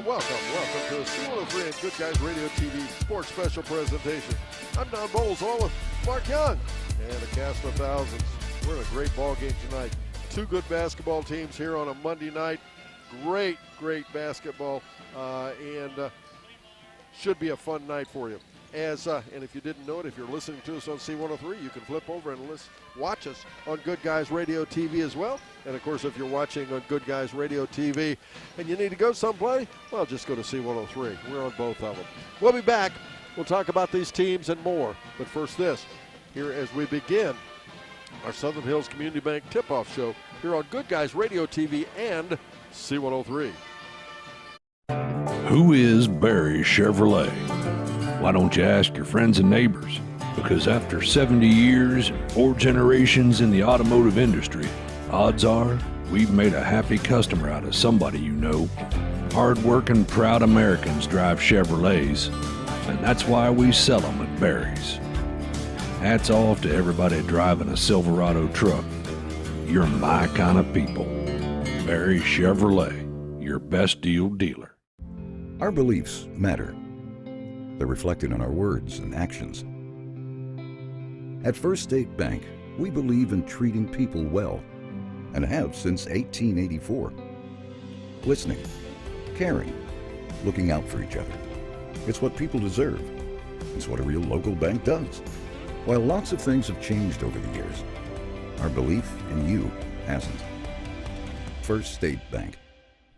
Welcome to C103 and Good Guys Radio TV Sports Special Presentation. I'm Don Bowles, along with Mark Young and a cast of thousands. We're in a great ball game tonight. Two good basketball teams here on a Monday night. Great basketball, and should be a fun night for you. And if you didn't know it, if you're listening to us on C103, you can flip over and watch us on Good Guys Radio TV as well. And, of course, if you're watching on Good Guys Radio TV and you need to go someplace, well, just go to C103. We're on both of them. We'll be back. We'll talk about these teams and more. But first this, here as we begin our Southern Hills Community Bank tip-off show here on Good Guys Radio TV and C103. Who is Barry Chevrolet? Why don't you ask your friends and neighbors? Because after 70 years and 4 generations in the automotive industry, odds are we've made a happy customer out of somebody you know. Hard-working, proud Americans drive Chevrolets, and that's why we sell them at Barry's. Hats off to everybody driving a Silverado truck. You're my kind of people. Barry Chevrolet, your best deal dealer. Our beliefs matter. They're reflected in our words and actions. At First State Bank, we believe in treating people well, and have since 1884. Listening, caring, looking out for each other. It's what people deserve. It's what a real local bank does. While lots of things have changed over the years, our belief in you hasn't. First State Bank,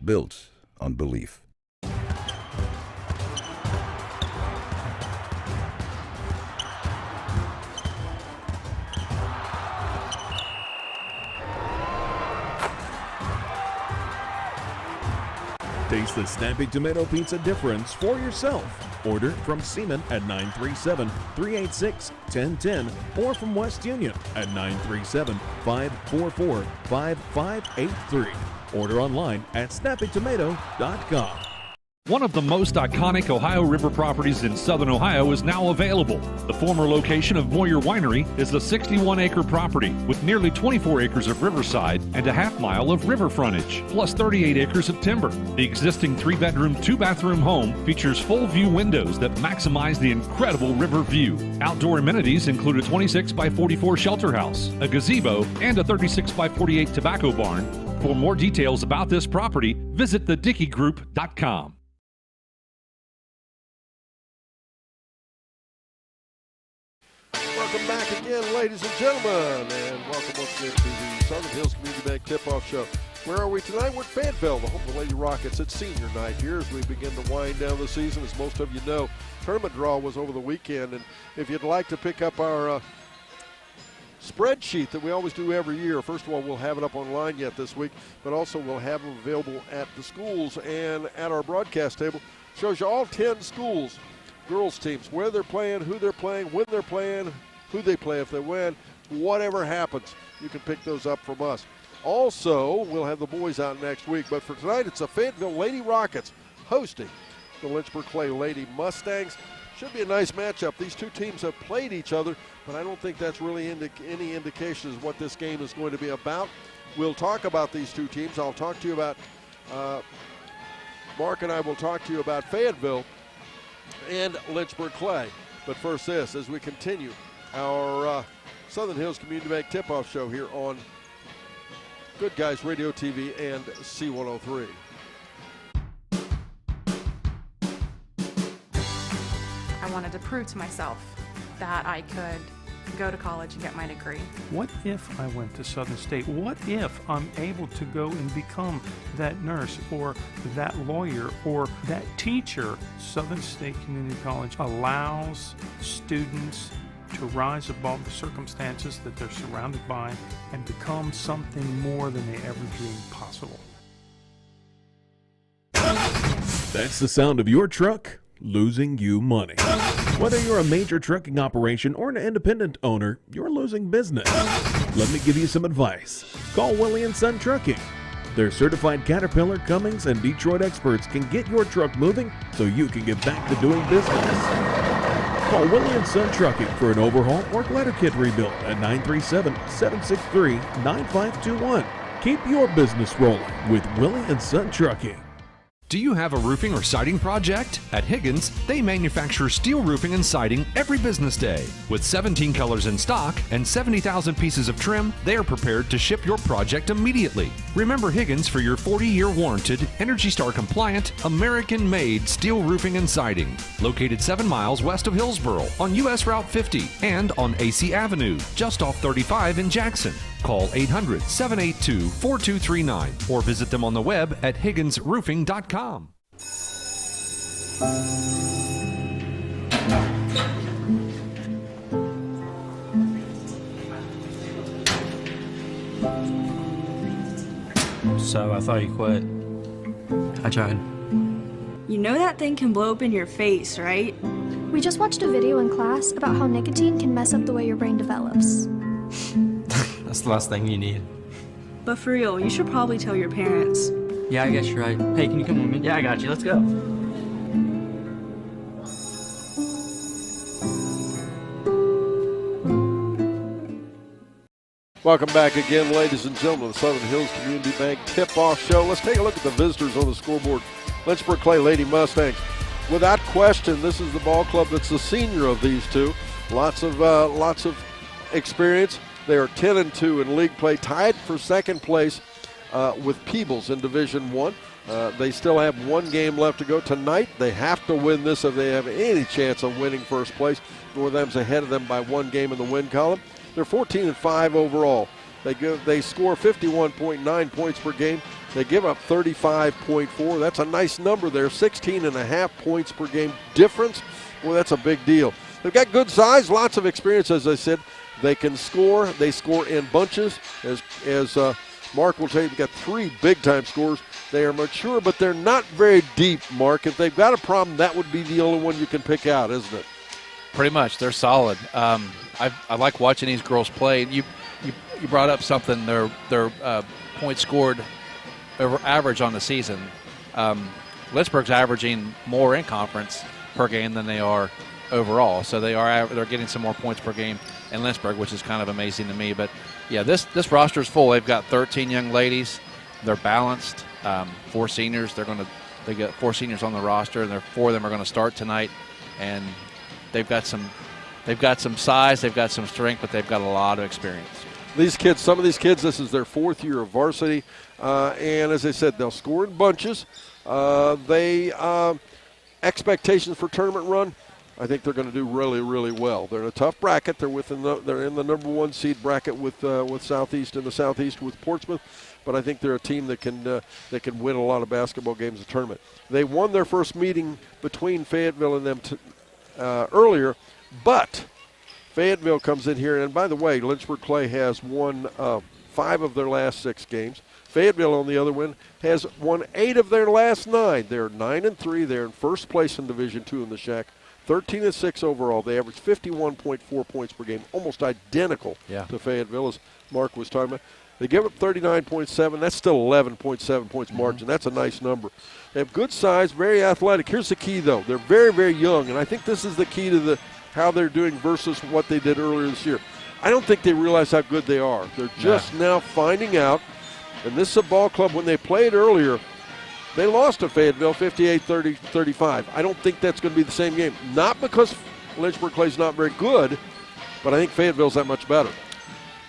built on belief. Taste the snappy tomato pizza difference for yourself. Order from Seaman at 937-386-1010 or from West Union at 937-544-5583. Order online at snappytomato.com. One of the most iconic Ohio River properties in southern Ohio is now available. The former location of Moyer Winery is a 61-acre property with nearly 24 acres of riverside and a half-mile of river frontage, plus 38 acres of timber. The existing 3-bedroom, 2-bathroom home features full-view windows that maximize the incredible river view. Outdoor amenities include a 26-by-44 shelter house, a gazebo, and a 36-by-48 tobacco barn. For more details about this property, visit thedickeygroup.com. Welcome back again, ladies and gentlemen, and welcome once again to the Southern Hills Community Bank Tip-Off Show. Where are we tonight? We're at Fayetteville, the home of the Lady Rockets. It's senior night here as we begin to wind down the season. As most of you know, tournament draw was over the weekend, and if you'd like to pick up our spreadsheet that we always do every year, first of all, we'll have it up online yet this week, but also we'll have them available at the schools and at our broadcast table. Shows you all 10 schools, girls teams, where they're playing, who they're playing, when they're playing, who they play if they win, whatever happens. You can pick those up from us. Also, we'll have the boys out next week, but for tonight, it's the Fayetteville Lady Rockets hosting the Lynchburg Clay Lady Mustangs. Should be a nice matchup. These two teams have played each other, but I don't think that's really any indication of what this game is going to be about. We'll talk about these two teams. I'll talk to you about, Mark and I will talk to you about Fayetteville and Lynchburg Clay. But first this, as we continue our Southern Hills Community Bank Tip-Off Show here on Good Guys Radio TV and C103. I wanted to prove to myself that I could go to college and get my degree. What if I went to Southern State? What if I'm able to go and become that nurse or that lawyer or that teacher? Southern State Community College allows students to rise above the circumstances that they're surrounded by and become something more than they ever dreamed possible. That's the sound of your truck losing you money. Whether you're a major trucking operation or an independent owner, you're losing business. Let me give you some advice. Call Willie & Son Trucking. Their certified Caterpillar, Cummins, and Detroit experts can get your truck moving so you can get back to doing business. Call Willie & Son Trucking for an overhaul or glider kit rebuild at 937-763-9521. Keep your business rolling with Willie & Son Trucking. Do you have a roofing or siding project? At Higgins, they manufacture steel roofing and siding every business day. With 17 colors in stock and 70,000 pieces of trim, they are prepared to ship your project immediately. Remember Higgins for your 40-year warranted, ENERGY STAR compliant, American-made steel roofing and siding. Located 7 miles west of Hillsboro on US Route 50 and on AC Avenue, just off 35 in Jackson. Call 800-782-4239 or visit them on the web at higginsroofing.com. So I thought you quit. I tried. You know that thing can blow up in your face, right? We just watched a video in class about how nicotine can mess up the way your brain develops. That's the last thing you need. But for real, you should probably tell your parents. Yeah, I guess you're right. Hey, can you come with me? Yeah, I got you. Let's go. Welcome back again, ladies and gentlemen, the Southern Hills Community Bank Tip-Off Show. Let's take a look at the visitors on the scoreboard. Lynchburg Clay Lady Mustangs. Without question, this is the ball club that's the senior of these two. Lots of experience. They are 10-2 in league play, tied for second place with Peebles in Division I. They still have one game left to go tonight. They have to win this if they have any chance of winning first place. North M's ahead of them by one game in the win column. They're 14-5 overall. They score 51.9 points per game. They give up 35.4. That's a nice number there. 16.5 points per game difference. Well, that's a big deal. They've got good size, lots of experience, as I said. They can score. They score in bunches. As Mark will tell you, they've got 3 big-time scores. They are mature, but they're not very deep, Mark. If they've got a problem, that would be the only one you can pick out, isn't it? Pretty much. They're solid. I like watching these girls play. You brought up something. Their points scored over average on the season. Lynchburg's averaging more in conference per game than they are overall. So they're getting some more points per game in Lynchburg, which is kind of amazing to me. But yeah, this roster is full. They've got 13 young ladies. They're balanced. 4 seniors. They got 4 seniors on the roster, and 4 of them are going to start tonight. And they've got some size, they've got some strength, but they've got a lot of experience. These kids, some of these kids, this is their 4th year of varsity, and as I said, they'll score in bunches. Expectations for tournament run, I think they're going to do really, really well. They're in a tough bracket. They're in the number 1 seed bracket with Southeast in the Southeast with Portsmouth, but I think they're a team that can win a lot of basketball games in the tournament. They won their first meeting between Fayetteville and them earlier, but Fayetteville comes in here, and by the way, Lynchburg Clay has won 5 of their last 6 games. Fayetteville, on the other one, has won 8 of their last 9. They're 9-3. They're in first place in Division II in the SHAC. 13-6 overall. They average 51.4 points per game, almost identical to Fayetteville, as Mark was talking about. They give up 39.7. That's still 11.7 points margin. That's a nice number. They have good size, very athletic. Here's the key, though. They're very, very young, and I think this is the key to how they're doing versus what they did earlier this year. I don't think they realize how good they are. They're just now finding out. And this is a ball club, when they played earlier, they lost to Fayetteville 58-35. I don't think that's going to be the same game. Not because Lynchburg Clay's not very good, but I think Fayetteville's that much better.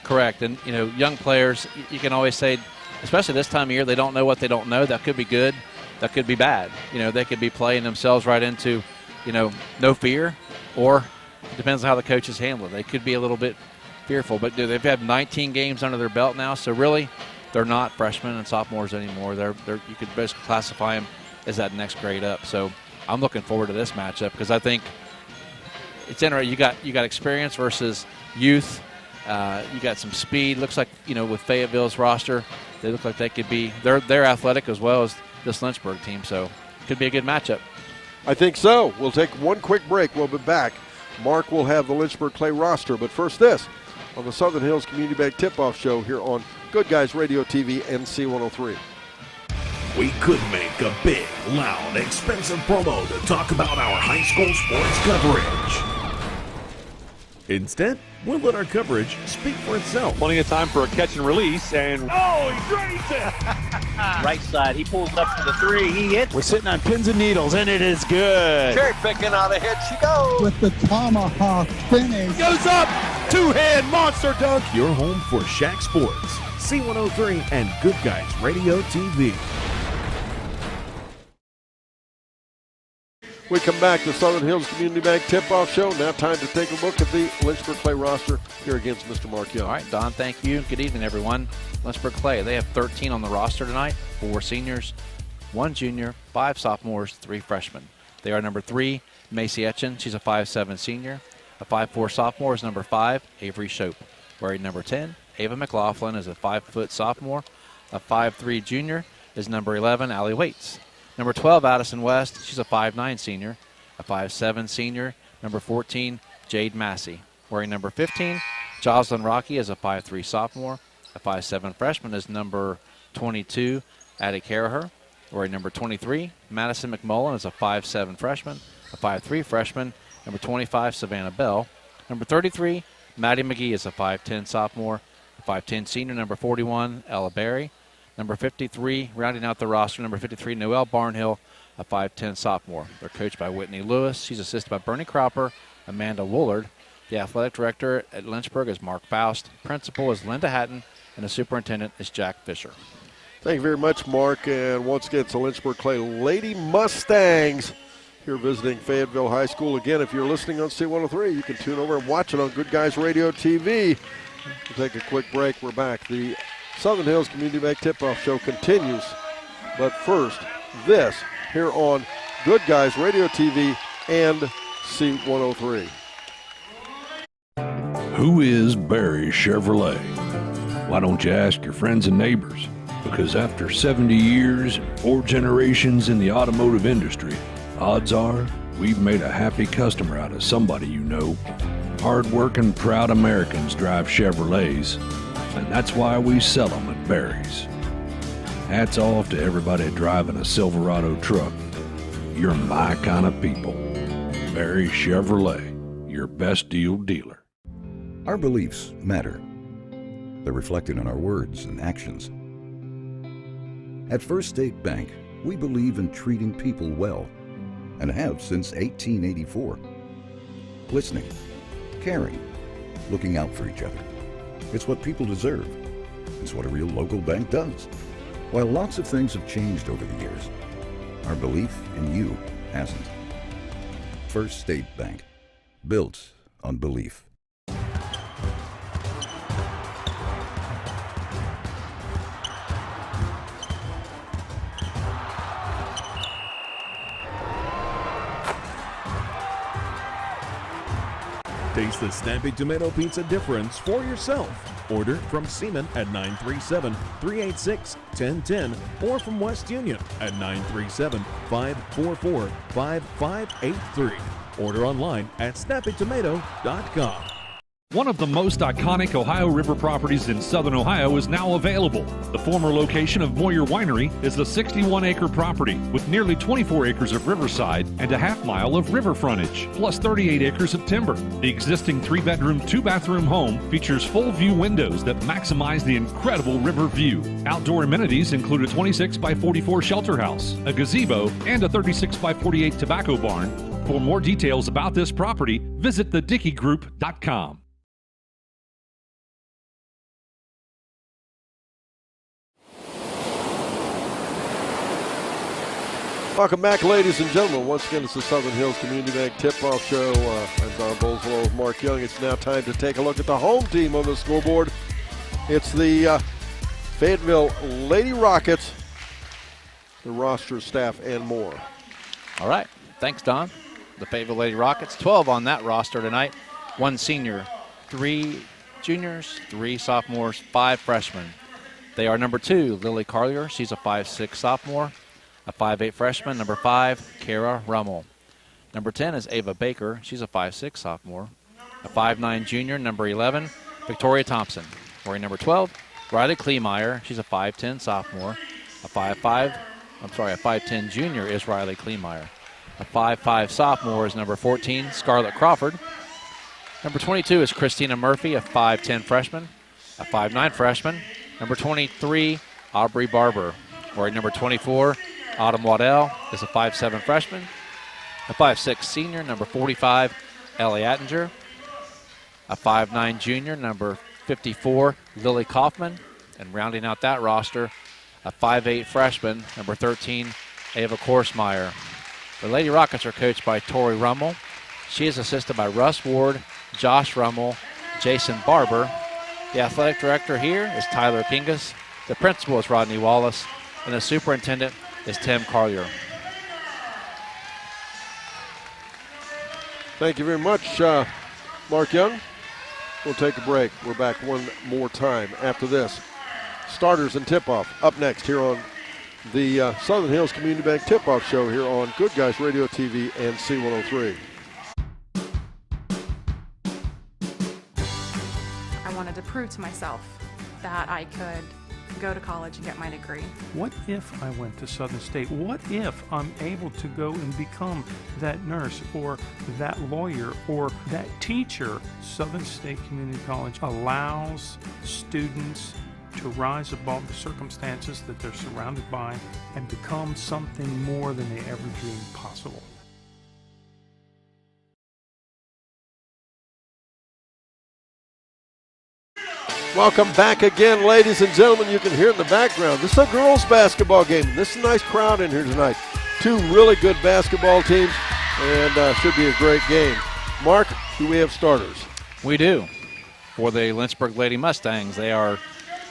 Correct. And, young players, you can always say, especially this time of year, they don't know what they don't know. That could be good. That could be bad. They could be playing themselves right into, no fear, or it depends on how the coaches handle it. They could be a little bit fearful. But they've had 19 games under their belt now, so really they're not freshmen and sophomores anymore. They're you could basically classify them as that next grade up. So I'm looking forward to this matchup because I think it's interesting. You got experience versus youth. You got some speed. Looks like with Fayetteville's roster, they look like they could be. They're athletic as well as this Lynchburg team. So could be a good matchup. I think so. We'll take one quick break. We'll be back. Mark will have the Lynchburg Clay roster, but first this on the Southern Hills Community Bank Tip-Off Show here on Good Guys Radio TV NC 103. We could make a big, loud, expensive promo to talk about our high school sports coverage. Instead, we'll let our coverage speak for itself. Plenty of time for a catch and release, and Oh, he drains it! Right side, he pulls up to the three, he hits. We're sitting on pins and needles, and it is good. Cherry picking on a hit, she goes. With the tomahawk finish. Goes up! Two-hand monster dunk! Your home for SHAC Sports, C103 and Good Guys Radio TV. We come back to Southern Hills Community Bank Tip-Off Show. Now time to take a look at the Lynchburg Clay roster here against Mr. Mark Young. All right, Don, thank you. Good evening, everyone. Lynchburg Clay, they have 13 on the roster tonight, 4 seniors, 1 junior, 5 sophomores, 3 freshmen. They are number 3, Macy Etchen. She's a 5'7" senior. A 5'4" sophomore is number 5, Avery Shope. Wearing number 10, Ava McLaughlin is a 5' sophomore. A 5'3" junior is number 11, Allie Waits. Number 12, Addison West. She's a 5'9" senior. A 5'7" senior, number 14, Jade Massey. Wearing number 15, Jocelyn Rocky is a 5'3" sophomore. A 5'7" freshman is number 22, Addie Caraher. Wearing number 23, Madison McMullen is a 5'7" freshman. A 5'3" freshman, number 25, Savannah Bell. Number 33, Maddie McGee is a 5'10" sophomore. A 5'10" senior, number 41, Ella Berry. Number 53, rounding out the roster, number 53, Noelle Barnhill, a 5'10" sophomore. They're coached by Whitney Lewis. She's assisted by Bernie Cropper, Amanda Woolard. The athletic director at Lynchburg is Mark Faust. Principal is Linda Hatton, and the superintendent is Jack Fisher. Thank you very much, Mark. And once again, it's the Lynchburg Clay Lady Mustangs here visiting Fayetteville High School. Again, if you're listening on C103, you can tune over and watch it on Good Guys Radio TV. We'll take a quick break. We're back. The Southern Hills Community Bank Tip-Off Show continues. But first, this here on Good Guys Radio TV and C103. Who is Barry Chevrolet? Why don't you ask your friends and neighbors? Because after 70 years and 4 generations in the automotive industry, odds are we've made a happy customer out of somebody you know. Hard-working, proud Americans drive Chevrolets, and that's why we sell them at Barry's. Hats off to everybody driving a Silverado truck. You're my kind of people. Barry Chevrolet, your best deal dealer. Our beliefs matter. They're reflected in our words and actions. At First State Bank, we believe in treating people well, and have since 1884. Listening, caring, looking out for each other. It's what people deserve. It's what a real local bank does. While lots of things have changed over the years, our belief in you hasn't. First State Bank, built on belief. Taste the snappy tomato pizza difference for yourself. Order from Seaman at 937-386-1010 or from West Union at 937-544-5583. Order online at snappytomato.com. One of the most iconic Ohio River properties in southern Ohio is now available. The former location of Moyer Winery is a 61-acre property with nearly 24 acres of riverside and a half-mile of river frontage, plus 38 acres of timber. The existing 3-bedroom, 2-bathroom home features full-view windows that maximize the incredible river view. Outdoor amenities include a 26-by-44 shelter house, a gazebo, and a 36-by-48 tobacco barn. For more details about this property, visit thedickeygroup.com. Welcome back, ladies and gentlemen. Once again, it's the Southern Hills Community Bank Tip-Off Show. I'm Don Bowles along with Mark Young. It's now time to take a look at the home team on the scoreboard. It's the Fayetteville Lady Rockets, the roster, staff, and more. All right. Thanks, Don. The Fayetteville Lady Rockets, 12 on that roster tonight. 1 senior, 3 juniors, 3 sophomores, 5 freshmen. They are number 2, Lily Carlier. She's a 5'6" sophomore. A 5'8" freshman, number 5, Kara Rummel. Number 10 is Ava Baker. She's a 5'6" sophomore. A 5'9" junior, number 11, Victoria Thompson. Wearing number 12, Riley Kleemeyer. She's a 5'10" sophomore. A 5'10" junior is Riley Kleemeyer. A 5'5" sophomore is number 14, Scarlett Crawford. Number 22 is Christina Murphy, a 5'10 freshman, a 5'9 freshman. Number 23, Aubrey Barber. Or number 24, Autumn Waddell is a 5'7 freshman, a 5'6 senior. Number 45, Ellie Attinger, a 5'9 junior. Number 54, Lily Kaufman. And rounding out that roster, a 5'8 freshman, number 13, Ava Korsmeyer. The Lady Rockets are coached by Tori Rummel. She is assisted by Russ Ward, Josh Rummel, Jason Barber. The athletic director here is Tyler Kingus. The principal is Rodney Wallace. And the superintendent is Tim Collier. Thank you very much, Mark Young. We'll take a break. We're back one more time after this. Starters and tip-off up next here on the Southern Hills Community Bank Tip-Off Show here on Good Guys Radio TV and C103. I wanted to prove to myself that I could go to college and get my degree. What if I went to Southern State? What if I'm able to go and become that nurse or that lawyer or that teacher? Southern State Community College allows students to rise above the circumstances that they're surrounded by and become something more than they ever dreamed possible. Welcome back again, ladies and gentlemen. You can hear in the background, this is a girls' basketball game. This is a nice crowd in here tonight. Two really good basketball teams, and should be a great game. Mark, do we have starters? We do. For the Lynchburg Lady Mustangs, they are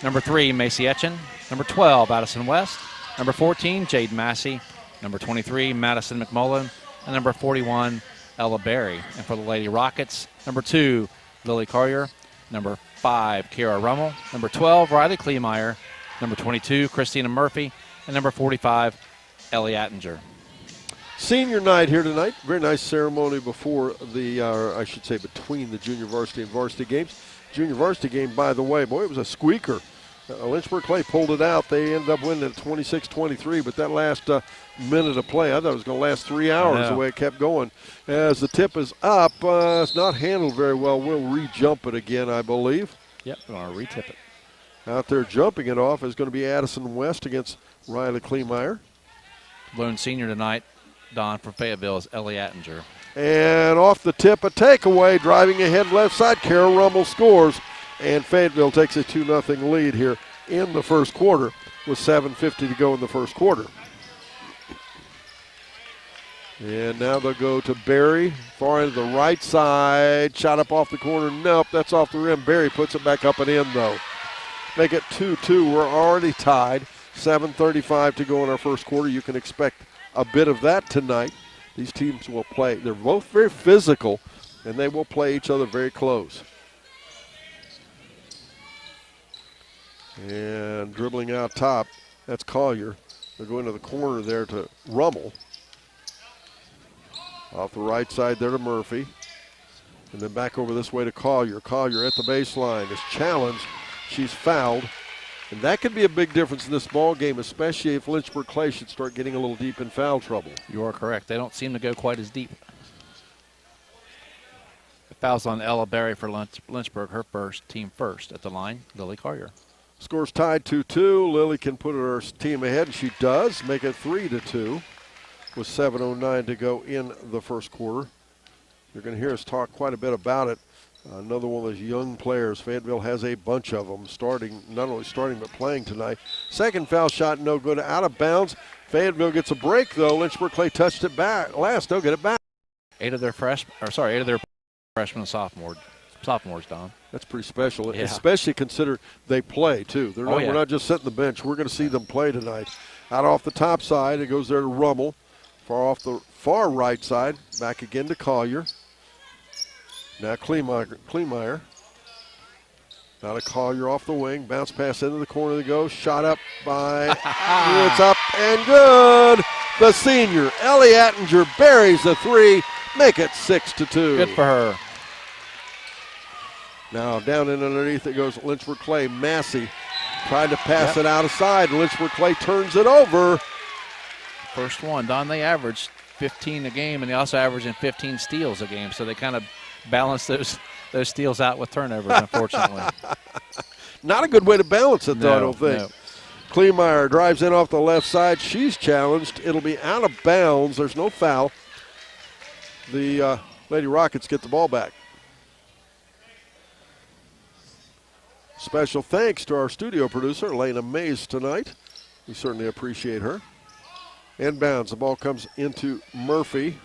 number 3, Macy Etchen, number 12, Addison West, number 14, Jade Massey, number 23, Madison McMullen, and number 41, Ella Berry. And for the Lady Rockets, number 2, Lily Collier, number 5, Kara Rummel, number 12, Riley Kleemeyer, number 22, Christina Murphy, and number 45, Ellie Attinger. Senior night here tonight. Very nice ceremony before the, I should say between the junior varsity and varsity games. Junior varsity game, by the way, boy, it was a squeaker. Lynchburg Clay pulled it out. They ended up winning at 26-23, but that last minute of play, I thought it was going to last 3 hours the way it kept going. As the tip is up, it's not handled very well. We'll re-jump it again, I believe. Yep, we're going to re-tip it. Out there jumping it off is going to be Addison West against Riley Kleemeyer. Lone senior tonight, Don, from Fayetteville, is Ellie Attinger. And off the tip, a takeaway, driving ahead left side. Carol Rummel scores, and Fayetteville takes a 2-0 lead here in the first quarter with 7:50 to go in the first quarter. And now they'll go to Berry, far into the right side. Shot up off the corner. Nope, that's off the rim. Berry puts it back up and in, though. Make it 2-2. We're already tied. 7:35 to go in our first quarter. You can expect a bit of that tonight. These teams will play. They're both very physical, and they will play each other very close. And dribbling out top, that's Collier. They're going to the corner there to Rummel. Off the right side there to Murphy. And then back over this way to Collier. Collier at the baseline is challenged. She's fouled. And that could be a big difference in this ball game, especially if Lynchburg Clay should start getting a little deep in foul trouble. You are correct. They don't seem to go quite as deep. The foul's on Ella Berry for Lynchburg, her team first at the line. Lily Collier. Score's tied 2-2. Lily can put her team ahead, and she does, make it 3-2 with 7:09 to go in the first quarter. You're going to hear us talk quite a bit about it. Another one of those young players. Fayetteville has a bunch of them not only starting but playing tonight. Second foul shot, no good, out of bounds. Fayetteville gets a break, though. Lynchburg Clay touched it back. Last, they'll get it back. 8 of their freshmen, and sophomores, Don. That's pretty special, especially consider they play, too. We're not just sitting the bench. We're going to see them play tonight. Out off the top side, it goes there to Rummel. Far off the far right side, back again to Collier. Now Kleemeyer. Now to Collier off the wing. Bounce pass into the corner they go. Shot up by, it's up and good. The senior, Ellie Attinger, buries the three. Make it 6-2. Good for her. Now down and underneath it goes Lynchburg Clay. Massey tried to pass it out of side. Lynchburg Clay turns it over. First one. Don, they averaged 15 a game, and they also averaged in 15 steals a game, so they kind of balance those those steals out with turnovers, unfortunately. Not a good way to balance it, though, I don't think. No. Kleemeyer drives in off the left side. She's challenged. It'll be out of bounds. There's no foul. The Lady Rockets get the ball back. Special thanks to our studio producer, Elena Mays, tonight. We certainly appreciate her. Inbounds. The ball comes into Murphy.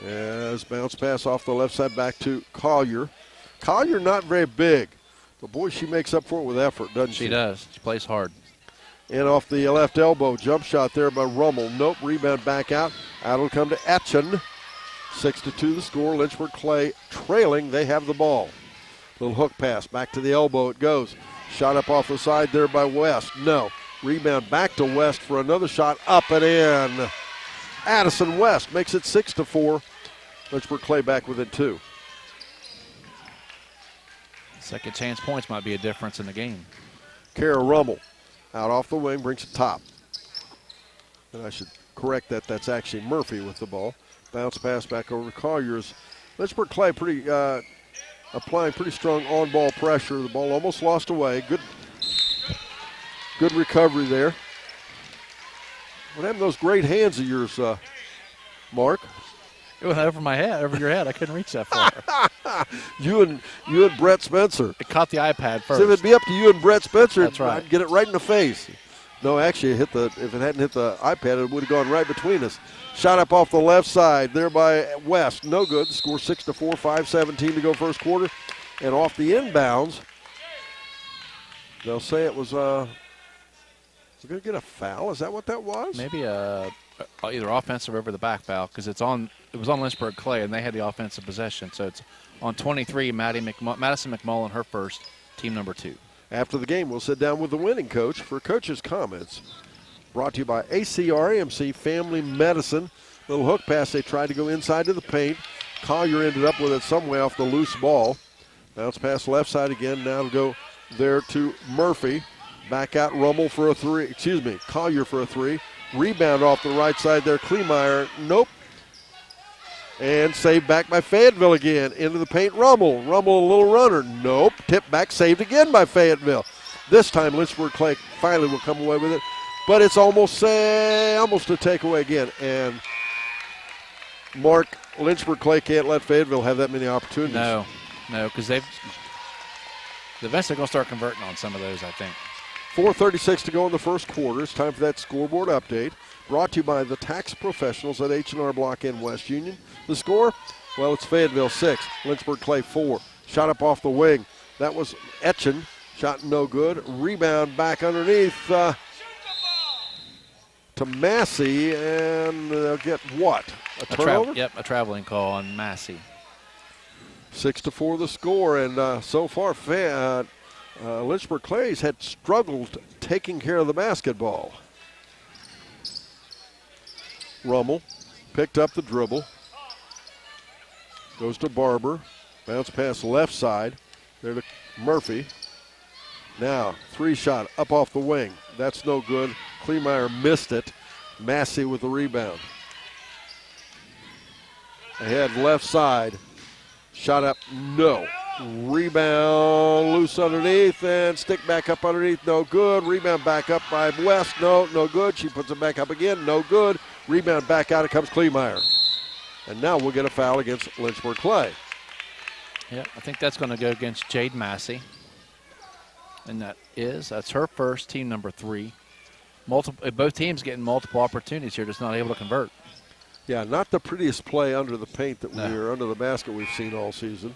As bounce pass off the left side back to Collier. Collier not very big, but boy, she makes up for it with effort, doesn't she? She does. She plays hard. And off the left elbow, jump shot there by Rummel. Nope, rebound back out. Out will come to Etchen. 6-2 the score. Lynchburg Clay trailing. They have the ball. Little hook pass. Back to the elbow it goes. Shot up off the side there by West. No. Rebound back to West for another shot up and in. Addison West makes it 6-4. Lynchburg Clay back within 2. Second chance points might be a difference in the game. Kara Rummel out off the wing, brings it top. And I should correct that. That's actually Murphy with the ball. Bounce pass back over to Collier's. Lynchburg Clay applying pretty strong on-ball pressure. The ball almost lost away. Good recovery there. What happened to those great hands of yours, Mark? It went over my head, over your head. I couldn't reach that far. you and Brett Spencer. It caught the iPad first. So if it'd be up to you and Brett Spencer, that's right. I'd get it right in the face. No, actually, if it hadn't hit the iPad, it would have gone right between us. Shot up off the left side there by West. No good. The score 6-4, 5:17 to go first quarter. And off the inbounds, they'll say it was we're going to get a foul. Is that what that was? Maybe either offensive or over the back foul, because it was on Lynchburg Clay, and they had the offensive possession. So it's on 23, Madison McMullen, her first, team number 2. After the game, we'll sit down with the winning coach for coach's comments. Brought to you by ACRAMC Family Medicine. Little hook pass. They tried to go inside to the paint. Collier ended up with it some way off the loose ball. Bounce pass left side again. Now it'll go there to Murphy. Back out Rummel for a 3. Collier for a 3. Rebound off the right side there. Kleemeyer. Nope. And saved back by Fayetteville again. Into the paint, Rummel. Rummel, a little runner. Nope. Tip back, saved again by Fayetteville. This time, Lynchburg Clay finally will come away with it. But it's almost a takeaway again. And Mark, Lynchburg Clay can't let Fayetteville have that many opportunities. No, because they're eventually going to start converting on some of those, I think. 4:36 to go in the first quarter. It's time for that scoreboard update. Brought to you by the tax professionals at H&R Block in West Union. The score? Well, it's Fayetteville 6, Lynchburg Clay 4. Shot up off the wing. That was Etchen. Shot no good. Rebound back underneath to Massey, and they'll get what? A turnover? A traveling call on Massey. 6-4 the score, and so far Lynchburg Clay's had struggled taking care of the basketball. Rummel picked up the dribble. Goes to Barber. Bounce pass left side. There to Murphy. Now, 3 shot up off the wing. That's no good. Kleemeyer missed it. Massey with the rebound. Ahead left side. Shot up, no. Rebound loose underneath and stick back up underneath, no good. Rebound back up by West, no good. She puts it back up again, no good. Rebound back out, it comes Kleemeyer. And now we'll get a foul against Lynchburg Clay. Yeah, I think that's going to go against Jade Massey. And that's her first, team number 3. Both teams getting multiple opportunities here, just not able to convert. Yeah, not the prettiest play under the paint under the basket we've seen all season.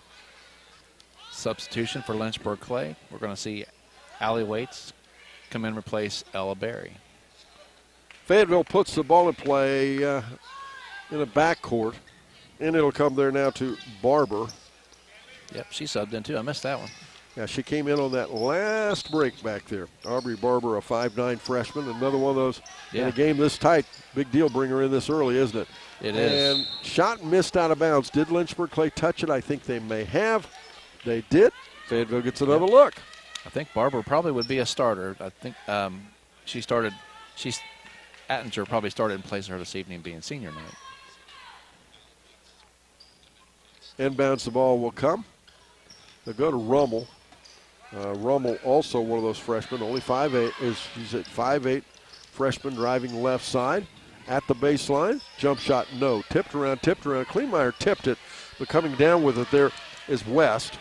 Substitution for Lynchburg Clay. We're going to see Allie Waits come in and replace Ella Berry. Fayetteville puts the ball in play in a backcourt, and it'll come there now to Barber. Yep, she subbed in too. I missed that one. Yeah, she came in on that last break back there. Aubrey Barber, a 5'9" freshman, another one of those in a game this tight. Big deal, bring her in this early, isn't it? It is. And shot missed out of bounds. Did Lynchburg Clay touch it? I think they may have. They did. Fayetteville gets another look. I think Barber probably would be a starter. I think Attinger probably started in place of her this evening being senior night. Inbounds the ball will come. They'll go to Rummel. Rummel also one of those freshmen, only 5'8", he's at 5'8", freshman driving left side. At the baseline, jump shot, no. Tipped around. Kleinmeyer tipped it, but coming down with it there is West.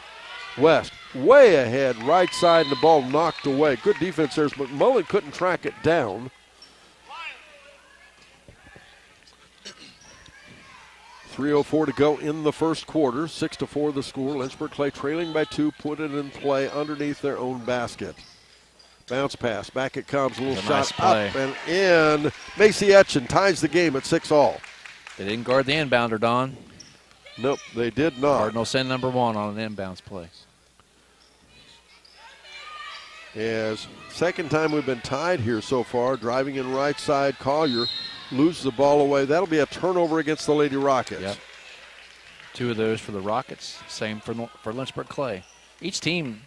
West, way ahead, right side, and the ball knocked away. Good defense there. McMullen couldn't track it down. .304 to go in the first quarter. 6-4 the score. Lynchburg Clay trailing by 2, put it in play underneath their own basket. Bounce pass, back it comes, a little shot up and in. Macy Etchen ties the game at 6-all. They didn't guard the inbounder, Don. Nope, they did not. Cardinals send number 1 on an inbounds play. As second time we've been tied here so far, driving in right side, Collier loses the ball away. That'll be a turnover against the Lady Rockets. Yep. 2 of those for the Rockets, same for Lynchburg Clay. Each team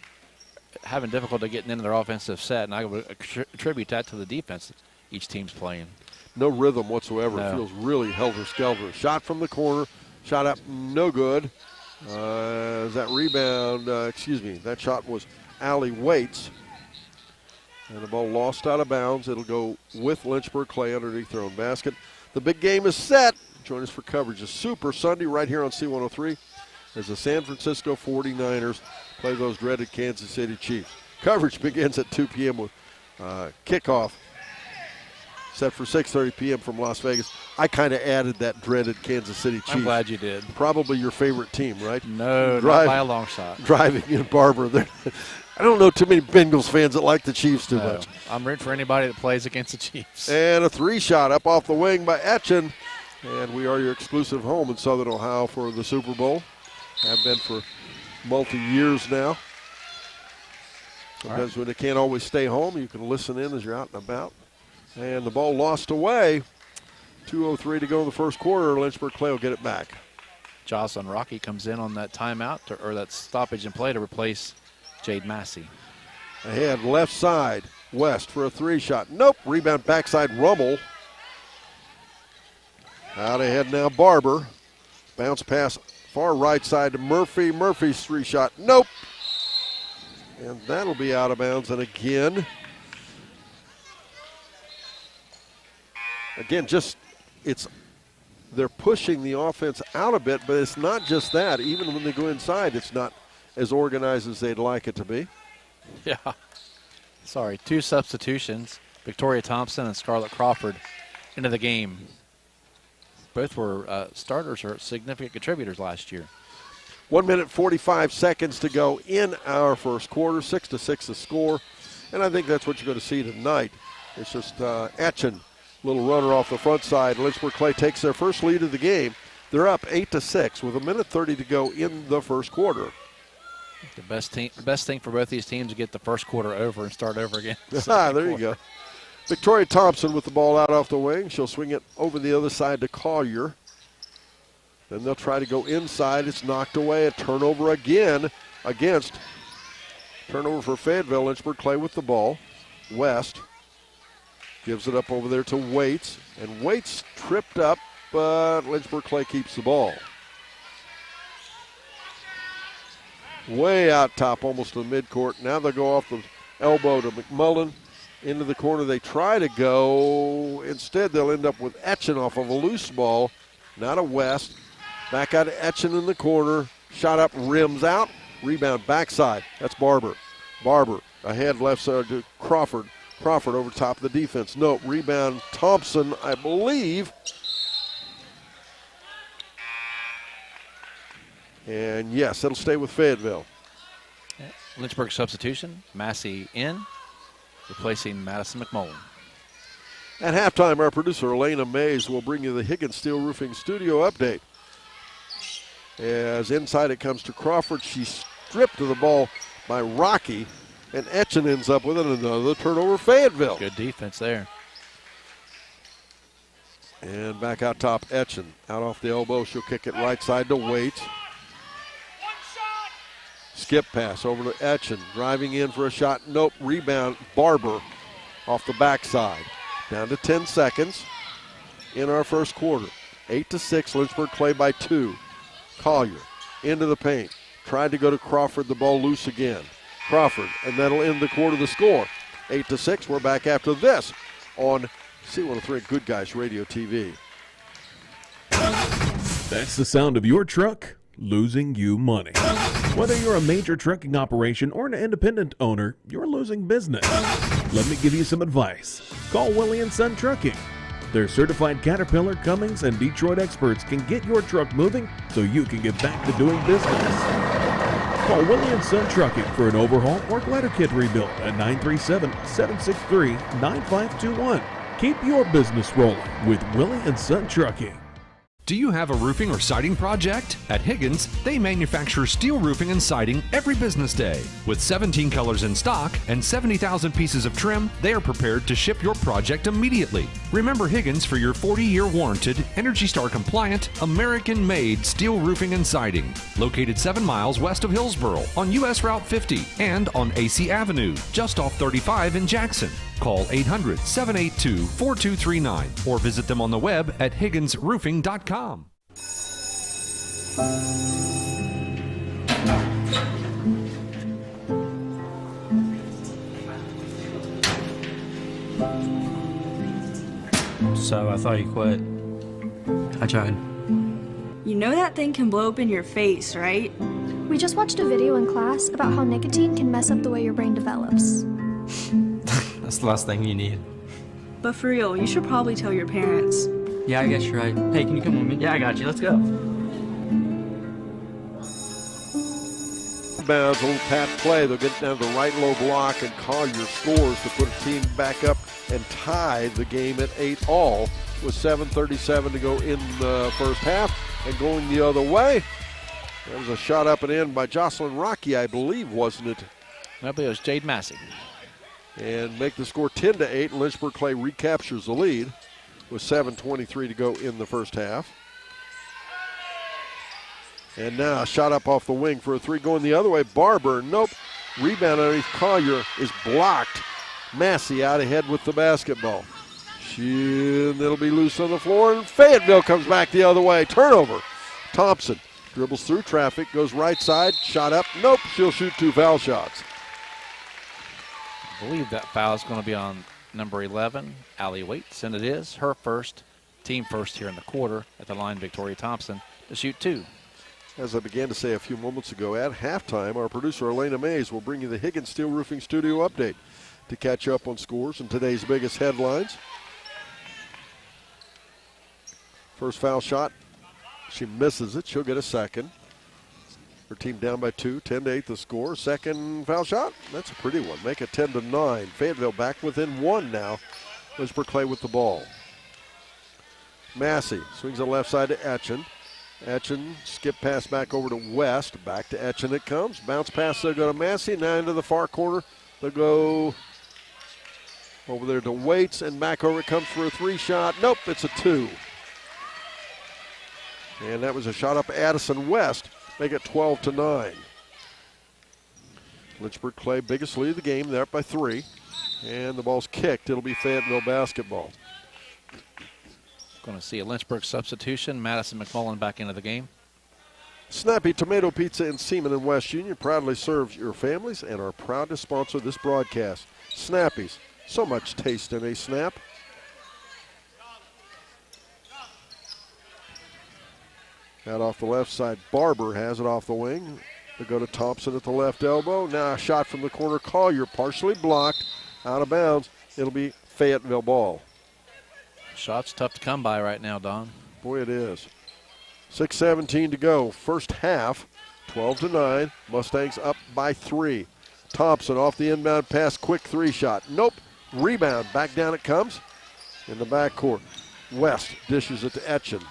having difficulty getting into their offensive set, and I would attribute that to the defense each team's playing. No rhythm whatsoever. No. It feels really helter-skelter. Shot from the corner, shot up, no good. That rebound, that shot was Allie Waits. And the ball lost out of bounds. It'll go with Lynchburg Clay underneath their own basket. The big game is set. Join us for coverage of Super Sunday right here on C103 as the San Francisco 49ers play those dreaded Kansas City Chiefs. Coverage begins at 2 p.m. with kickoff set for 6:30 p.m. from Las Vegas. I kind of added that dreaded Kansas City Chiefs. I'm glad you did. Probably your favorite team, right? No, not by a long shot. Driving in Barber. I don't know too many Bengals fans that like the Chiefs too much. I'm rooting for anybody that plays against the Chiefs. And a 3-shot up off the wing by Etchen. And we are your exclusive home in Southern Ohio for the Super Bowl. Have been for multi-years now. Sometimes when they can't always stay home, you can listen in as you're out and about. And the ball lost away. 2:03 to go in the first quarter. Lynchburg Clay will get it back. Jocelyn Rocky comes in on that timeout, or that stoppage in play to replace Jade Massey. Ahead, left side, West for a 3-shot. Nope, rebound backside, Rummel. Out ahead now, Barber. Bounce pass far right side to Murphy. Murphy's 3-shot, nope. And that'll be out of bounds. And again, they're pushing the offense out a bit, but it's not just that. Even when they go inside, it's not as organized as they'd like it to be. Yeah. Sorry, 2 substitutions. Victoria Thompson and Scarlett Crawford into the game. Both were starters or significant contributors last year. 1 minute, 45 seconds to go in our first quarter. 6-6 the score. And I think that's what you're going to see tonight. It's just Etchen, little runner off the front side. Lynchburg Clay takes their first lead of the game. They're up 8-6 with 1:30 to go in the first quarter. The best thing for both these teams to get the first quarter over and start over again. There you go. Victoria Thompson with the ball out off the wing. She'll swing it over the other side to Collier. Then they'll try to go inside. It's knocked away. A turnover again against. Turnover for Fayetteville. Lynchburg Clay with the ball. West gives it up over there to Waits. And Waits tripped up, but Lynchburg Clay keeps the ball. Way out top, almost to the midcourt. Now they'll go off the elbow to McMullen. Into the corner they try to go. Instead, they'll end up with Etchen off of a loose ball. Not a West. Back out to Etchen in the corner. Shot up, rims out. Rebound backside. That's Barber. Barber ahead left side to Crawford. Crawford over top of the defense. No, rebound Thompson, I believe. And yes, it'll stay with Fayetteville. Lynchburg substitution. Massey in, replacing Madison McMullen. At halftime, our producer Elena Mays will bring you the Higgins Steel Roofing Studio update. As inside it comes to Crawford, she's stripped of the ball by Rocky, and Etchen ends up with another turnover. Fayetteville. Good defense there. And back out top, Etchen. Out off the elbow, she'll kick it right side to Waits. Skip pass over to Etchen. Driving in for a shot. Nope. Rebound. Barber off the backside. Down to 10 seconds in our first quarter. 8-6. Lynchburg Clay by 2. Collier into the paint. Tried to go to Crawford, the ball loose again. Crawford, and that'll end the quarter. The score, 8-6. We're back after this on C103 Good Guys Radio TV. That's the sound of your truck losing you money. Whether you're a major trucking operation or an independent owner, you're losing business. Let me give you some advice. Call Willie & Son Trucking. Their certified Caterpillar, Cummins, and Detroit experts can get your truck moving so you can get back to doing business. Call Willie & Son Trucking for an overhaul or glider kit rebuild at 937-763-9521. Keep your business rolling with Willie & Son Trucking. Do you have a roofing or siding project? At Higgins, they manufacture steel roofing and siding every business day. With 17 colors in stock and 70,000 pieces of trim, they are prepared to ship your project immediately. Remember Higgins for your 40-year warranted, Energy Star compliant, American-made steel roofing and siding. Located 7 miles west of Hillsboro on US Route 50 and on AC Avenue, just off 35 in Jackson. Call 800-782-4239 or visit them on the web at higginsroofing.com. So I thought you quit. I tried. You know that thing can blow up in your face, right? We just watched a video in class about how nicotine can mess up the way your brain develops. That's the last thing you need. But for real, you should probably tell your parents. Yeah, I guess you're right. Hey, can you come with me? Yeah, I got you. Let's go. Bounds, a little pat play. They'll get down to the right low block and Collier scores to put a team back up and tie the game at 8-all with 7:37 to go in the first half. And going the other way, there was a shot up and in by Jocelyn Rocky, I believe, wasn't it? I believe it was Jade Massey. And make the score 10-8. Lynchburg Clay recaptures the lead with 7:23 to go in the first half. And now a shot up off the wing for a three going the other way. Barber, nope. Rebound underneath Collier is blocked. Massey out ahead with the basketball. It'll be loose on the floor, and Fayetteville comes back the other way. Turnover. Thompson dribbles through traffic, goes right side, shot up. Nope, she'll shoot 2 foul shots. I believe that foul is going to be on number 11, Allie Waits, and it is her first, team first here in the quarter at the line, Victoria Thompson, to shoot 2. As I began to say a few moments ago, at halftime, our producer Elena Mays will bring you the Higgins Steel Roofing Studio update to catch up on scores and today's biggest headlines. First foul shot, she misses it. She'll get a second. Her team down by 2, 10-8 the score. Second foul shot, that's a pretty one. Make it 10-9. Fayetteville back within 1 now. Lynchburg Clay with the ball. Massey swings the left side to Etchen. Etchen skip pass back over to West. Back to Etchen it comes. Bounce pass, they'll go to Massey. Now into the far corner. They'll go over there to Waits, and back over it comes for a 3 shot. Nope, it's a 2. And that was a shot up Addison West. Make it 12-9. Lynchburg Clay, biggest lead of the game. They're up by 3. And the ball's kicked. It'll be Fayetteville basketball. Going to see a Lynchburg substitution. Madison McMullen back into the game. Snappy Tomato Pizza in Seaman and West Union proudly serves your families and are proud to sponsor this broadcast. Snappy's, so much taste in a snap. Out off the left side, Barber has it off the wing. They go to Thompson at the left elbow. Now a shot from the corner, Collier partially blocked, out of bounds. It'll be Fayetteville ball. Shot's tough to come by right now, Don. Boy, it is. 6:17 to go. First half, 12-9. Mustangs up by 3. Thompson off the inbound pass, quick 3 shot. Nope. Rebound. Back down it comes in the backcourt. West dishes it to Etchen.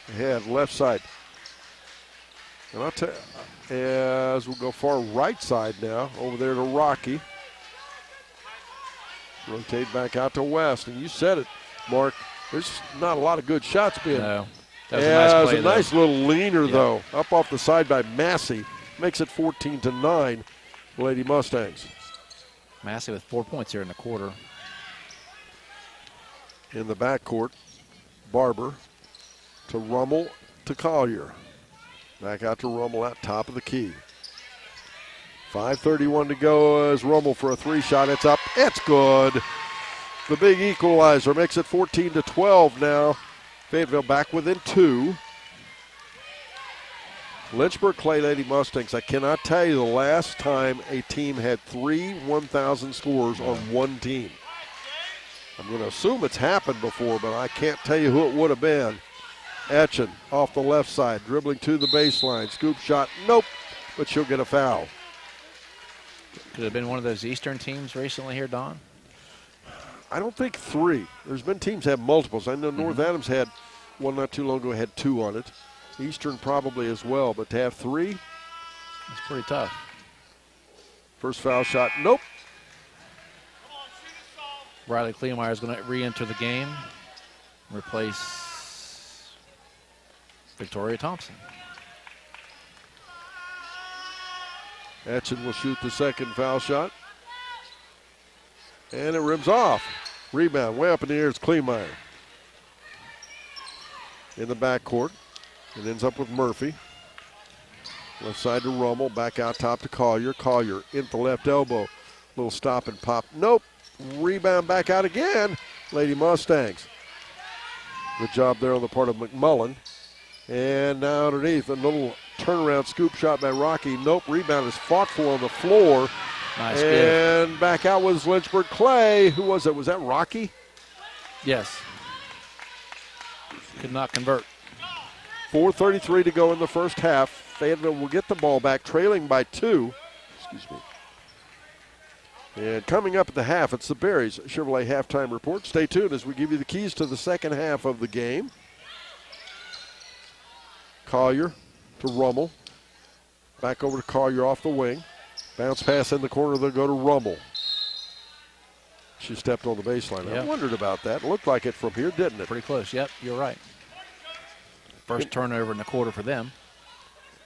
Ahead, left side. And I'll tell you, as we'll go far right side now, over there to Rocky. Rotate back out to West, and you said it, Mark. There's not a lot of good shots being. No, that was a nice play, a nice little leaner though, up off the side by Massey, makes it 14-9. Lady Mustangs. Massey with 4 points here in the quarter. In the backcourt, Barber to Rummel, to Collier. Back out to Rummel out top of the key. 5:31 to go as Rummel for a three-shot. It's up. It's good. The big equalizer makes it 14-12 now. Fayetteville back within 2. Lynchburg Clay Lady Mustangs. I cannot tell you the last time a team had 3 1,000 scores on one team. I'm going to assume it's happened before, but I can't tell you who it would have been. Etchen off the left side, dribbling to the baseline. Scoop shot, nope, but she'll get a foul. Could have been one of those Eastern teams recently here, Don? I don't think 3. There's been teams have multiples. I know North Adams had one not too long ago, had 2 on it. Eastern probably as well, but to have 3? It's pretty tough. First foul shot, nope. Riley Kleemeyer is going to re-enter the game, replace Victoria Thompson. Etchen will shoot the second foul shot. And it rims off. Rebound way up in the air is Kleemeyer. In the backcourt. It ends up with Murphy. Left side to Rummel. Back out top to Collier. Collier in the left elbow. Little stop and pop. Nope. Rebound back out again. Lady Mustangs. Good job there on the part of McMullen. And now underneath, a little turnaround scoop shot by Rocky. Nope. Rebound is fought for on the floor. Nice and give. Back out was Lynchburg Clay. Who was it? Was that Rocky? Yes. Could not convert. 4:33 to go in the first half. Fayetteville will get the ball back, trailing by 2. Excuse me. And coming up at the half, it's the Berries Chevrolet halftime report. Stay tuned as we give you the keys to the second half of the game. Collier to Rummel. Back over to Collier off the wing. Bounce pass in the corner, they'll go to Rummel. She stepped on the baseline. Yep. I wondered about that. Looked like it from here, didn't it? Pretty close. Yep, you're right. First turnover in the quarter for them.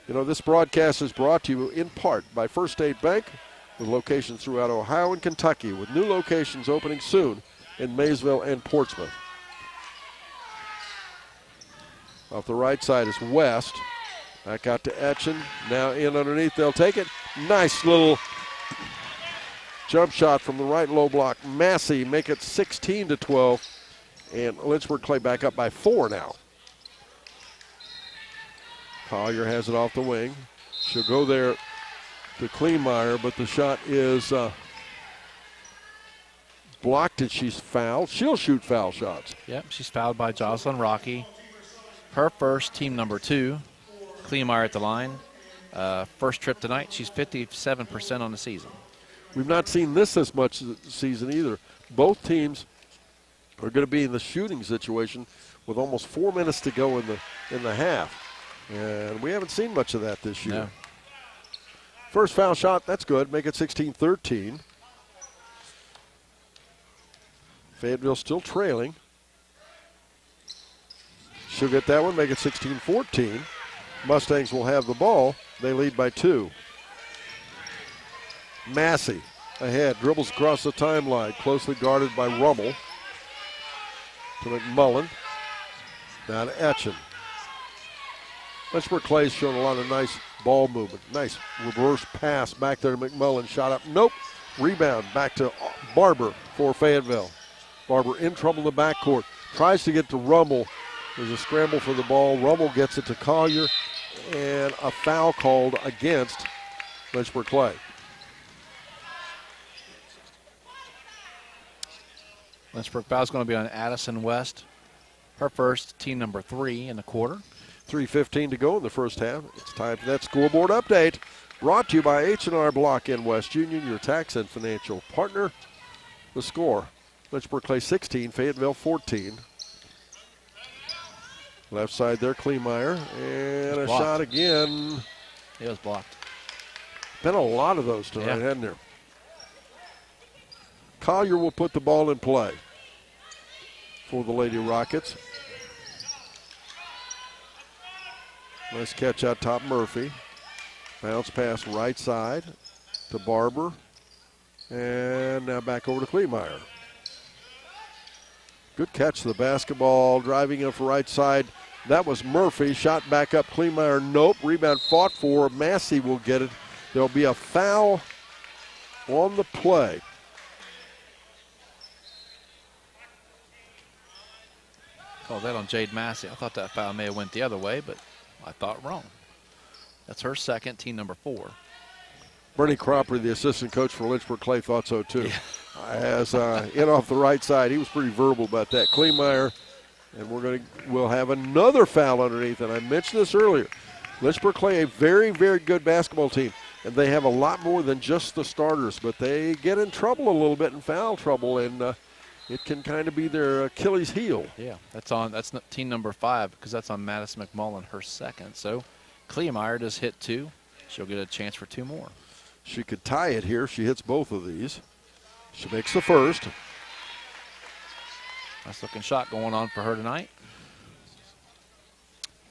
You know, this broadcast is brought to you in part by First State Bank, with locations throughout Ohio and Kentucky, with new locations opening soon in Maysville and Portsmouth. Off the right side is West. Back out to Etchen. Now in underneath, they'll take it. Nice little jump shot from the right low block. Massey make it 16-12. And Lynchburg Clay back up by 4 now. Collier has it off the wing. She'll go there to Kleemeyer, but the shot is blocked and she's fouled. She'll shoot foul shots. Yep, she's fouled by Jocelyn Rocky. Her first, team number 2. Kleemeyer at the line. First trip tonight, she's 57% on the season. We've not seen this much this season either. Both teams are going to be in the shooting situation with almost 4 minutes to go in the half. And we haven't seen much of that this year. No. First foul shot, that's good. Make it 16-13. Fayetteville still trailing. She'll get that one, make it 16-14. Mustangs will have the ball. They lead by 2. Massey ahead, dribbles across the timeline, closely guarded by Rummel. To McMullen. Down to Etchen. Lynchburg Clay's shown a lot of nice ball movement. Nice reverse pass back there to McMullen. Shot up. Nope. Rebound back to Barber for Fayetteville. Barber in trouble in the backcourt. Tries to get to Rummel. There's a scramble for the ball. Rummel gets it to Collier. And a foul called against Lynchburg Clay. Lynchburg foul is going to be on Addison West. Her first, team number 3 in the quarter. 3:15 to go in the first half. It's time for that scoreboard update. Brought to you by H&R Block in West Union, your tax and financial partner. The score, Lynchburg Clay 16, Fayetteville 14. Left side there, Kleemeyer. And a shot again. It was blocked. Been a lot of those tonight, hasn't there? Collier will put the ball in play for the Lady Rockets. Nice catch out top, Murphy. Bounce pass right side to Barber. And now back over to Kleemeyer. Good catch to the basketball. Driving up right side That was Murphy. Shot back up. Kleemeyer, nope. Rebound fought for. Massey will get it. There'll be a foul on the play. Called that on Jade Massey. I thought that foul may have went the other way, but I thought wrong. That's her second, team number 4. Bernie Cropper, the assistant coach for Lynchburg Clay, thought so too. Yeah. As in off the right side, he was pretty verbal about that. Kleemeyer, and we'll have another foul underneath. And I mentioned this earlier. Lynchburg Clay, a very, very good basketball team, and they have a lot more than just the starters, but they get in trouble a little bit, in foul trouble, and it can kind of be their Achilles heel. Yeah, that's team number 5 because that's on Madison McMullen, her second. So Kleemeyer does hit 2. She'll get a chance for 2 more. She could tie it here if she hits both of these. She makes the first. Nice looking shot going on for her tonight.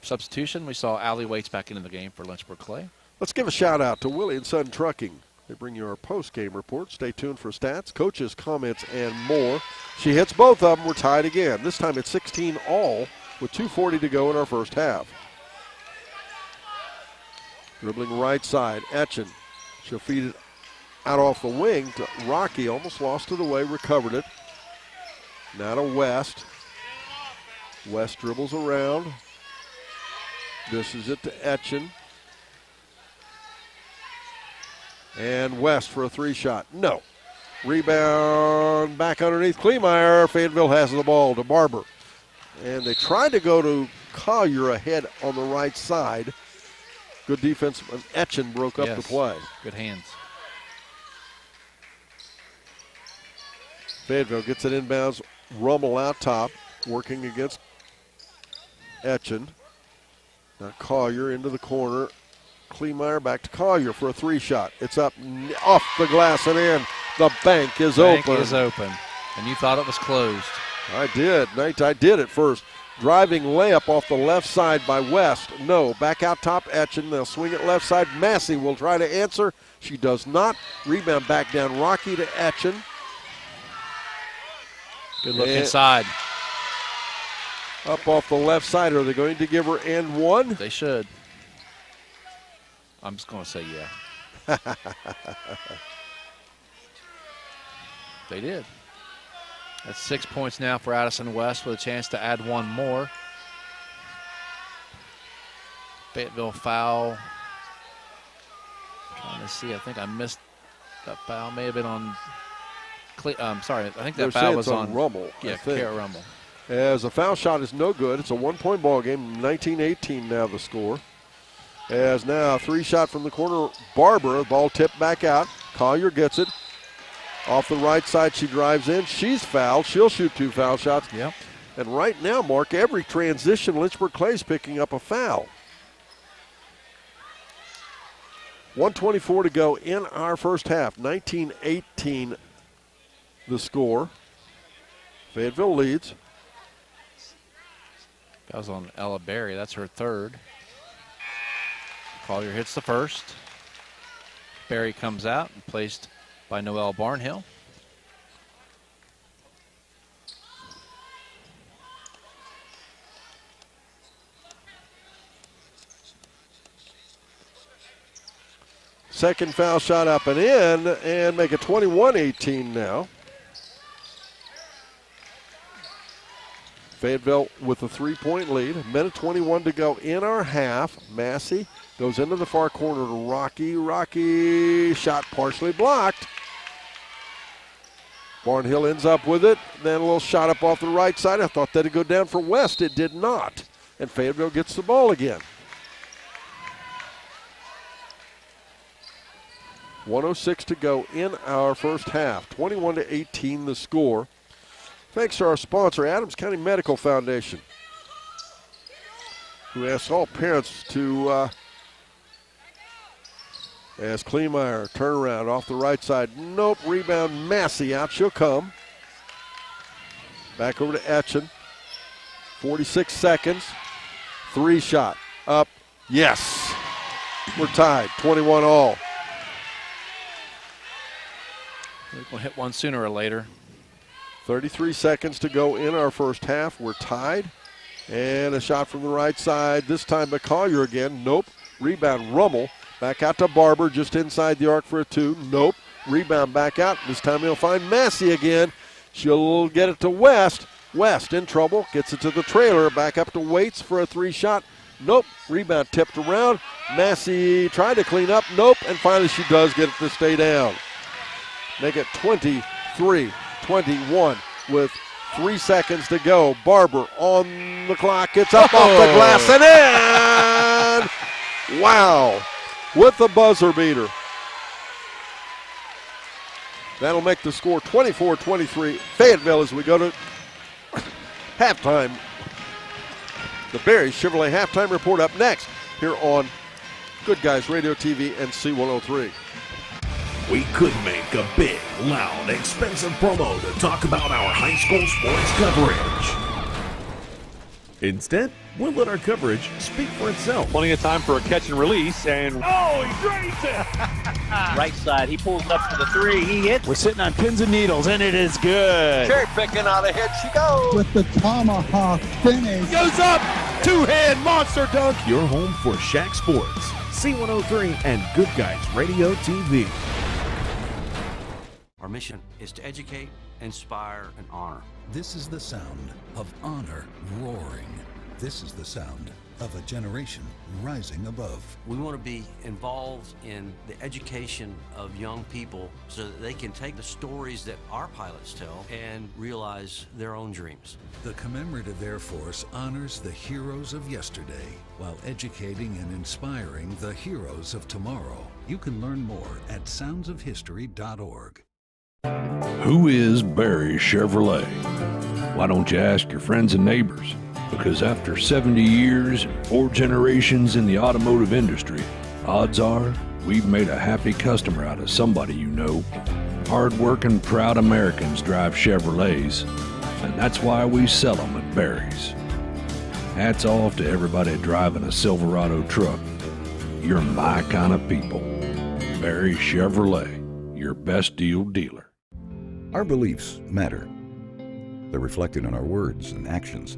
Substitution, we saw Allie Waits back into the game for Lynchburg Clay. Let's give a shout out to Willie & Son Trucking. They bring you our post-game report. Stay tuned for stats, coaches, comments, and more. She hits both of them. We're tied again. This time it's 16 all with 2:40 to go in our first half. Dribbling right side, Etchen. She'll feed it out off the wing to Rocky. Almost lost it away, recovered it. Now to West. West dribbles around. This is it to Etchen. And West for a 3-shot. No. Rebound back underneath Kleemeyer. Fayetteville has the ball to Barber. And they tried to go to Collier ahead on the right side. Good defense. Etchen broke up the play. Good hands. Fayetteville gets it inbounds. Rummel out top. Working against Etchen. Now Collier into the corner. Kleemeyer back to Collier for a 3-shot. It's up off the glass and in. The bank is open. Bank is open. And you thought it was closed. I did. I did at first. Driving layup off the left side by West. No. Back out top, Etchen. They'll swing it left side. Massey will try to answer. She does not. Rebound back down. Rocky to Etchen. Good look inside. Up off the left side. Are they going to give her and one? They should. I'm just going to say yeah. They did. That's 6 points now for Addison West with a chance to add one more. Fayetteville foul. Trying to see. I think I missed that foul. May have been on. Sorry, I think that foul was on Rummel. Yeah, Kara Rummel. As a foul shot is no good. It's a 1-point ball game. 19-18 now the score. As now a 3-shot from the corner. Barber, ball tipped back out. Collier gets it. Off the right side, she drives in. She's fouled. She'll shoot 2 foul shots. Yep. And right now, Mark, every transition, Lynchburg Clay's picking up a foul. 1:24 to go in our first half. 19-18 the score. Fayetteville leads. That was on Ella Berry. That's her third. Collier hits the first. Berry comes out and placed by Noelle Barnhill. Second foul shot up and in, and make it 21-18 now. Fayetteville with a 3-point lead. A minute 21 to go in our half. Massey goes into the far corner to Rocky. Rocky shot partially blocked. Barnhill ends up with it. Then a little shot up off the right side. I thought that'd go down for West. It did not. And Fayetteville gets the ball again. 1:06 to go in our first half. 21-18 the score. Thanks to our sponsor, Adams County Medical Foundation, who asks all parents to, as Kleemeyer, turnaround off the right side. Nope, rebound Massey out. She'll come. Back over to Etchen. 46 seconds. 3-shot. Up. Yes. We're tied. 21 all. We'll hit one sooner or later. 33 seconds to go in our first half. We're tied. And a shot from the right side, this time by Collier again. Nope. Rebound, Rummel. Back out to Barber, just inside the arc for a 2. Nope. Rebound back out. This time he'll find Massey again. She'll get it to West. West in trouble. Gets it to the trailer. Back up to Waits for a 3-shot. Nope. Rebound tipped around. Massey tried to clean up. Nope. And finally she does get it to stay down. Make it 23-21 with 3 seconds to go. Barber on the clock. It's up off the glass and in. Wow. With the buzzer beater. That'll make the score 24-23. Fayetteville as we go to halftime. The Berry Chevrolet halftime report up next here on Good Guys Radio TV and C103. We could make a big, loud, expensive promo to talk about our high school sports coverage. Instead, we'll let our coverage speak for itself. Plenty of time for a catch and release, and Oh, he drains it! Right side, he pulls up for the 3. He hits. We're sitting on pins and needles, and it is good. Cherry picking out a hit. She goes. With the tomahawk finish. Goes up, two-hand monster dunk. Your home for SHAC Sports, C103 and Good Guys Radio TV. Our mission is to educate, inspire, and honor. This is the sound of honor roaring. This is the sound of a generation rising above. We want to be involved in the education of young people so that they can take the stories that our pilots tell and realize their own dreams. The Commemorative Air Force honors the heroes of yesterday while educating and inspiring the heroes of tomorrow. You can learn more at soundsofhistory.org. Who is Berry Chevrolet? Why don't you ask your friends and neighbors? Because after 70 years and 4 generations in the automotive industry, odds are we've made a happy customer out of somebody you know. Hard-working, proud Americans drive Chevrolets, and that's why we sell them at Berry's. Hats off to everybody driving a Silverado truck. You're my kind of people. Berry Chevrolet, your best deal dealer. Our beliefs matter. They're reflected in our words and actions.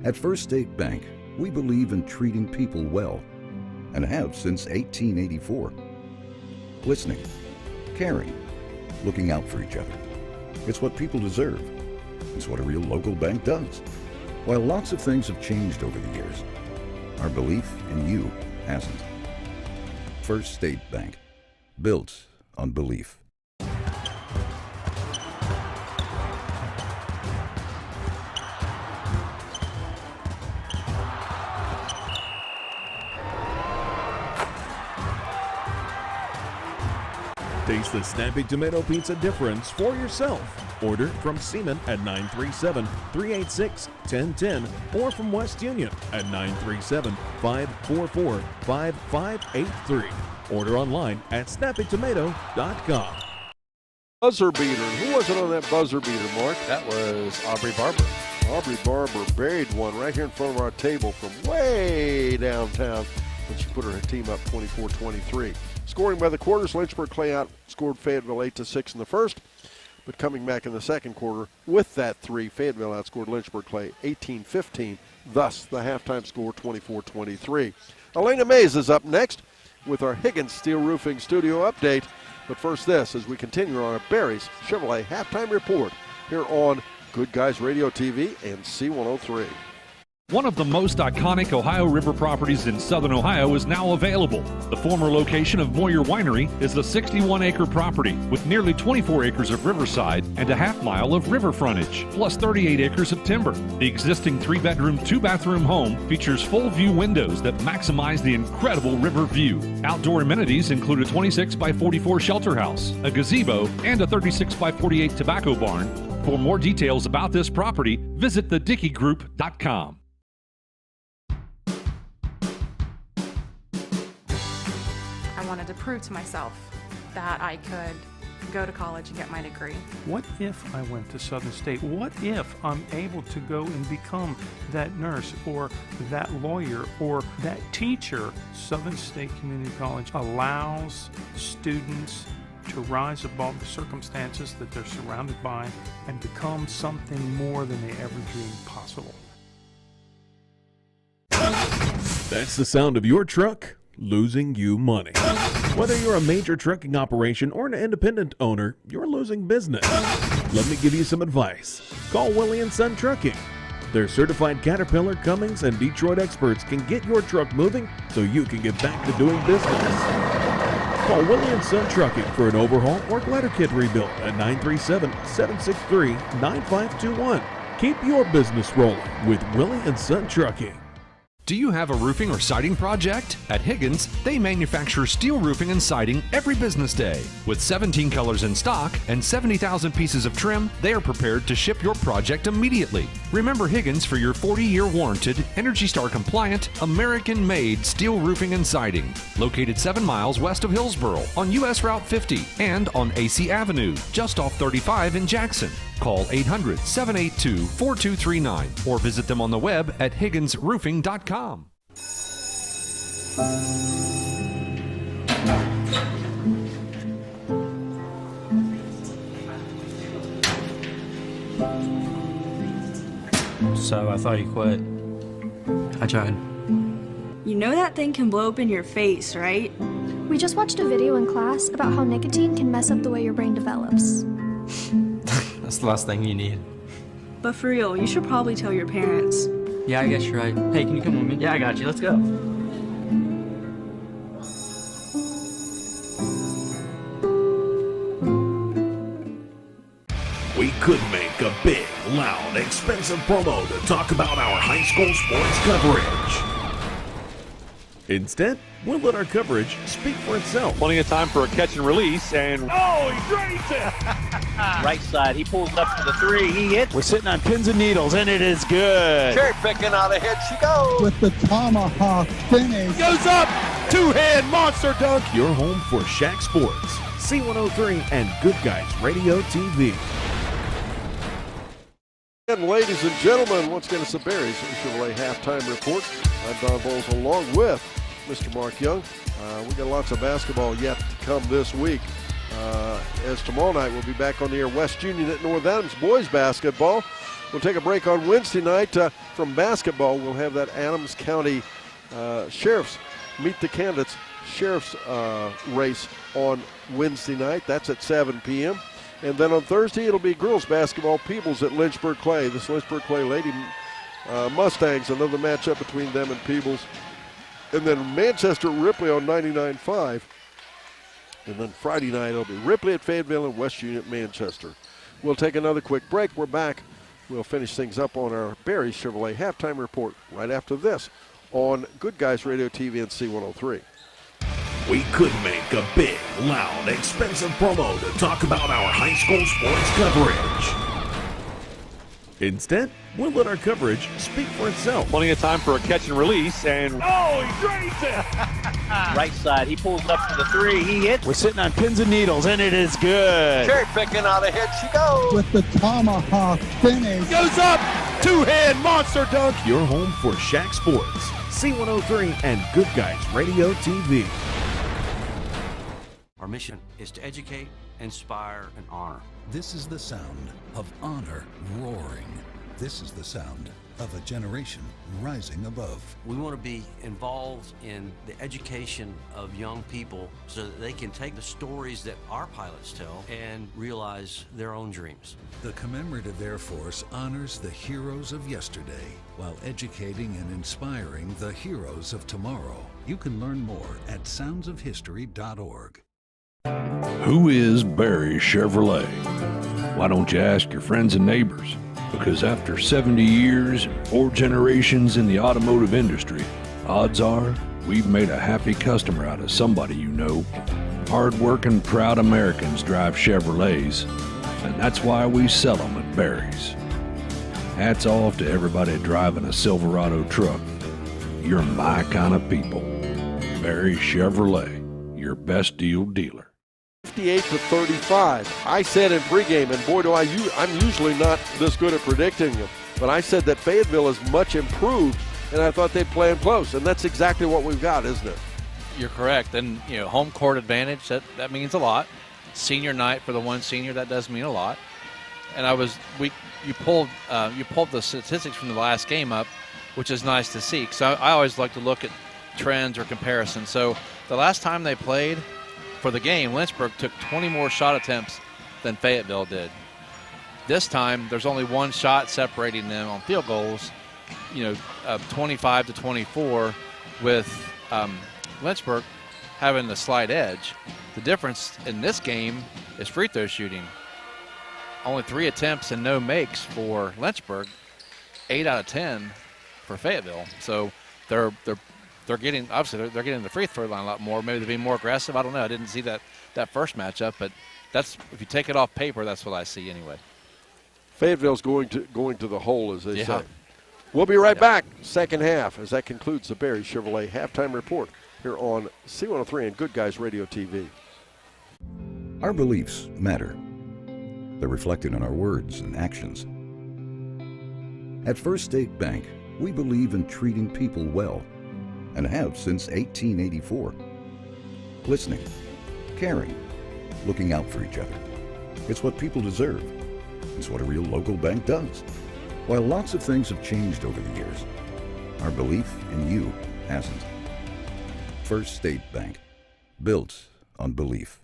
At First State Bank, we believe in treating people well, and have since 1884. Listening, caring, looking out for each other. It's what people deserve. It's what a real local bank does. While lots of things have changed over the years, our belief in you hasn't. First State Bank, built on belief. Taste the snappy tomato pizza difference for yourself. Order from Seaman at 937-386-1010 or from West Union at 937-544-5583. Order online at snappytomato.com. Buzzer beater. Who was it on that buzzer beater, Mark? That was Aubrey Barber. Aubrey Barber buried one right here in front of our table from way downtown when she put her team up 24-23. Scoring by the quarters, Lynchburg Clay outscored Fayetteville 8-6 in the first, but coming back in the second quarter with that 3, Fayetteville outscored Lynchburg Clay 18-15, thus the halftime score 24-23. Elena Mays is up next with our Higgins Steel Roofing Studio update, but first this as we continue on our Berry's Chevrolet halftime report here on Good Guys Radio TV and C103. One of the most iconic Ohio River properties in southern Ohio is now available. The former location of Moyer Winery is a 61-acre property with nearly 24 acres of riverside and a half-mile of river frontage, plus 38 acres of timber. The existing 3-bedroom, 2-bathroom home features full-view windows that maximize the incredible river view. Outdoor amenities include a 26-by-44 shelter house, a gazebo, and a 36-by-48 tobacco barn. For more details about this property, visit thedickeygroup.com. I wanted to prove to myself that I could go to college and get my degree. What if I went to Southern State? What if I'm able to go and become that nurse or that lawyer or that teacher? Southern State Community College allows students to rise above the circumstances that they're surrounded by and become something more than they ever dreamed possible. That's the sound of your truck losing you money. Whether you're a major trucking operation or an independent owner, you're losing business. Let me give you some advice. Call Willie & Son Trucking. Their certified Caterpillar, Cummins, and Detroit experts can get your truck moving so you can get back to doing business. Call Willie & Son Trucking for an overhaul or glider kit rebuild at 937-763-9521. Keep your business rolling with Willie & Son Trucking. Do you have a roofing or siding project? At Higgins, they manufacture steel roofing and siding every business day. With 17 colors in stock and 70,000 pieces of trim, they are prepared to ship your project immediately. Remember Higgins for your 40-year warranted, ENERGY STAR compliant, American-made steel roofing and siding. Located 7 miles west of Hillsboro on US Route 50 and on AC Avenue, just off 35 in Jackson. Call 800-782-4239 or visit them on the web at higginsroofing.com. So I thought you quit. I tried. You know that thing can blow up in your face, right? We just watched a video in class about how nicotine can mess up the way your brain develops. That's the last thing you need. But for real, you should probably tell your parents. Yeah, I guess you're right. Hey, can you come with me? Yeah, I got you. Let's go. We could make a big, loud, expensive promo to talk about our high school sports coverage. Instead, we'll let our coverage speak for itself. Plenty of time for a catch and release, and oh, he drains it! Right side, he pulls up for the three, he hits. We're sitting on pins and needles, and it is good. Cherry picking out a hit, she goes. With the tomahawk finish. Goes up, two-hand monster dunk. Your home for SHAC Sports, C103 and Good Guys Radio TV. And ladies and gentlemen, once again, it's the Barry's Chevrolet halftime report. I'm Don Bowles along with Mr. Mark Young. We got lots of basketball yet to come this week. As tomorrow night we'll be back on the air, West Union at North Adams boys basketball. We'll take a break on Wednesday night from basketball. We'll have that Adams County Sheriff's Meet the Candidates Sheriff's race on Wednesday night. That's at 7 p.m. And then on Thursday, it'll be girls basketball, Peebles at Lynchburg Clay. This Lynchburg Clay Lady Mustangs, another matchup between them and Peebles. And then Manchester at Ripley on 99.5. And then Friday night, it'll be Ripley at Fayetteville and West Union at Manchester. We'll take another quick break. We're back. We'll finish things up on our Barry Chevrolet halftime report right after this on Good Guys Radio TV and C103. We could make a big, loud, expensive promo to talk about our high school sports coverage. Instead, we'll let our coverage speak for itself. Plenty of time for a catch and release, and oh, he drains it! Right side, he pulls up for the three, he hits. We're sitting on pins and needles, and it is good. Cherry picking out a hit, she goes. With the tomahawk finish. Goes up, two-hand monster dunk. Your home for SHAC Sports, C103 and Good Guys Radio TV. Our mission is to educate, inspire, and honor. This is the sound of honor roaring. This is the sound of a generation rising above. We want to be involved in the education of young people so that they can take the stories that our pilots tell and realize their own dreams. The Commemorative Air Force honors the heroes of yesterday while educating and inspiring the heroes of tomorrow. You can learn more at soundsofhistory.org. Who is Barry Chevrolet? Why don't you ask your friends and neighbors? Because after 70 years and 4 generations in the automotive industry, odds are we've made a happy customer out of somebody you know. Hard-working, proud Americans drive Chevrolets, and that's why we sell them at Barry's. Hats off to everybody driving a Silverado truck. You're my kind of people. Barry Chevrolet, your best deal dealer. 58-35. I said in pregame, and boy, I'm usually not this good at predicting them, but I said that Fayetteville is much improved, and I thought they'd play them close, and that's exactly what we've got, isn't it? You're correct. And, home court advantage, that means a lot. Senior night for the one senior, that does mean a lot. And you pulled the statistics from the last game up, which is nice to see. So I always like to look at trends or comparisons. So the last time they played for the game, Lynchburg took 20 more shot attempts than Fayetteville did. This time, there's only one shot separating them on field goals, 25 to 24, with Lynchburg having the slight edge. The difference in this game is free throw shooting. Only 3 attempts and no makes for Lynchburg, 8 out of 10 for Fayetteville. So they're getting, obviously they're getting the free throw line a lot more. Maybe they're being more aggressive. I don't know. I didn't see that first matchup, but that's, if you take it off paper, that's what I see anyway. Fayetteville's going to the hole, as they say. We'll be right back. Second half, as that concludes the Barry Chevrolet halftime report here on C103 and Good Guys Radio TV. Our beliefs matter. They're reflected in our words and actions. At First State Bank, we believe in treating people well, and have since 1884. Listening, caring, looking out for each other. It's what people deserve. It's what a real local bank does. While lots of things have changed over the years, our belief in you hasn't. First State Bank, built on belief.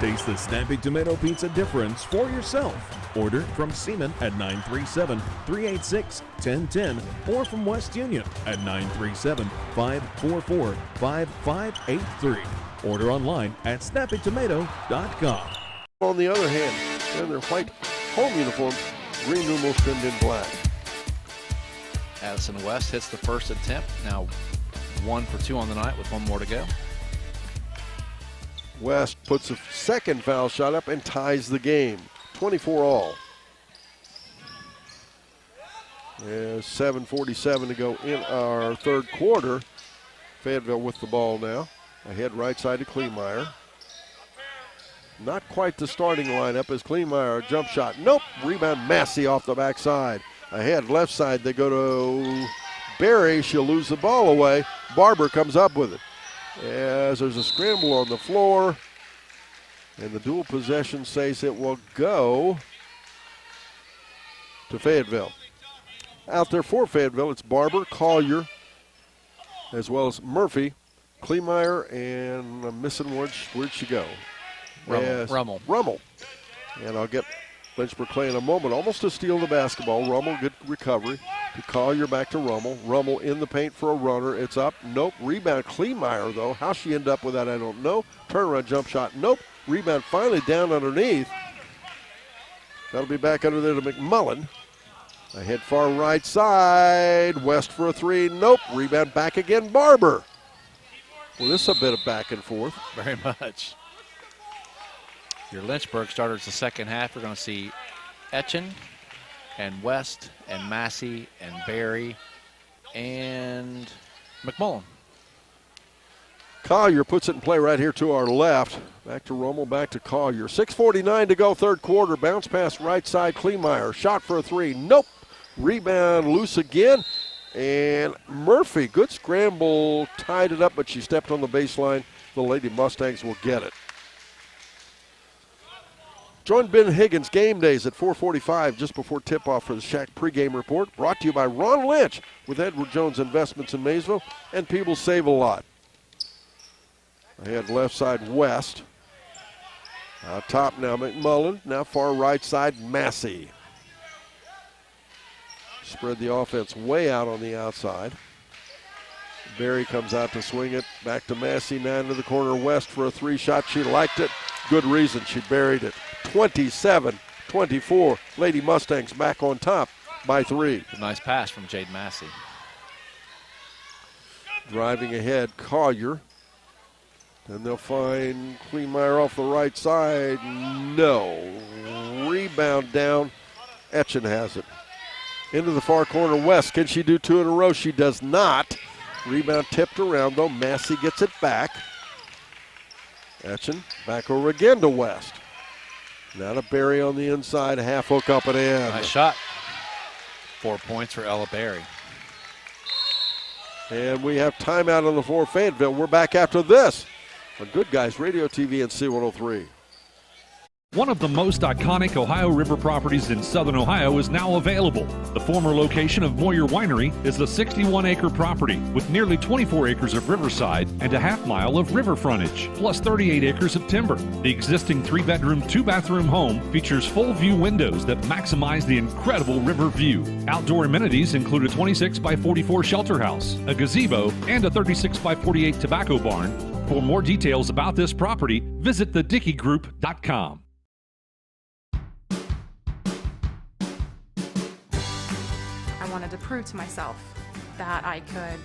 Taste the snappy tomato pizza difference for yourself. Order from Seaman at 937-386-1010 or from West Union at 937-544-5583. Order online at snappytomato.com. On the other hand, in their white home uniforms, green numerals trimmed in black. Addison West hits the first attempt. Now 1 for 2 on the night with 1 more to go. West puts a second foul shot up and ties the game. 24 all. There's 7:47 to go in our third quarter. Fayetteville with the ball now. Ahead right side to Kleemeyer. Not quite the starting lineup as Kleemeyer, jump shot. Nope. Rebound Massey off the backside. Ahead left side they go to Barry. She'll lose the ball away. Barber comes up with it. As there's a scramble on the floor, and the dual possession says it will go to Fayetteville. Out there for Fayetteville, it's Barber, Collier, as well as Murphy, Kleemeyer, and I'm missing one. Where'd she go? Rummel. And I'll get Lynchburg Clay in a moment. Almost to steal the basketball. Rummel, good recovery. To Collier, back to Rummel. Rummel in the paint for a runner. It's up. Nope. Rebound Kleemeyer, though. How she ended up with that, I don't know. Turnaround jump shot. Nope. Rebound finally down underneath. That'll be back under there to McMullen. Ahead far right side. West for a 3. Nope. Rebound back again. Barber. Well, this is a bit of back and forth. Very much. Your Lynchburg starters the second half. We're going to see Etchen and West and Massey and Barry and McMullen. Collier puts it in play right here to our left. Back to Rummel, back to Collier. 6:49 to go, third quarter. Bounce pass right side, Kleemeyer. Shot for a 3. Nope. Rebound loose again. And Murphy, good scramble, tied it up, but she stepped on the baseline. The Lady Mustangs will get it. Join Ben Higgins game days at 4:45 just before tip-off for the SHAC pregame report. Brought to you by Ron Lynch with Edward Jones Investments in Maysville, and people save a lot. Ahead left side West. Top now McMullen. Now far right side Massey. Spread the offense way out on the outside. Barry comes out to swing it. Back to Massey now into the corner. West for a 3-shot. She liked it. Good reason. She buried it. 27-24. Lady Mustangs back on top by 3. A nice pass from Jade Massey. Driving ahead, Collier. And they'll find Kleemeyer off the right side. No. Rebound down. Etchen has it. Into the far corner, West. Can she do 2 in a row? She does not. Rebound tipped around, though. Massey gets it back. Etchen back over again to West. Now to Barry on the inside, half hook up and in. Nice shot. 4 points for Ella Barry. And we have timeout on the floor, Fayetteville. We're back after this on Good Guys Radio TV and C103. One of the most iconic Ohio River properties in southern Ohio is now available. The former location of Moyer Winery is a 61-acre property with nearly 24 acres of riverside and a half-mile of river frontage, plus 38 acres of timber. The existing 3-bedroom, 2-bathroom home features full-view windows that maximize the incredible river view. Outdoor amenities include a 26x44 shelter house, a gazebo, and a 36x48 tobacco barn. For more details about this property, visit thedickeygroup.com. I wanted to prove to myself that I could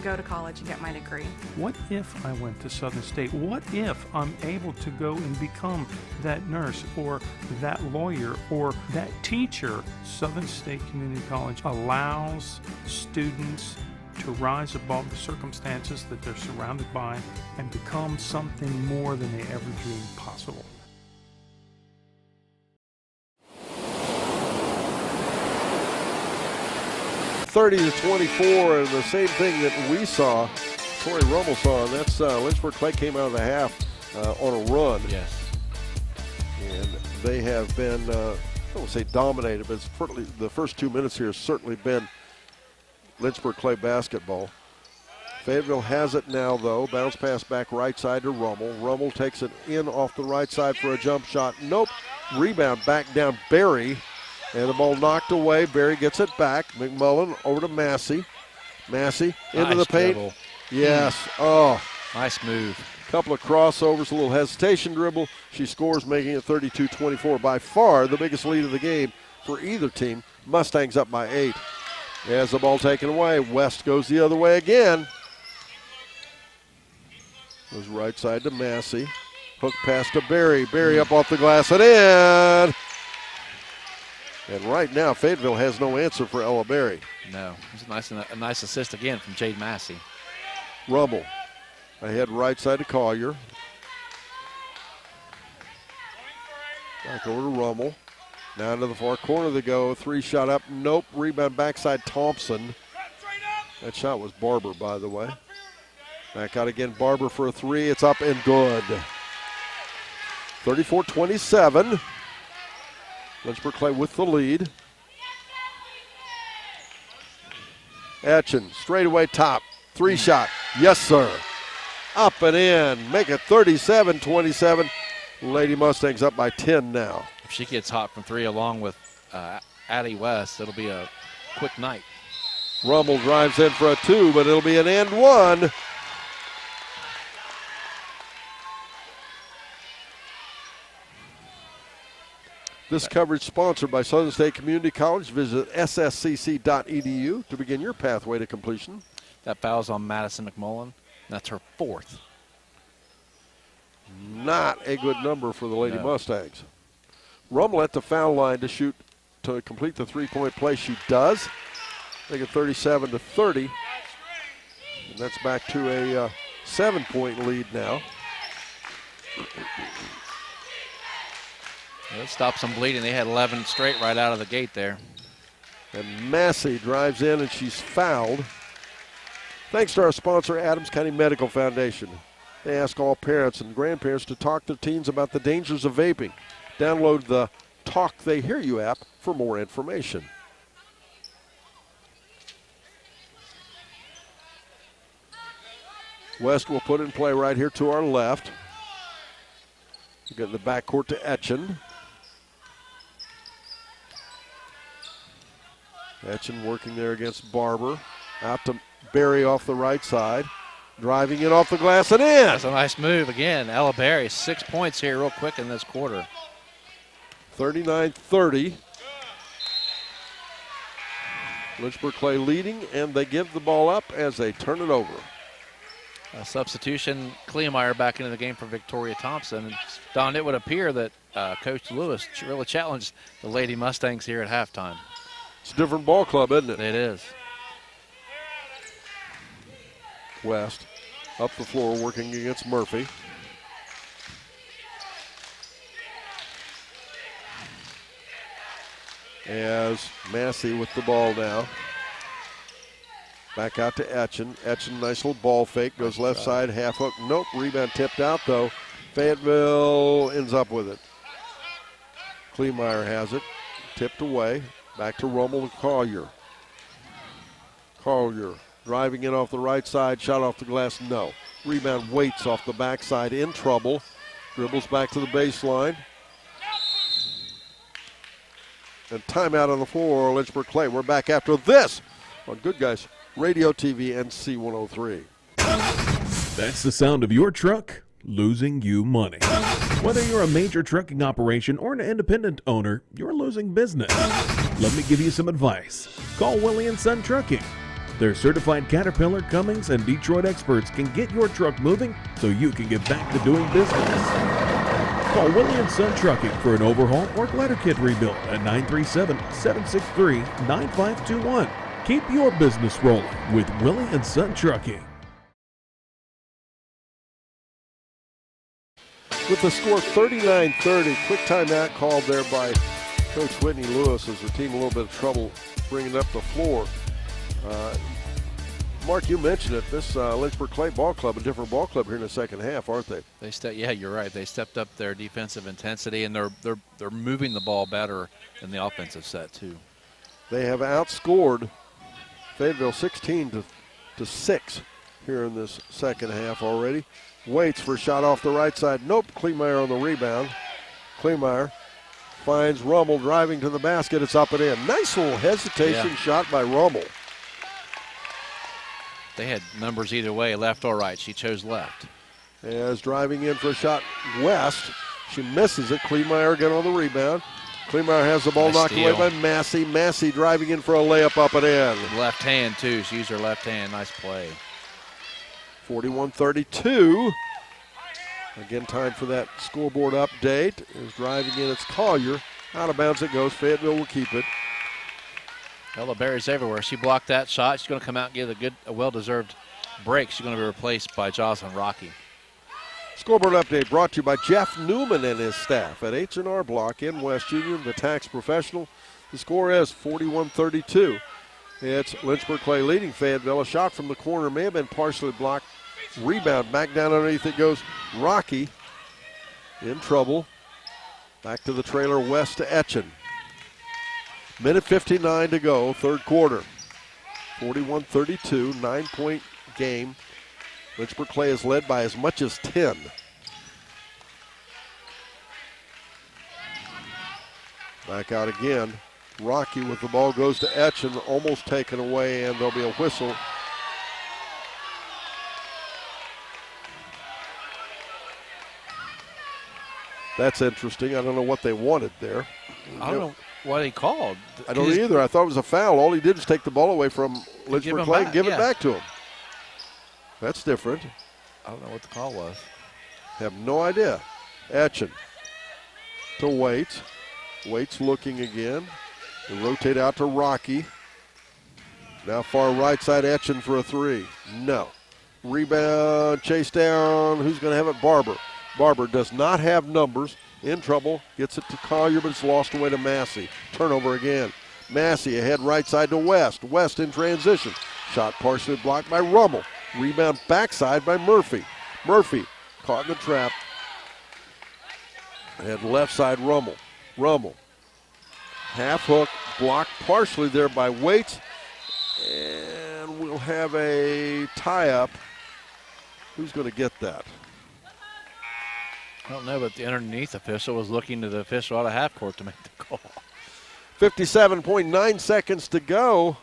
go to college and get my degree. What if I went to Southern State? What if I'm able to go and become that nurse or that lawyer or that teacher? Southern State Community College allows students to rise above the circumstances that they're surrounded by and become something more than they ever dreamed possible. (30-24), and the same thing that we saw, Corey Rummel saw, and that's Lynchburg Clay came out of the half on a run. Yes. And they have been, I don't say dominated, but it's certainly, the first 2 minutes here has certainly been Lynchburg Clay basketball. Fayetteville has it now, though. Bounce pass back right side to Rummel. Rummel takes it in off the right side for a jump shot. Nope. Rebound back down Berry. And the ball knocked away. Berry gets it back. McMullen over to Massey. Massey into the paint. Dribble. Yes. Oh. Nice move. Couple of crossovers, a little hesitation dribble. She scores, making it 32-24. By far the biggest lead of the game for either team. Mustangs up by 8. As the ball taken away, West goes the other way again. Goes right side to Massey. Hook pass to Berry. Berry up off the glass and in. And right now, Fayetteville has no answer for Ella Berry. No, it's a nice assist again from Jade Massey. Rummel ahead right side to Collier. Back over to Rummel. Now to the far corner they go. 3-shot up. Nope. Rebound backside Thompson. That shot was Barber, by the way. Back out again. Barber for a 3. It's up and good. 34-27. Lynchburg Clay with the lead. Etchen, straightaway top. 3-shot. Yes, sir. Up and in. Make it 37-27. Lady Mustangs up by 10 now. If she gets hot from 3 along with Addie West, it'll be a quick night. Rummel drives in for a 2, but it'll be an and 1. This coverage sponsored by Southern State Community College. Visit sscc.edu to begin your pathway to completion. That foul's on Madison McMullen. That's her 4th. Not a good number for the Lady Mustangs. Rummel at the foul line to complete the 3-point play. She does. Make it 37-30. And that's back to a 7-point lead now. It stopped some bleeding. They had 11 straight right out of the gate there. And Massey drives in and she's fouled. Thanks to our sponsor, Adams County Medical Foundation. They ask all parents and grandparents to talk to teens about the dangers of vaping. Download the Talk They Hear You app for more information. West will put in play right here to our left. We get in the backcourt to Etchen. Etchen working there against Barber. Out to Berry off the right side. Driving it off the glass and in. That's a nice move again. Ella Berry, 6 points here real quick in this quarter. 39-30. Lynchburg Clay leading, and they give the ball up as they turn it over. A substitution, Kleemeyer back into the game for Victoria Thompson. And Don, it would appear that Coach Lewis really challenged the Lady Mustangs here at halftime. It's a different ball club, isn't it? It is. West up the floor working against Murphy. As Massey with the ball now. Back out to Etchen. Etchen, nice little ball fake. Goes left side, half hook. Nope. Rebound tipped out, though. Fayetteville ends up with it. Kleemeyer has it. Tipped away. Back to Rummel to Collier. Collier driving in off the right side. Shot off the glass. No. Rebound Waits off the backside. In trouble. Dribbles back to the baseline. And timeout on the floor, Lynchburg Clay. We're back after this on Good Guys Radio TV and C103. That's the sound of your truck losing you money. Whether you're a major trucking operation or an independent owner, you're losing business. Let me give you some advice. Call Willie & Son Trucking. Their certified Caterpillar, Cummins, and Detroit experts can get your truck moving so you can get back to doing business. Call Willie & Son Trucking for an overhaul or glider kit rebuild at 937-763-9521. Keep your business rolling with Willie & Son Trucking. With the score 39-30, quick timeout called there by Coach Whitney Lewis as the team a little bit of trouble bringing it up the floor. Mark, you mentioned it. This Lynchburg Clay ball club, a different ball club here in the second half, aren't they? Yeah, you're right. They stepped up their defensive intensity, and they're moving the ball better in the offensive set too. They have outscored Fayetteville 16-6 here in this second half already. Waits for a shot off the right side. Nope. Kleemeyer on the rebound. Kleemeyer finds Rummel driving to the basket. It's up and in. Nice little hesitation shot by Rummel. They had numbers either way, left or right. She chose left. As driving in for a shot west. She misses it. Kleemeyer again on the rebound. Kleemeyer has the ball knocked away by Massey. Massey driving in for a layup up and in. Left hand, too. She used her left hand. Nice play. 41-32. Again, time for that scoreboard update. Is driving in. It's Collier. Out of bounds it goes. Fayetteville will keep it. Ella Berry's everywhere. She blocked that shot. She's going to come out and get a well-deserved break. She's going to be replaced by Jocelyn Rocky. Scoreboard update brought to you by Jeff Newman and his staff at H&R Block in West Union, the tax professional. The score is 41-32. It's Lynchburg Clay leading Fayetteville. A shot from the corner may have been partially blocked. Rebound back down underneath it goes. Rocky in trouble. Back to the trailer west to Etchen. Minute 59 to go, third quarter. 41-32, 9-point game. Lynchburg Clay is led by as much as 10. Back out again. Rocky with the ball goes to Etchen, almost taken away, and there'll be a whistle. That's interesting. I don't know what they wanted there. I don't know what he called. I don't either. I thought it was a foul. All he did was take the ball away from Lynchburg Clay and give it back to him. That's different. I don't know what the call was. Have no idea. Etchen to Waits. Waits looking again. They rotate out to Rocky. Now far right side, Etchen for a three. No. Rebound, chase down. Who's going to have it? Barber. Barber does not have numbers. In trouble. Gets it to Collier, but it's lost away to Massey. Turnover again. Massey ahead right side to West. West in transition. Shot partially blocked by Rummel. Rebound backside by Murphy. Murphy caught in the trap. And left side Rummel. Rummel. Half hook blocked partially there by Waits. And we'll have a tie-up. Who's going to get that? I don't know, but the underneath official was looking to the official out of half court to make the call. 57.9 seconds to go.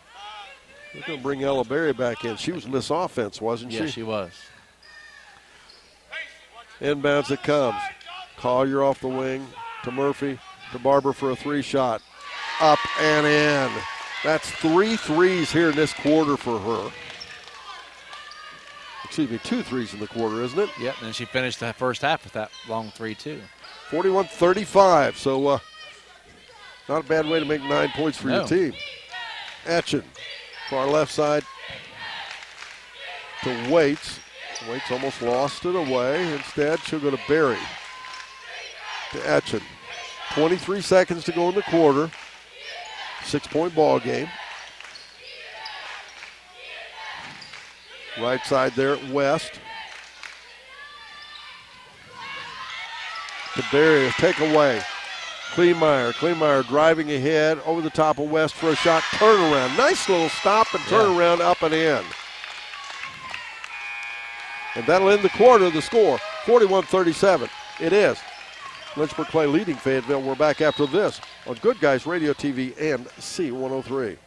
They're going to bring Ella Berry back in. She was Miss Offense, wasn't she? Yes, she was. Inbounds it comes. Collier off the wing to Murphy to Barber for a three shot. Up and in. That's 3 threes here in this quarter for her. Excuse me, 2 threes in the quarter, isn't it? Yep, and she finished the first half with that long three, too. 41-35, so not a bad way to make 9 points for your team. Etchen, far left side to Waits. Waits almost lost it away. Instead, she'll go to Berry. To Etchen. 23 seconds to go in the quarter. 6-point ball game. Right side there at West. To Barry, a takeaway. Kleinmeyer driving ahead over the top of West for a shot. Turnaround. Nice little stop and turnaround up and in. And that'll end the quarter. The score, 41-37. It is. Lynchburg Clay leading Fayetteville. We're back after this on Good Guys Radio TV and C103.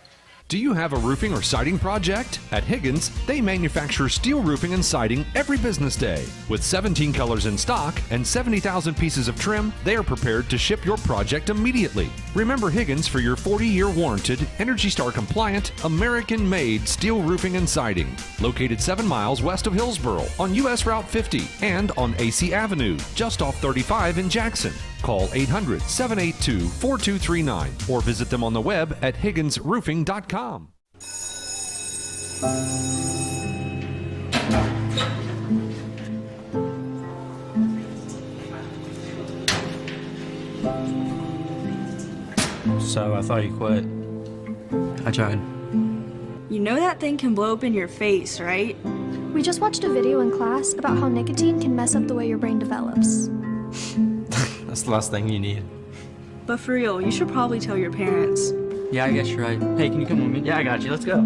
Do you have a roofing or siding project? At Higgins, they manufacture steel roofing and siding every business day. With 17 colors in stock and 70,000 pieces of trim, they are prepared to ship your project immediately. Remember Higgins for your 40-year warranted, Energy Star compliant, American-made steel roofing and siding. Located 7 miles west of Hillsboro on US Route 50 and on AC Avenue, just off 35 in Jackson. Call 800-782-4239 or visit them on the web at higginsroofing.com. So I thought you quit. I tried. You know that thing can blow up in your face, right? We just watched a video in class about how nicotine can mess up the way your brain develops. That's the last thing you need. But for real, you should probably tell your parents. Yeah, I guess you're right. Hey, can you come with me? Yeah, I got you. Let's go.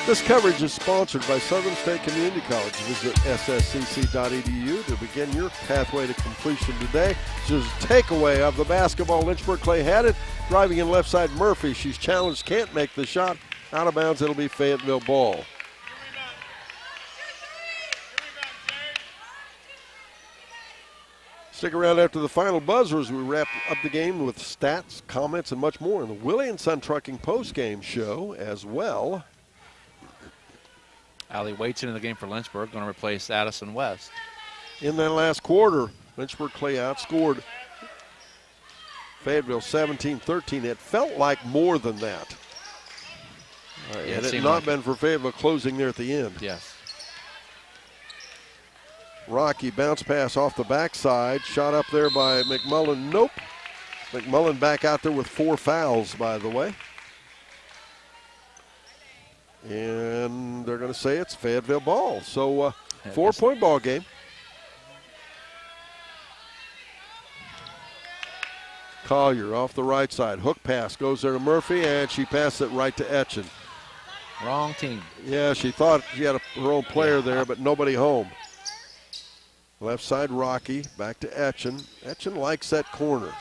This coverage is sponsored by Southern State Community College. Visit ssscc.edu to begin your pathway to completion today. Just a takeaway of the basketball. Lynchburg Clay had it. Driving in left side, Murphy. She's challenged, can't make the shot. Out of bounds, it'll be Fayetteville ball. Stick around after the final buzzer as we wrap up the game with stats, comments, and much more in the Willie & Son Trucking postgame show as well. Allie Waits into the game for Lynchburg, going to replace Addison West. In that last quarter, Lynchburg Clay outscored Fayetteville 17-13. It felt like more than that. Had it not been for Fayetteville closing there at the end. Yes. Rocky bounce pass off the backside. Shot up there by McMullen. Nope. McMullen back out there with 4 fouls, by the way. And they're going to say it's Fayetteville ball. So 4-point ball game. Collier off the right side. Hook pass goes there to Murphy, and she passed it right to Etchen. Wrong team. Yeah, she thought she had her own player there, but nobody home. Left side Rocky, back to Etchen. Etchen likes that corner.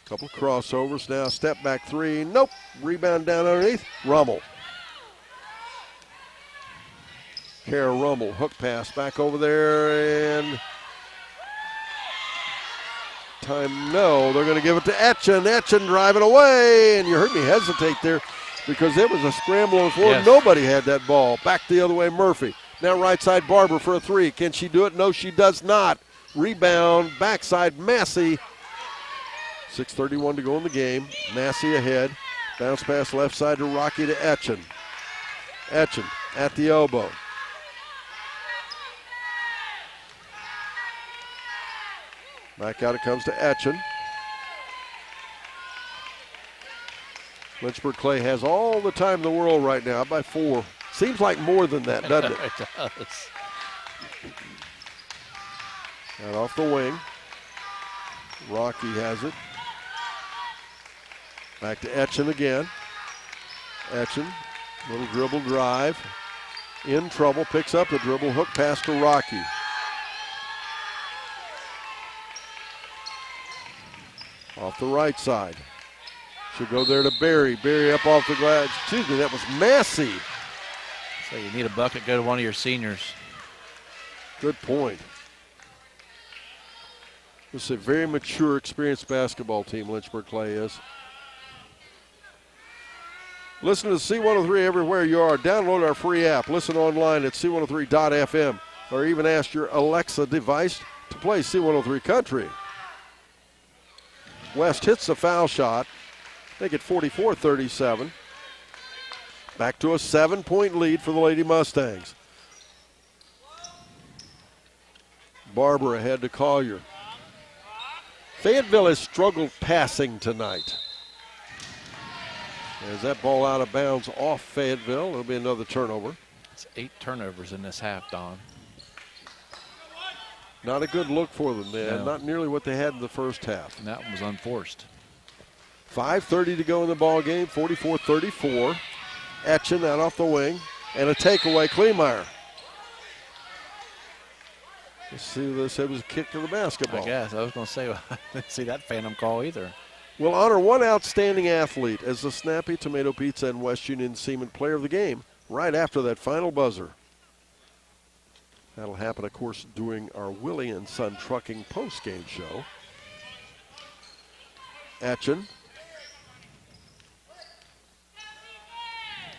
Couple crossovers now, step back 3, nope. Rebound down underneath, Rummel. Kara Rummel, hook pass back over there, and time, no, they're going to give it to Etchen. Etchen driving away, and you heard me hesitate there because it was a scramble on the floor. Yes. Nobody had that ball. Back the other way, Murphy. Now right side Barber for a 3. Can she do it? No, she does not. Rebound, backside Massey. 6:31 to go in the game. Massey ahead. Bounce pass left side to Rocky to Etchen. Etchen at the elbow. Back out it comes to Etchen. Lynchburg Clay has all the time in the world right now, up by 4. Seems like more than that, doesn't it? It does. Out off the wing. Rocky has it. Back to Etchen again. Etchen, little dribble drive. In trouble, picks up the dribble, hook pass to Rocky. Off the right side. She'll go there to Barry. Barry up off the glass. Excuse me, that was Massey. So you need a bucket, go to one of your seniors. Good point. This is a very mature, experienced basketball team, Lynchburg Clay is. Listen to C103 everywhere you are. Download our free app. Listen online at c103.fm or even ask your Alexa device to play C103 Country. West hits the foul shot. Make it 44-37. Back to a 7-point lead for the Lady Mustangs. Barber ahead to Collier. Fayetteville has struggled passing tonight. As that ball out of bounds off Fayetteville, it'll be another turnover. It's 8 turnovers in this half, Don. Not a good look for them, man. No. Not nearly what they had in the first half. And that one was unforced. 5:30 to go in the ball game, 44-34. Etchen out off the wing, and a takeaway, Kleemeyer. Let's see what they said was a kick to the basketball. I guess. I was going to say, I didn't see that phantom call either. We'll honor one outstanding athlete as the Snappy Tomato Pizza and West Union Seaman Player of the Game right after that final buzzer. That'll happen, of course, during our Willie and Son Trucking post-game show. Etchen.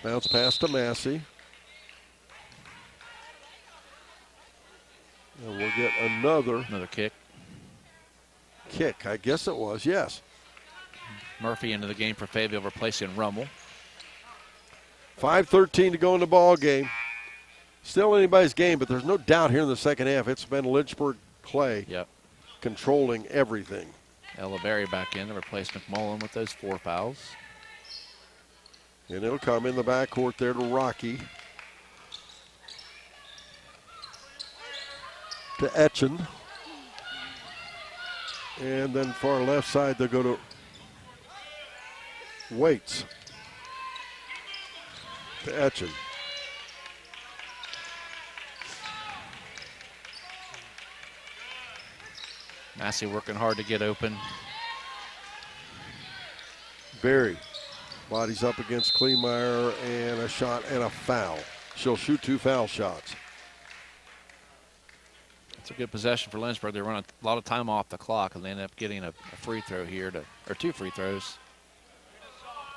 Bounce pass to Massey. And we'll get another kick. Kick, I guess it was, yes. Murphy into the game for Fayetteville, replacing Rummel. 5:13 to go in the ball game. Still anybody's game, but there's no doubt here in the second half it's been Lynchburg Clay controlling everything. Ella Berry back in to replace McMullen with those 4 fouls. And it'll come in the backcourt there to Rocky. To Etchen. And then far left side they'll go to Waits. To Etchen. Massey working hard to get open. Berry bodies up against Kleemeyer, and a shot and a foul. She'll shoot 2 foul shots. It's a good possession for Lynchburg. They run a lot of time off the clock, and they end up getting a free throw here, or 2 free throws.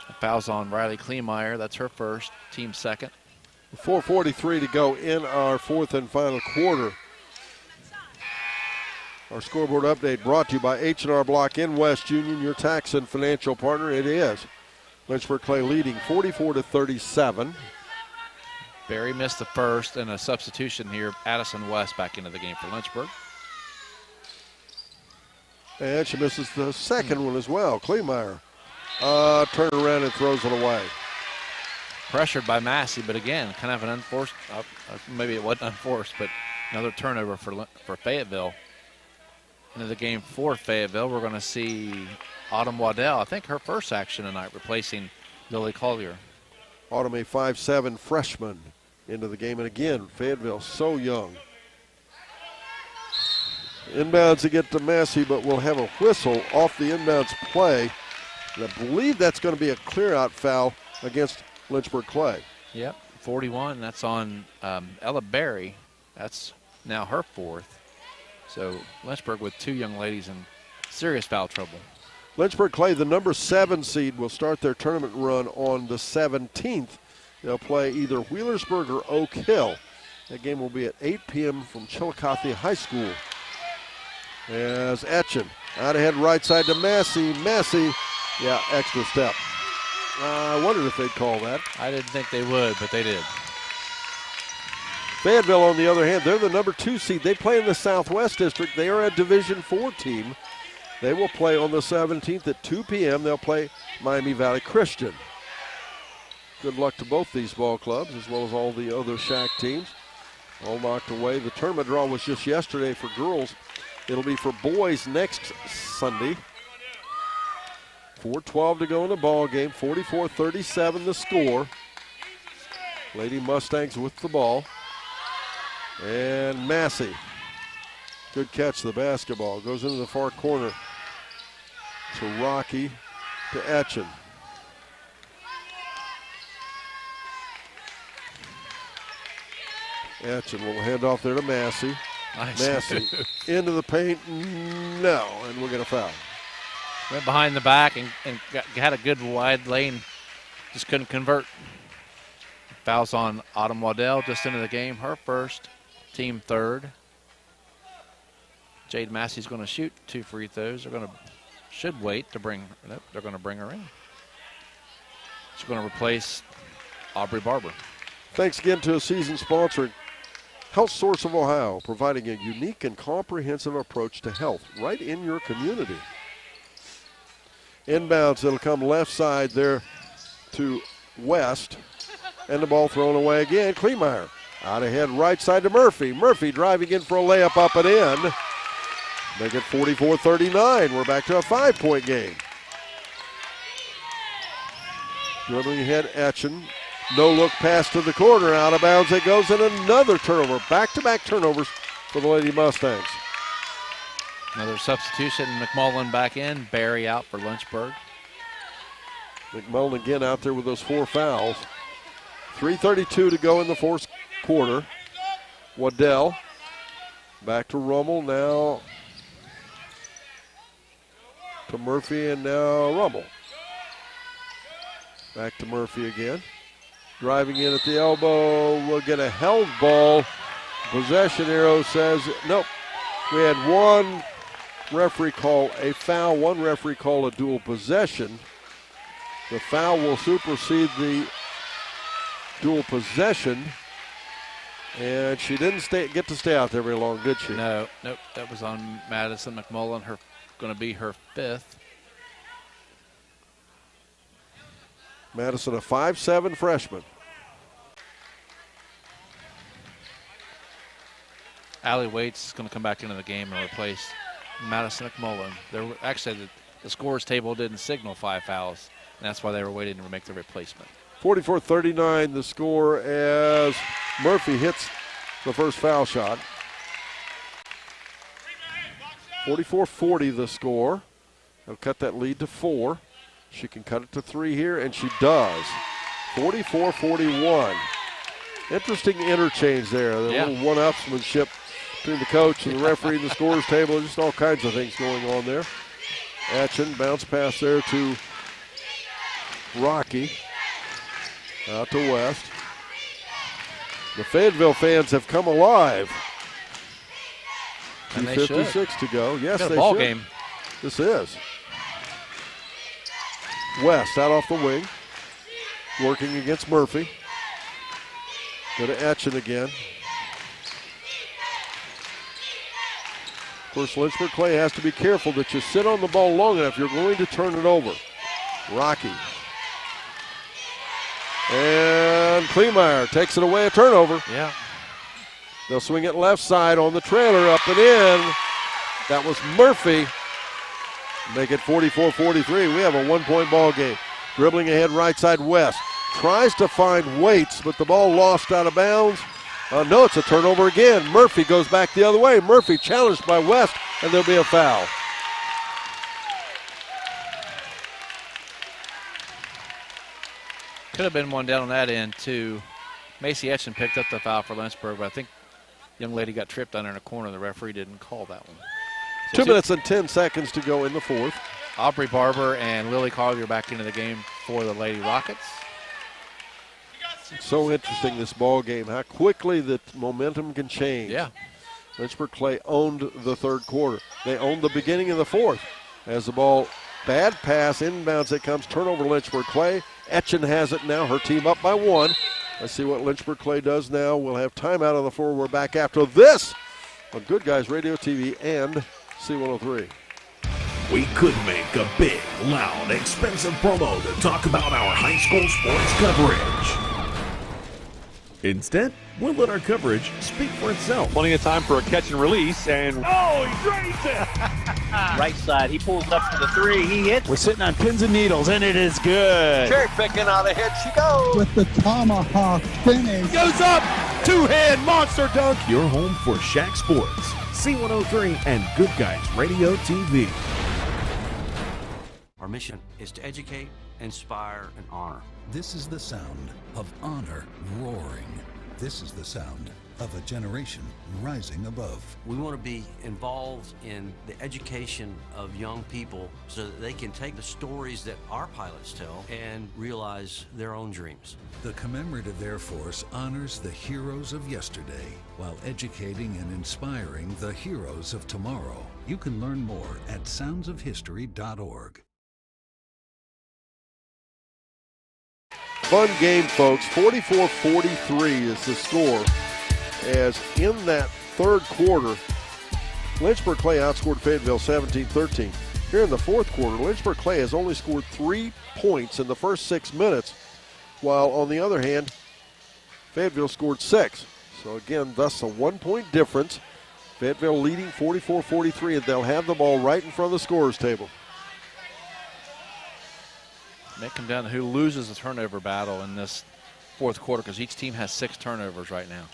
A foul's on Riley Kleemeyer. That's her first, team second. 4:43 to go in our 4th and final quarter. Our scoreboard update brought to you by H&R Block in West Union, your tax and financial partner. It is Lynchburg Clay leading 44-37. Berry missed the first, and a substitution here. Addison West back into the game for Lynchburg. And she misses the second one as well. Kleemeyer turns around and throws it away. Pressured by Massey, but again, kind of an unforced, maybe it wasn't unforced, but another turnover for Fayetteville. Into the game for Fayetteville, we're going to see Autumn Waddell. I think her first action tonight, replacing Lily Collier. Autumn, a 5'7" freshman, into the game. And again, Fayetteville so young. Inbounds to get to Massey, but we'll have a whistle off the inbounds play. And I believe that's going to be a clear-out foul against Lynchburg Clay. Yep, 41. That's on Ella Berry. That's now her 4th. So Lynchburg with 2 young ladies in serious foul trouble. Lynchburg Clay, the number 7 seed, will start their tournament run on the 17th. They'll play either Wheelersburg or Oak Hill. That game will be at 8 p.m. from Chillicothe High School. As Etchen out ahead right side to Massey. Massey, yeah, extra step. I wondered if they'd call that. I didn't think they would, but they did. Fayetteville, on the other hand, they're the number 2 seed. They play in the Southwest District. They are a Division IV team. They will play on the 17th at 2 p.m. They'll play Miami Valley Christian. Good luck to both these ball clubs, as well as all the other SHAC teams. All knocked away. The tournament draw was just yesterday for girls. It'll be for boys next Sunday. 4:12 to go in the ball game. 44-37 the score. Lady Mustangs with the ball. And Massey. Good catch, the basketball. Goes into the far corner to Rocky, to Etchen. Etchen will hand off there to Massey. Nice. Massey into the paint. No, and we're going to foul. Went behind the back and had a good wide lane. Just couldn't convert. Fouls on Autumn Waddell just into the game. Her first, team third. Jade Massey's going to shoot 2 free throws. Should wait to bring. Nope, they're going to bring her in. She's going to replace Aubrey Barber. Thanks again to a season sponsor, Health Source of Ohio, providing a unique and comprehensive approach to health right in your community. Inbounds, it'll come left side there to West, and the ball thrown away again. Kleemeyer out ahead right side to Murphy. Murphy driving in for a layup up and in. Make it 44-39. We're back to a 5-point game. Dribbling ahead, Etchen. No look pass to the corner. Out of bounds it goes, and another turnover. Back-to-back turnovers for the Lady Mustangs. Another substitution. McMullen back in. Barry out for Lynchburg. McMullen again out there with those 4 fouls. 3:32 to go in the fourth quarter. Waddell back to Rummel, now to Murphy, and now Rummel. Back to Murphy again. Driving in at the elbow, we'll get a held ball. Possession arrow says, nope. We had one referee call a foul, one referee call a dual possession. The foul will supersede the dual possession. And she didn't get to stay out there very long, did she? No, nope. That was on Madison McMullen, going to be her 5th. Madison, a 5'7" freshman. Allie Waits is going to come back into the game and replace Madison McMullen. Actually, the scores table didn't signal 5 fouls, and that's why they were waiting to make the replacement. 44-39 the score as Murphy hits the first foul shot. 44-40 the score. They'll cut that lead to 4. She can cut it to 3 here, and she does. 44-41. Interesting interchange there. The little one-upsmanship between the coach and the referee and the scorers table. Just all kinds of things going on there. Atchin, bounce pass there to Rocky. Out to West. The Fayetteville fans have come alive. And they should. 2:56 to go. Yes, they should. Game. This is. West out off the wing. Working against Murphy. Go to Etchen again. Of course, Lynchburg Clay has to be careful that you sit on the ball long enough. You're going to turn it over. Rocky. And Kleemeyer takes it away, a turnover. Yeah. They'll swing it left side on the trailer, up and in. That was Murphy. Make it 44-43. We have a 1-point ball game. Dribbling ahead right side West. Tries to find Waits, but the ball lost out of bounds. No, it's a turnover again. Murphy goes back the other way. Murphy challenged by West, and there'll be a foul. Could have been one down on that end, too. Macy Etchen picked up the foul for Lynchburg, but I think the young lady got tripped under in a corner. The referee didn't call that one. So 2 minutes and 10 seconds to go in the fourth. Aubrey Barber and Lily Collier back into the game for the Lady Rockets. So interesting, this ball game, how quickly the momentum can change. Yeah. Lynchburg Clay owned the third quarter. They owned the beginning of the fourth. As the ball, bad pass, inbounds it comes, turnover Lynchburg Clay. Etchen has it now, her team up by 1. Let's see what Lynchburg Clay does now. We'll have timeout on the floor. We're back after this on Good Guys Radio TV and C103. We could make a big, loud, expensive promo to talk about our high school sports coverage. Instead, we'll let our coverage speak for itself. Plenty of time for a catch and release, and oh, he drains it! Right side, he pulls up for the 3, he hits. We're sitting on pins and needles, and it is good. Cherry picking out ahead, she goes. With the tomahawk finish. Goes up, 2-hand monster dunk. Your home for SHAC Sports, C103 and Good Guys Radio TV. Our mission is to educate, inspire, and honor. This is the sound of honor roaring This is the sound of a generation rising above. We want to be involved in the education of young people so that they can take the stories that our pilots tell and realize their own dreams. The Commemorative Air Force honors the heroes of yesterday while educating and inspiring the heroes of tomorrow. You can learn more at soundsofhistory.org. Fun game, folks. 44-43 is the score. As in that third quarter, Lynchburg Clay outscored Fayetteville 17-13. Here in the fourth quarter, Lynchburg Clay has only scored 3 points in the first 6 minutes, while on the other hand, Fayetteville scored 6. So again, thus a 1-point difference. Fayetteville leading 44-43, and they'll have the ball right in front of the scorer's table. May come down to who loses the turnover battle in this fourth quarter, because each team has 6 turnovers right now.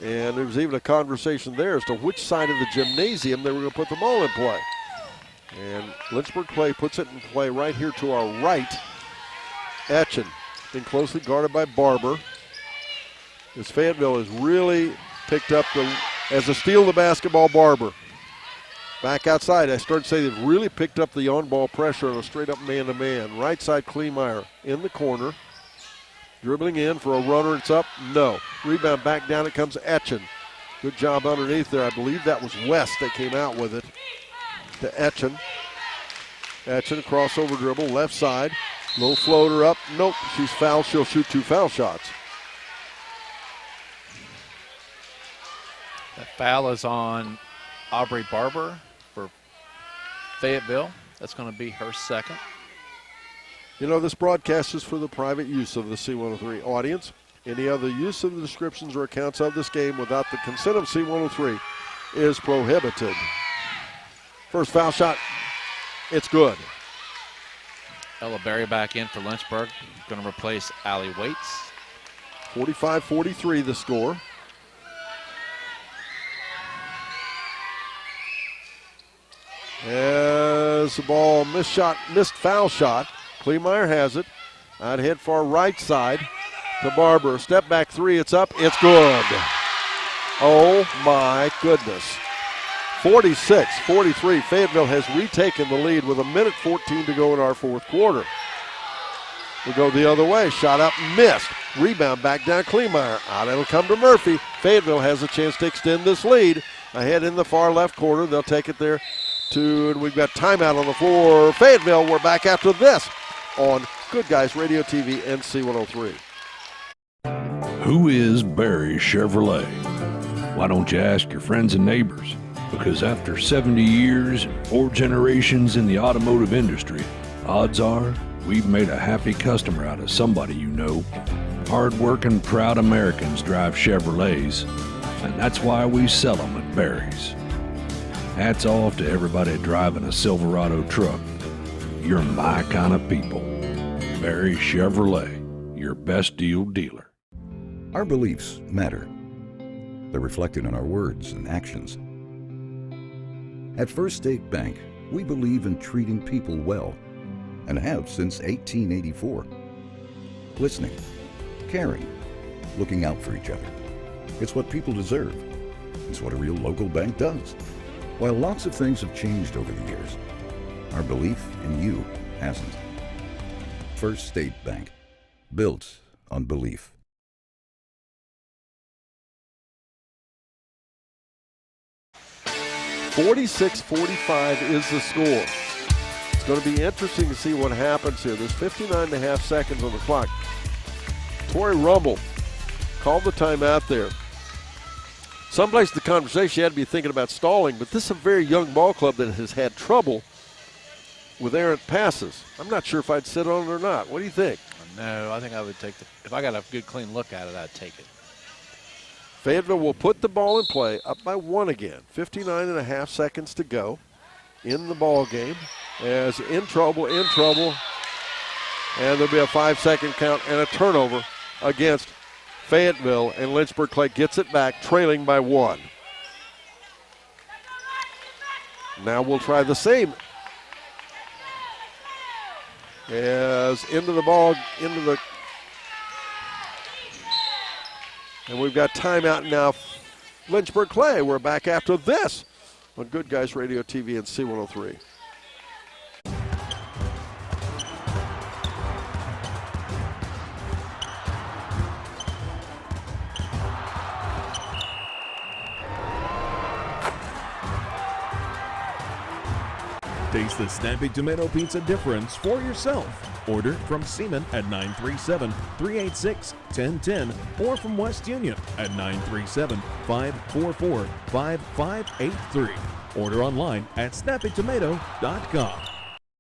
And there was even a conversation there as to which side of the gymnasium they were going to put the ball in play. And Lynchburg Clay puts it in play right here to our right. Etchen being closely guarded by Barber. As Fayetteville has really picked up as a steal the basketball, Barber. Back outside, I started to say they've really picked up the on-ball pressure on a straight-up man-to-man. Right side, Kleemeyer in the corner. Dribbling in for a runner, it's up, no. Rebound back down, it comes Etchen. Good job underneath there. I believe that was West that came out with it to Etchen. Etchen, crossover dribble, left side. Little floater up, nope, she's fouled. She'll shoot 2 foul shots. That foul is on Aubrey Barber for Fayetteville. That's going to be her second. You know, this broadcast is for the private use of the C103 audience. Any other use of the descriptions or accounts of this game without the consent of C103 is prohibited. First foul shot, it's good. Ella Berry back in for Lynchburg. Going to replace Allie Waits. 45-43 the score. As the ball missed foul shot. Kleemeyer has it. Out ahead far right side to Barber. Step back 3, it's up, it's good. Oh my goodness. 46-43. Fayetteville has retaken the lead with 1:14 to go in our fourth quarter. We go the other way. Shot up, missed. Rebound back down, Kleemeyer. Out it'll come to Murphy. Fayetteville has a chance to extend this lead. Ahead in the far left corner. They'll take it there and we've got timeout on the floor. Fayetteville, we're back after this on Good Guys Radio TV and C103. Who is Barry Chevrolet? Why don't you ask your friends and neighbors? Because after 70 years and 4 generations in the automotive industry, odds are we've made a happy customer out of somebody you know. Hard-working, proud Americans drive Chevrolets, and that's why we sell them at Barry's. Hats off to everybody driving a Silverado truck. You're my kind of people. Barry Chevrolet, your best deal dealer. Our beliefs matter. They're reflected in our words and actions. At First State Bank, we believe in treating people well, and have since 1884. Listening, caring, looking out for each other. It's what people deserve. It's what a real local bank does. While lots of things have changed over the years, our belief in you hasn't. First State Bank, built on belief. (46-45) is the score. It's going to be interesting to see what happens here. There's 59.5 seconds on the clock. Tori Rumble called the timeout there. Someplace in the conversation you had to be thinking about stalling, but this is a very young ball club that has had trouble with errant passes. I'm not sure if I'd sit on it or not. What do you think? No, I think I would take if I got a good clean look at it, I'd take it. Fayetteville will put the ball in play, up by 1 again. 59.5 seconds to go in the ball game. As in trouble, and there'll be a 5-second count and a turnover against Fayetteville, and Lynchburg Clay gets it back, trailing by 1. Now we'll try the same. As and we've got timeout now. Lynchburg Clay, we're back after this on Good Guys Radio TV and C103. Taste the snappy tomato pizza difference for yourself. Order from Seaman at 937-386-1010 or from West Union at 937-544-5583. Order online at snappytomato.com.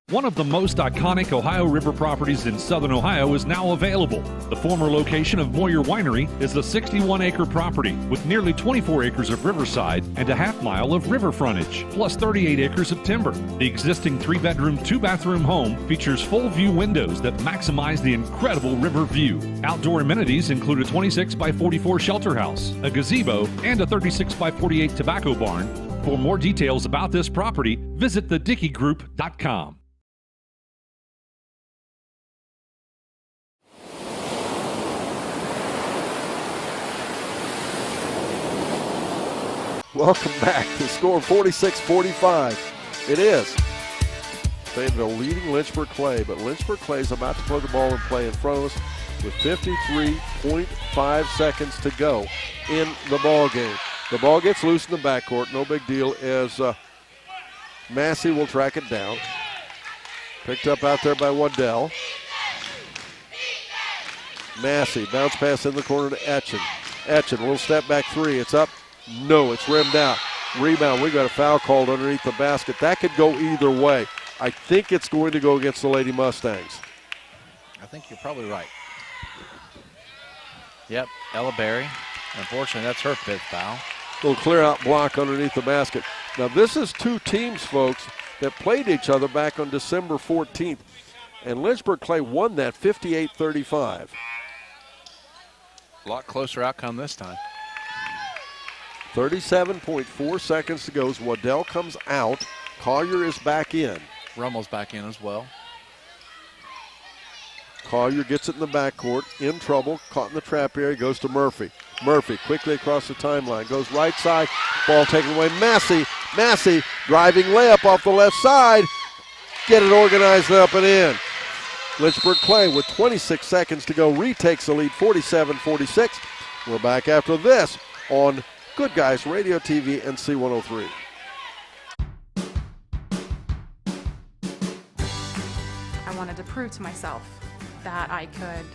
One of the most iconic Ohio River properties in southern Ohio is now available. The former location of Moyer Winery is a 61-acre property with nearly 24 acres of riverside and a half-mile of river frontage, plus 38 acres of timber. The existing 3-bedroom, 2-bathroom home features full-view windows that maximize the incredible river view. Outdoor amenities include a 26-by-44 shelter house, a gazebo, and a 36-by-48 tobacco barn. For more details about this property, visit thedickeygroup.com. Welcome back. The score 46-45. It is Fayetteville leading Lynchburg Clay, but Lynchburg Clay is about to put the ball in play in front of us with 53.5 seconds to go in the ball game. The ball gets loose in the backcourt. No big deal as Massey will track it down. Picked up out there by Waddell. Massey, bounce pass in the corner to Etchen. Etchen, a little step back three. It's up. No, it's rimmed out. Rebound. We got a foul called underneath the basket. That could go either way. I think it's going to go against the Lady Mustangs. I think you're probably right. Yep, Ella Berry. Unfortunately, that's her 5th foul. Little clear out block underneath the basket. Now, this is two teams, folks, that played each other back on December 14th. And Lynchburg Clay won that 58-35. A lot closer outcome this time. 37.4 seconds to go as Waddell comes out. Collier is back in. Rummel's back in as well. Collier gets it in the backcourt, in trouble, caught in the trap area, goes to Murphy. Murphy quickly across the timeline, goes right side, ball taken away. Massey driving layup off the left side. Get it organized up and in. Lynchburg Clay with 26 seconds to go retakes the lead, 47-46. We're back after this on Good Guys Radio TV and C103. I wanted to prove to myself that I could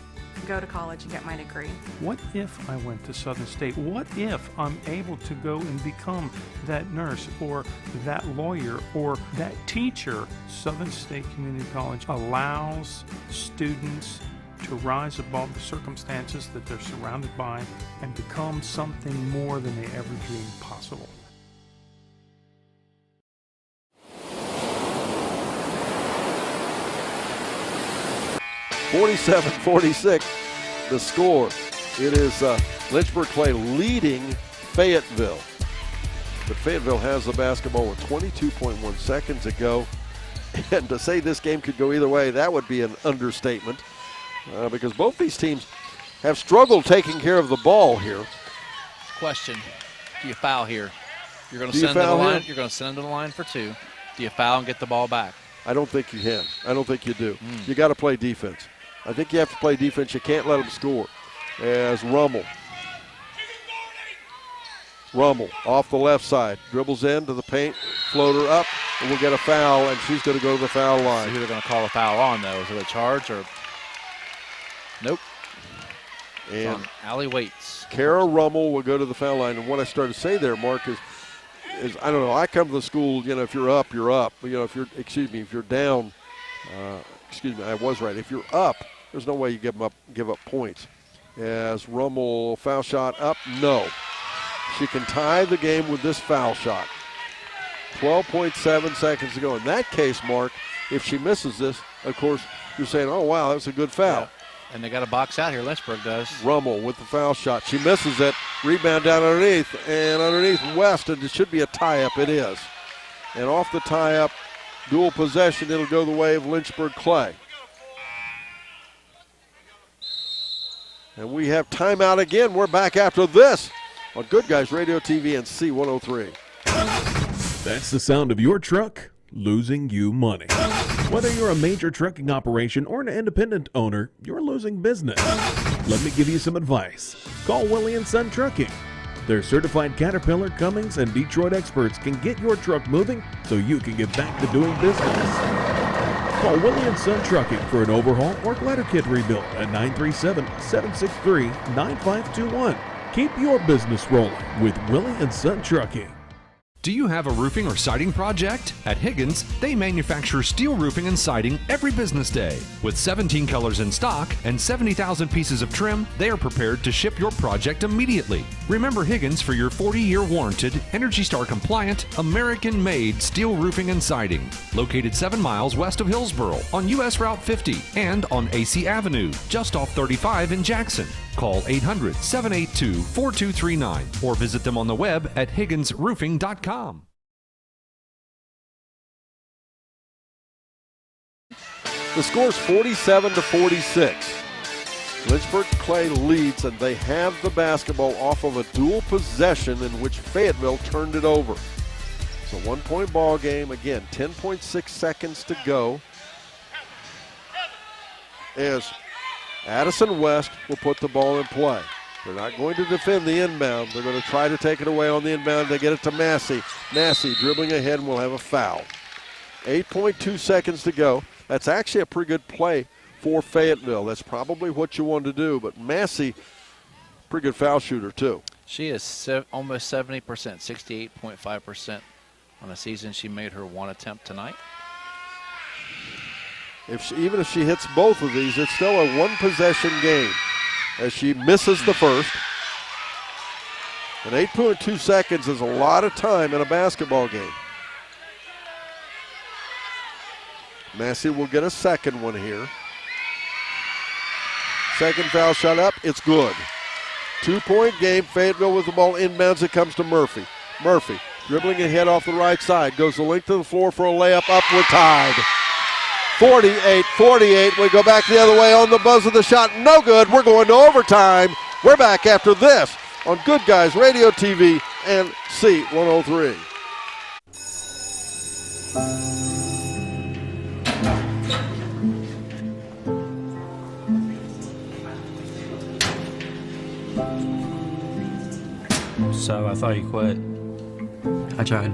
go to college and get my degree. What if I went to Southern State? What if I'm able to go and become that nurse or that lawyer or that teacher? Southern State Community College allows students to rise above the circumstances that they're surrounded by and become something more than they ever dreamed possible. (47-46) the score. It is Lynchburg Clay leading Fayetteville. But Fayetteville has the basketball with 22.1 seconds to go. And to say this game could go either way, that would be an understatement. Because both these teams have struggled taking care of the ball here. Question, do you foul here? You're going to send them to the line. You're going to send them to the line for 2. Do you foul and get the ball back? I don't think you can. I don't think you do. You got to play defense. I think you have to play defense. You can't let them score. As Rummel off the left side, dribbles into the paint, floater up, and we'll get a foul, and she's going to go to the foul line. So who they're going to call a foul on, though? Is it a charge or? Nope. And Allie Waits. Kara Rummel will go to the foul line. And what I started to say there, Mark, is I don't know. I come to the school, if you're up, you're up. If you're down, I was right. If you're up, there's no way you give up points. As Rummel foul shot up, no. She can tie the game with this foul shot. 12.7 seconds to go. In that case, Mark, if she misses this, of course, you're saying, oh, wow, that's a good foul. Yeah. And they got a box out here, Lynchburg does. Rummel with the foul shot. She misses it. Rebound down underneath. And underneath West, and it should be a tie-up. It is. And off the tie-up, dual possession, it'll go the way of Lynchburg Clay. And we have timeout again. We're back after this on Good Guys Radio TV and C103. That's the sound of your truck losing you money. Whether you're a major trucking operation or an independent owner, you're losing business. Let me give you some advice. Call Willie & Son Trucking. Their certified Caterpillar, Cummins, and Detroit experts can get your truck moving so you can get back to doing business. Call Willie & Son Trucking for an overhaul or glider kit rebuild at 937-763-9521. Keep your business rolling with Willie & Son Trucking. Do you have a roofing or siding project? At Higgins, they manufacture steel roofing and siding every business day. With 17 colors in stock and 70,000 pieces of trim, they are prepared to ship your project immediately. Remember Higgins for your 40-year warranted, ENERGY STAR compliant, American-made steel roofing and siding. Located 7 miles west of Hillsboro on US Route 50 and on AC Avenue, just off 35 in Jackson. Call 800-782-4239 or visit them on the web at higginsroofing.com. The score's 47-46. Lynchburg Clay leads, and they have the basketball off of a dual possession in which Fayetteville turned it over. It's a 1-point ball game. Again, 10.6 seconds to go. As Addison West will put the ball in play. They're not going to defend the inbound. They're going to try to take it away on the inbound. They get it to Massey. Massey dribbling ahead and will have a foul. 8.2 seconds to go. That's actually a pretty good play for Fayetteville. That's probably what you want to do. But Massey, pretty good foul shooter too. She is almost 70%, 68.5% on the season. She made her one attempt tonight. Even if she hits both of these, it's still a one-possession game as she misses the first. And 8.2 seconds is a lot of time in a basketball game. Massey will get a second one here. Second foul shot up, it's good. 2-point game, Fayetteville with the ball inbounds, it comes to Murphy. Murphy dribbling ahead off the right side, goes the length of the floor for a layup, up, we're tied. 48-48, we go back the other way on the buzz of the shot, no good, we're going to overtime. We're back after this on Good Guys Radio TV and C103. So I thought you quit. I tried.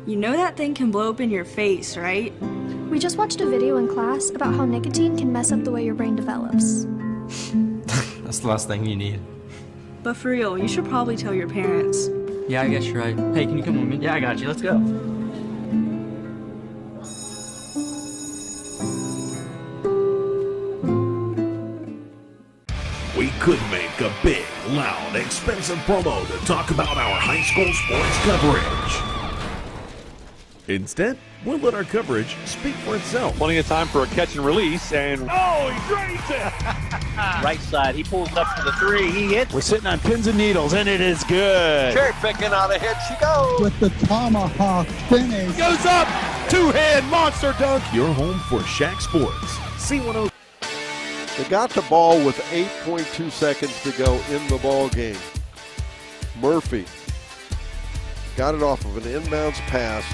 You know that thing can blow up in your face, right? We just watched a video in class about how nicotine can mess up the way your brain develops. That's the last thing you need. But for real, you should probably tell your parents. Yeah, I guess you're right. Hey, can you come with me? Yeah, I got you. Let's go. We could make a big, loud, expensive promo to talk about our high school sports coverage. Instead, we'll let our coverage speak for itself. Plenty of time for a catch and release, and oh, he drains it! Right side, he pulls up for the three, he hits. We're sitting on pins and needles, and it is good. Cherry picking out ahead she goes. With the tomahawk finish. Goes up, two-hand monster dunk. Your home for SHAC Sports, C103. They got the ball with 8.2 seconds to go in the ball game. Murphy got it off of an inbounds pass,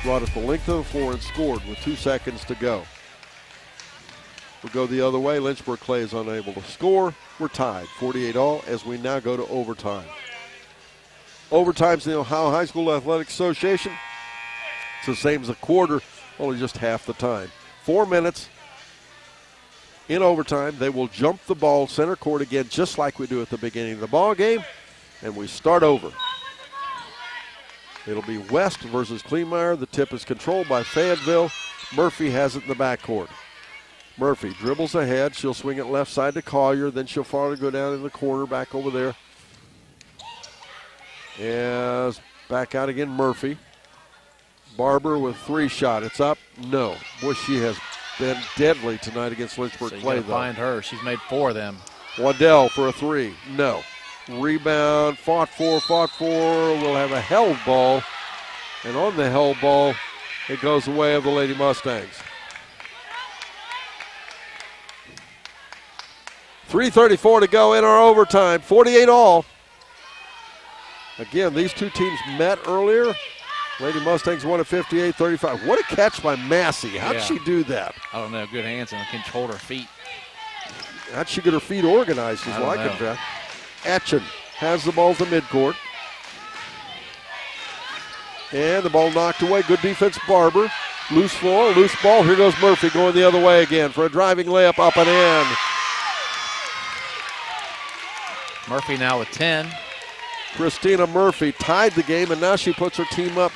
brought it the length of the floor and scored with 2 seconds to go. We'll go the other way. Lynchburg Clay is unable to score. We're tied 48-all as we now go to overtime. Overtime's in the Ohio High School Athletic Association. It's the same as a quarter, only just half the time. 4 minutes. In overtime, they will jump the ball center court again, just like we do at the beginning of the ball game, and we start over. It'll be West versus Kleemeyer. The tip is controlled by Fayetteville. Murphy has it in the backcourt. Murphy dribbles ahead. She'll swing it left side to Collier. Then she'll follow go down in the corner, back over there. As back out again, Murphy. Barber with 3 shot. It's up. No. Boy, she has been deadly tonight against Lynchburg Clay, though. Find her. She's made 4 of them. Waddell for a 3. No. Rebound. Fought for. We'll have a held ball. And on the held ball, it goes the way of the Lady Mustangs. 3:34 to go in our overtime, 48 all. Again, these two teams met earlier. Lady Mustangs won at 58-35. What a catch by Massey. How did she do that? I don't know. Good hands and can hold her feet. How'd she get her feet organized is what I can tell. Atchin has the ball to midcourt. And the ball knocked away. Good defense, Barber. Loose floor, loose ball. Here goes Murphy going the other way again for a driving layup up and in. Murphy now with 10. Christina Murphy tied the game, and now she puts her team up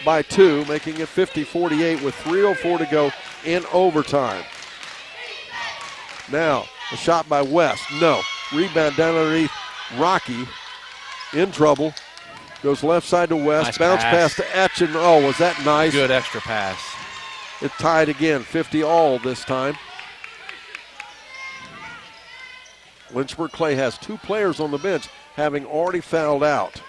by 2, making it 50-48 with 3:04 to go in overtime. Now, a shot by West. No. Rebound down underneath. Rocky in trouble. Goes left side to West. Nice Bounce pass to Atchin. Oh, was that nice? Good extra pass. It tied again, 50 all this time. Lynchburg Clay has 2 players on the bench having already fouled out.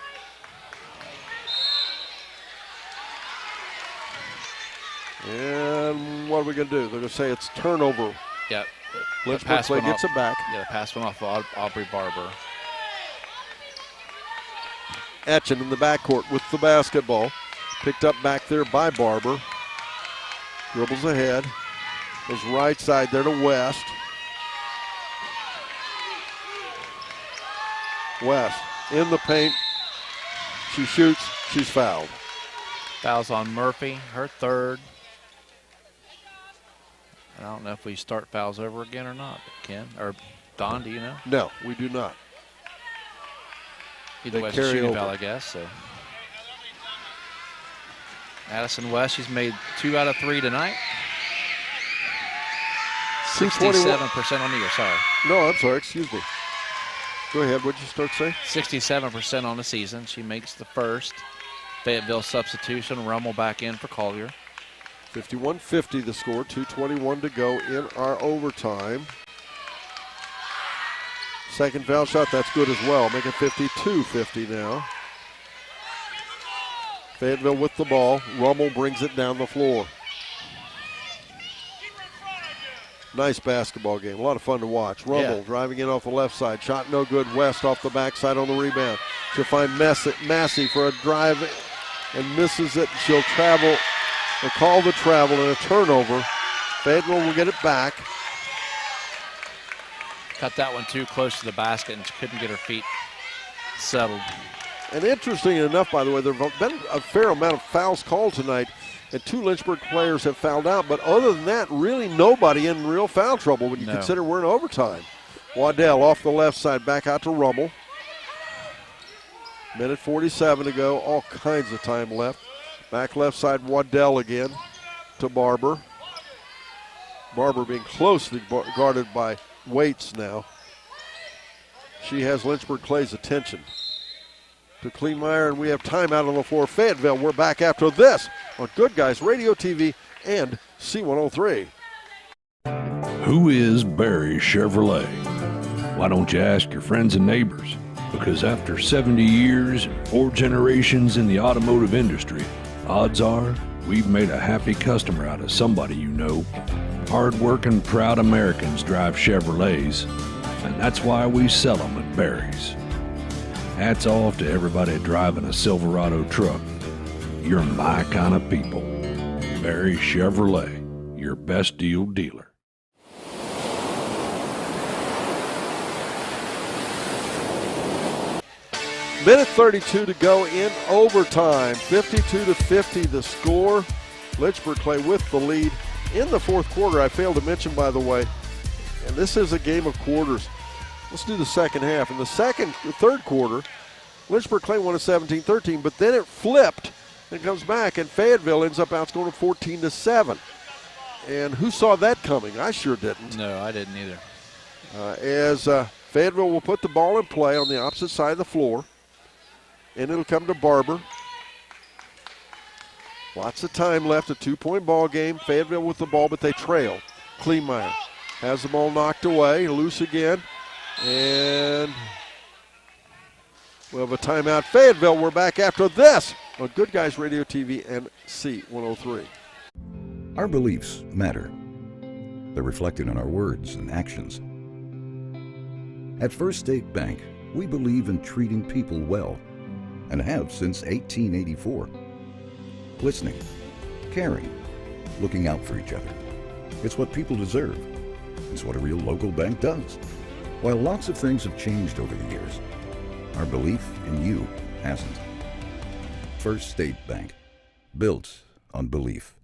And what are we going to do? They're going to say it's turnover. Yep. Lynchburg Clay gets it back. Yeah, the pass went off Aubrey Barber. Etchen in the backcourt with the basketball. Picked up back there by Barber. Dribbles ahead. Goes right side there to West. West in the paint. She shoots. She's fouled. Fouls on Murphy, her third. I don't know if we start fouls over again or not, Ken. Or Don, do you know? No, we do not. Either way, it's a shooting foul, I guess. So. Addison West, she's made 2 out of 3 tonight. 67% on the year, sorry. No, I'm sorry, excuse me. Go ahead, what'd you start saying? 67% on the season. She makes the first. Fayetteville substitution, Rummel back in for Collier. 51-50 the score, 2:21 to go in our overtime. Second foul shot, that's good as well. Make it 52-50 now. Fayetteville with the ball. Rummel brings it down the floor. Nice basketball game. A lot of fun to watch. Rummel driving in off the left side. Shot no good. West off the backside on the rebound. She'll find Massey for a drive and misses it. She'll travel. They'll call the travel and a turnover. Fayetteville will get it back. Cut that one too close to the basket and she couldn't get her feet settled. And interesting enough, by the way, there have been a fair amount of fouls called tonight, and 2 Lynchburg players have fouled out. But other than that, really nobody in real foul trouble when you consider we're in overtime. Waddell off the left side, back out to Rummel. Minute 47 to go, all kinds of time left. Back left side, Waddell again to Barber. Barber being closely guarded by Waits now. She has Lynchburg Clay's attention. To Kleinmeyer, and we have timeout on the floor. Fayetteville, we're back after this on Good Guys Radio TV and C103. Who is Barry Chevrolet? Why don't you ask your friends and neighbors? Because after 70 years and 4 generations in the automotive industry, odds are we've made a happy customer out of somebody you know. Hard-working, proud Americans drive Chevrolets, and that's why we sell them at Barry's. Hats off to everybody driving a Silverado truck. You're my kind of people. Barry Chevrolet, your best deal dealer. Minute 32 to go in overtime. 52-50 the score. Lynchburg Clay with the lead in the fourth quarter. I failed to mention, by the way, and this is a game of quarters. Let's do the second half. In the third quarter, Lynchburg Clay won at 17-13, but then it flipped and comes back, and Fayetteville ends up outscoring 14-7. And who saw that coming? I sure didn't. No, I didn't either. As Fayetteville will put the ball in play on the opposite side of the floor, and it'll come to Barber. Lots of time left, a 2-point ball game. Fayetteville with the ball, but they trail. Kleinmeyer has the ball knocked away, loose again. And we'll have a timeout. Fayetteville, we're back after this on Good Guys Radio TV and C103. Our beliefs matter. They're reflected in our words and actions. At First State Bank, we believe in treating people well and have since 1884. Listening, caring, looking out for each other. It's what people deserve. It's what a real local bank does. While lots of things have changed over the years, our belief in you hasn't. First State Bank, built on belief.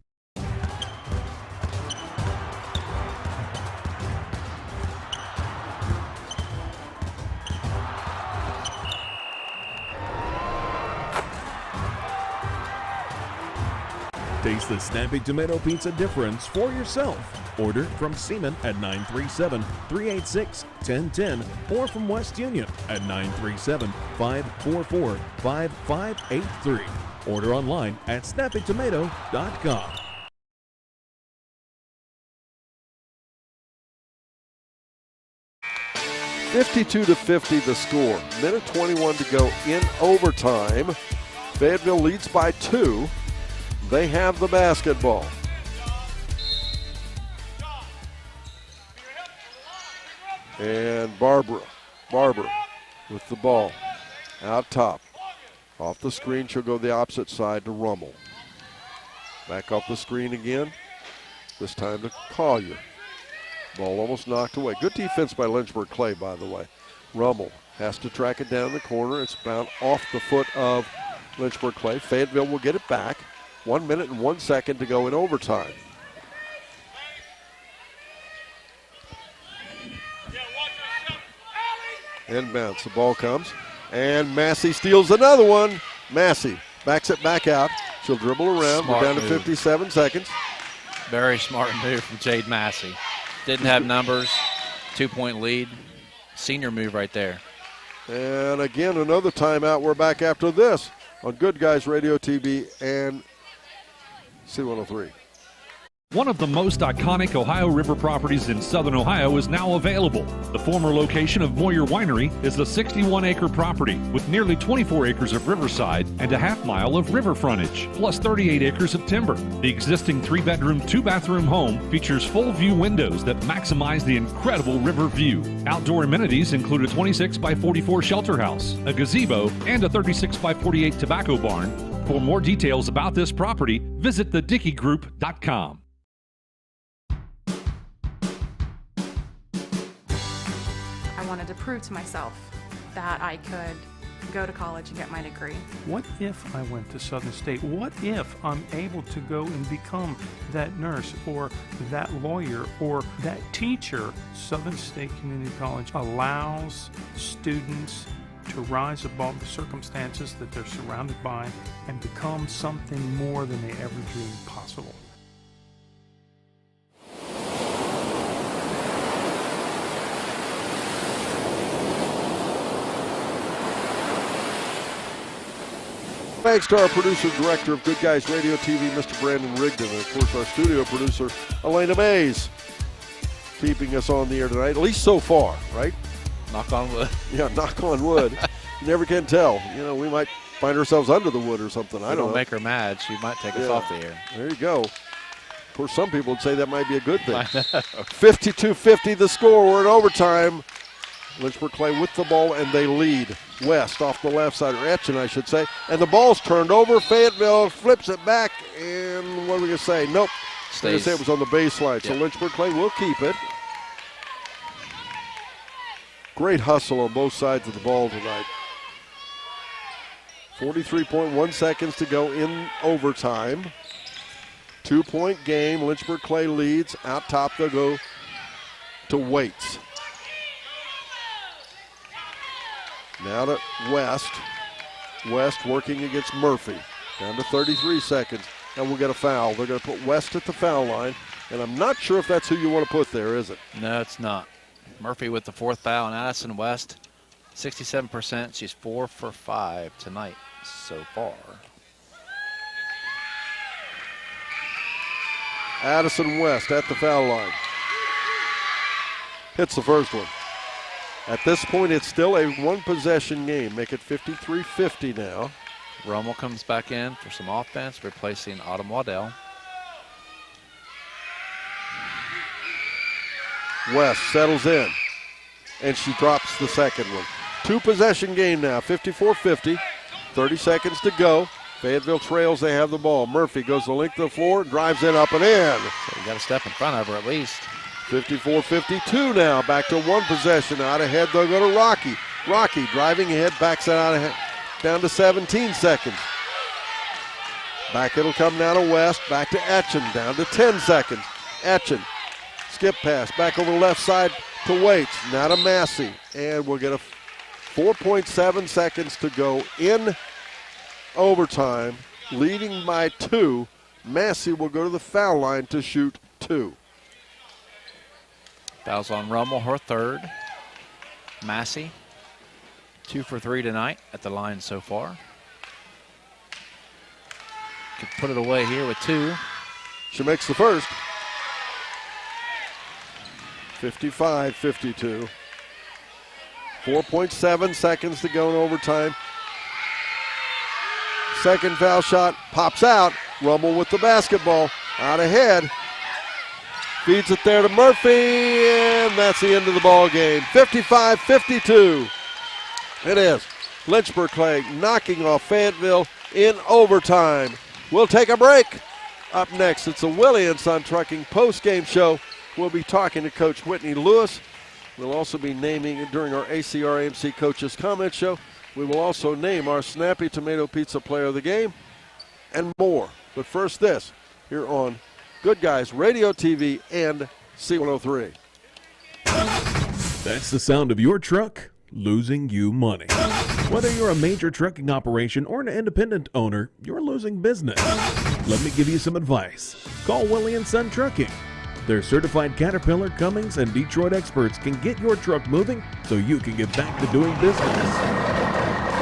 Taste the snappy tomato pizza difference for yourself. Order from Seaman at 937-386-1010 or from West Union at 937-544-5583. Order online at snappytomato.com. (52-50) the score. Minute 21 to go in overtime. Fayetteville leads by 2. They have the basketball. And Barbara with the ball out top. Off the screen, she'll go the opposite side to Rummel. Back off the screen again. This time to Collier. Ball almost knocked away. Good defense by Lynchburg Clay, by the way. Rummel has to track it down the corner. It's bound off the foot of Lynchburg Clay. Fayetteville will get it back. 1 minute and 1 second to go in overtime. Inbounds, the ball comes, and Massey steals another one. Massey backs it back out. She'll dribble around. Smart We're down move. to 57 seconds. Very smart move from Jade Massey. Didn't have numbers, 2-point lead. Senior move right there. And again, another timeout. We're back after this on Good Guys Radio TV and C103. One of the most iconic Ohio River properties in southern Ohio is now available. The former location of Moyer Winery is a 61-acre property with nearly 24 acres of riverside and a half-mile of river frontage, plus 38 acres of timber. The existing 3-bedroom, 2-bathroom home features full-view windows that maximize the incredible river view. Outdoor amenities include a 26-by-44 shelter house, a gazebo, and a 36-by-48 tobacco barn. For more details about this property, visit thedickeygroup.com. I wanted to prove to myself that I could go to college and get my degree. What if I went to Southern State? What if I'm able to go and become that nurse or that lawyer or that teacher? Southern State Community College allows students to rise above the circumstances that they're surrounded by and become something more than they ever dreamed possible. Thanks to our producer, director of Good Guys Radio TV, Mr. Brandon Rigdon, and of course our studio producer, Elena Mays, keeping us on the air tonight, at least so far, right? Knock on wood. Yeah, knock on wood. You never can tell. You know, we might find ourselves under the wood or something. I don't know. Make her mad. She might take us off the air. There you go. Of course, some people would say that might be a good thing. 52-50 the score. We're in overtime. Lynchburg Clay with the ball, and they lead. West off the left side, or Etchen, I should say. And the ball's turned over. Fayetteville flips it back, and what are we going to say? Nope. We're going to say it was on the baseline. So Lynchburg Clay will keep it. Great hustle on both sides of the ball tonight. 43.1 seconds to go in overtime. 2-point game. Lynchburg Clay leads. Out top they'll go to Waits. Now to West. West working against Murphy. Down to 33 seconds. And we'll get a foul. They're going to put West at the foul line. And I'm not sure if that's who you want to put there, is it? No, it's not. Murphy with the 4th foul, and Addison West, 67%. She's 4 for 5 tonight so far. Addison West at the foul line. Hits the first one. At this point, it's still a one-possession game. Make it 53-50 now. Rummel comes back in for some offense, replacing Autumn Waddell. West settles in. and she drops the second one. 2-possession game now, 54-50, 30 seconds to go. Fayetteville trails, they have the ball. Murphy goes the length of the floor, drives it up and in. So you got to step in front of her at least. 54-52 now, back to 1 possession. Out ahead, they'll go to Rocky. Rocky driving ahead, backs it out ahead, down to 17 seconds. Back it'll come now to West, back to Etchen, down to 10 seconds. Etchen, skip pass, back over the left side to Waits, now to Massey. And we'll get a 4.7 seconds to go in overtime, leading by 2. Massey will go to the foul line to shoot 2. Fouls on Rummel, her third. Massey, 2 for 3 tonight at the line so far. Could put it away here with 2. She makes the first. 55-52. 4.7 seconds to go in overtime. Second foul shot pops out. Rummel with the basketball. Out ahead. Feeds it there to Murphy, and that's the end of the ball game. 55-52. It is. Lynchburg Clay knocking off Fayetteville in overtime. We'll take a break. Up next, it's the Willie & Son Trucking post-game show. We'll be talking to Coach Whitney Lewis. We'll also be naming, during our ACR-AMC Coaches Comment Show, we will also name our Snappy Tomato Pizza Player of the Game and more. But first this, here on Good Guys Radio TV and C103. That's the sound of your truck losing you money. Whether you're a major trucking operation or an independent owner, you're losing business. Let me give you some advice. Call Willie & Son Trucking. Their certified Caterpillar, Cummins, and Detroit experts can get your truck moving so you can get back to doing business.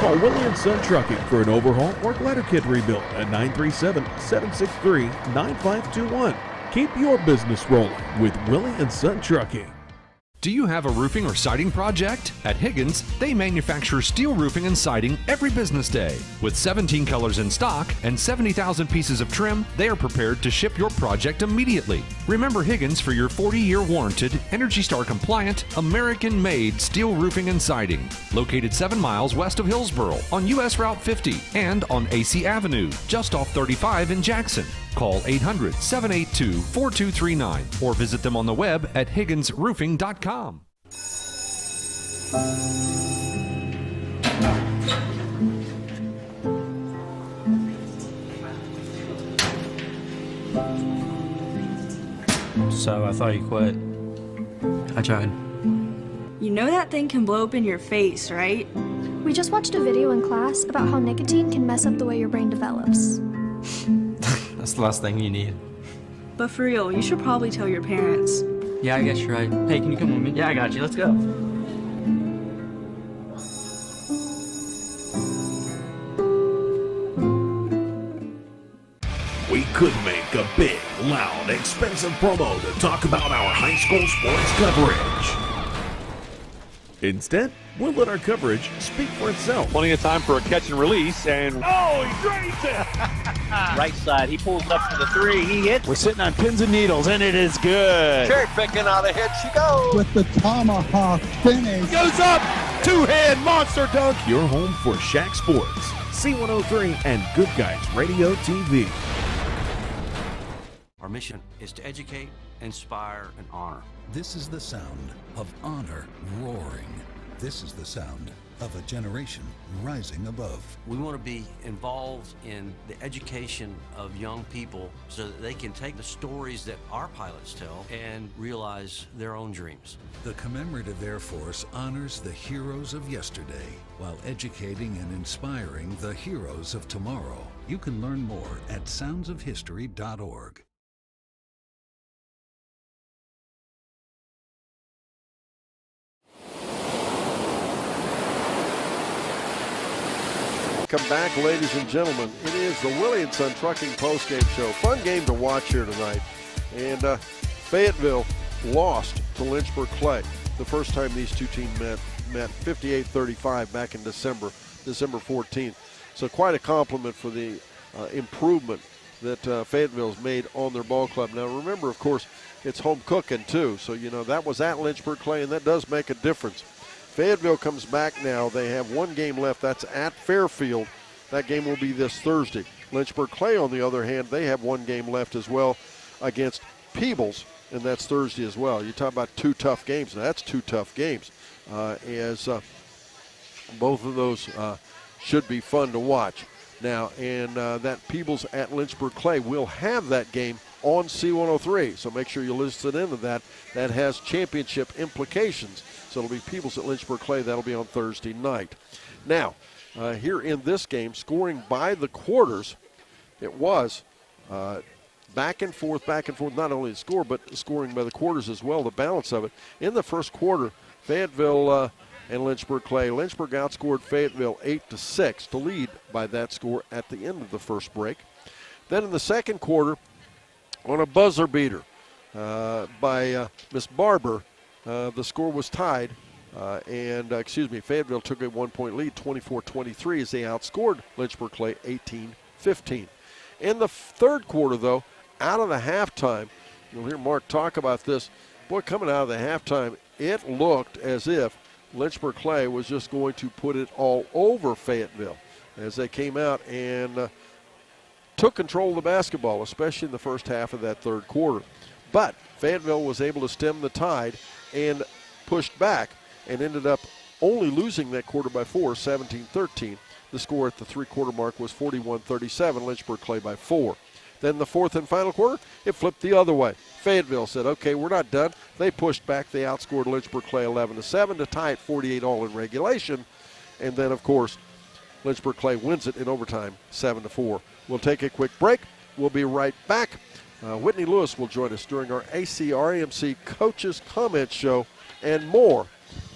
Call Willie & Son Trucking for an overhaul or glider kit rebuild at 937-763-9521. Keep your business rolling with Willie & Son Trucking. Do you have a roofing or siding project? At Higgins, they manufacture steel roofing and siding every business day. With 17 colors in stock and 70,000 pieces of trim, they are prepared to ship your project immediately. Remember Higgins for your 40-year warranted, ENERGY STAR compliant, American-made steel roofing and siding. Located 7 miles west of Hillsboro on US Route 50 and on AC Avenue, just off 35 in Jackson. Call 800-782-4239 or visit them on the web at higginsroofing.com. So I thought you quit. I tried. You know that thing can blow up in your face, right? We just watched a video in class about how nicotine can mess up the way your brain develops. That's the last thing you need. But for real, you should probably tell your parents. Yeah, I guess you're right. Hey, can you come with me? Yeah, I got you. Let's go. We could make a big, loud, expensive promo to talk about our high school sports coverage. Instead, we'll let our coverage speak for itself. Plenty of time for a catch and release, and oh, he drains it! Right side, he pulls up for the 3, he hits. We're sitting on pins and needles, and it is good. Cherry picking out ahead she goes. With the tomahawk finish. Goes up, two-hand monster dunk. Your home for SHAC Sports, C103 and Good Guys Radio TV. Our mission is to educate, inspire, and honor. This is the sound of honor roaring. This is the sound of a generation rising above. We want to be involved in the education of young people so that they can take the stories that our pilots tell and realize their own dreams. The Commemorative Air Force honors the heroes of yesterday while educating and inspiring the heroes of tomorrow. You can learn more at soundsofhistory.org. Welcome back, ladies and gentlemen. It is the Willie & Son Trucking postgame show. Fun game to watch here tonight. And Fayetteville lost to Lynchburg Clay the first time these two teams met 58-35 back in December 14th. So quite a compliment for the improvement that Fayetteville's made on their ball club. Now, remember, of course, it's home cooking, too. So, that was at Lynchburg Clay, and that does make a difference. Fayetteville comes back now. They have one game left. That's at Fairfield. That game will be this Thursday. Lynchburg Clay, on the other hand, they have one game left as well against Peebles, and that's Thursday as well. You talk about two tough games. Now, that's two tough games, as both of those should be fun to watch. Now, and that Peebles at Lynchburg Clay will have that game on C103, so make sure you listen into that. That has championship implications. So it'll be Peebles at Lynchburg Clay. That'll be on Thursday night. Now, here in this game, scoring by the quarters, it was back and forth, not only the score, but scoring by the quarters as well, the balance of it. In the first quarter, Fayetteville and Lynchburg Clay. Lynchburg outscored Fayetteville 8-6 to lead by that score at the end of the first break. Then in the second quarter, on a buzzer beater by Miss Barber, the score was tied, Fayetteville took a 1-point lead, 24-23, as they outscored Lynchburg Clay 18-15. In the third quarter, though, out of the halftime, you'll hear Mark talk about this. Boy, coming out of the halftime, it looked as if Lynchburg Clay was just going to put it all over Fayetteville as they came out and took control of the basketball, especially in the first half of that third quarter. But Fayetteville was able to stem the tide and pushed back and ended up only losing that quarter by 4, 17-13. The score at the three-quarter mark was 41-37, Lynchburg Clay by 4. Then the fourth and final quarter, it flipped the other way. Fayetteville said, okay, we're not done. They pushed back. They outscored Lynchburg Clay 11-7 to tie it 48 all in regulation. And then, of course, Lynchburg Clay wins it in overtime 7-4. We'll take a quick break. We'll be right back. Whitney Lewis will join us during our ACRMC Coaches Comment Show and more.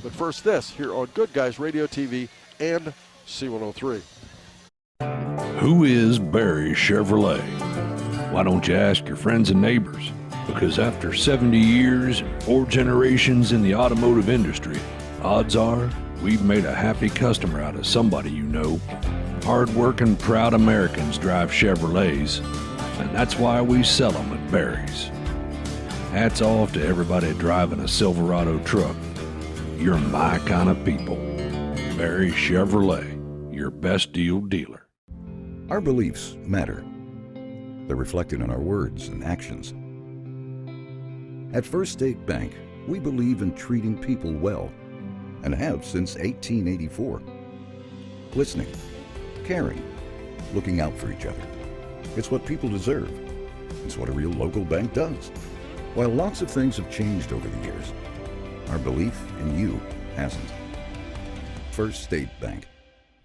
But first this, here on Good Guys Radio TV and C103. Who is Barry Chevrolet? Why don't you ask your friends and neighbors? Because after 70 years and 4 generations in the automotive industry, odds are we've made a happy customer out of somebody you know. Hard-working, proud Americans drive Chevrolets, and that's why we sell them at Barry's. Hats off to everybody driving a Silverado truck. You're my kind of people. Barry Chevrolet, your best deal dealer. Our beliefs matter. They're reflected in our words and actions. At First State Bank, we believe in treating people well, and have since 1884. Listening, caring, looking out for each other. It's what people deserve. It's what a real local bank does. While lots of things have changed over the years, our belief in you hasn't. First State Bank,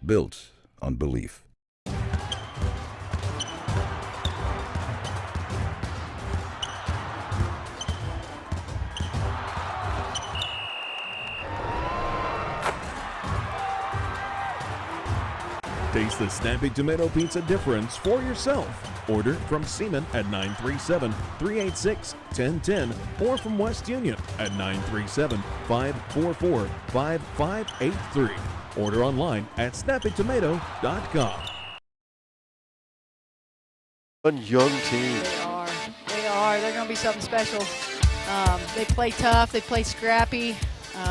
built on belief. Taste the snappy tomato pizza difference for yourself. Order from Seaman at 937-386-1010 or from West Union at 937-544-5583. Order online at snappytomato.com. One young team. They are. They're going to be something special. They play tough. They play scrappy.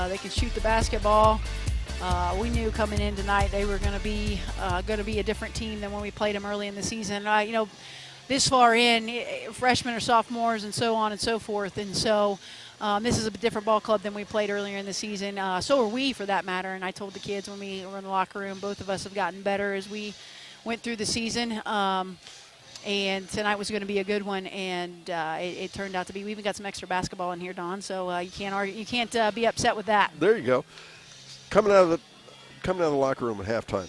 They can shoot the basketball. We knew coming in tonight they were going to be a different team than when we played them early in the season. This far in, freshmen or sophomores and so on and so forth. And so this is a different ball club than we played earlier in the season. So are we, for that matter. And I told the kids when we were in the locker room, both of us have gotten better as we went through the season. And tonight was going to be a good one, and it turned out to be. We even got some extra basketball in here, Don. So you can't argue. You can't be upset with that. There you go. Coming out of the locker room at halftime,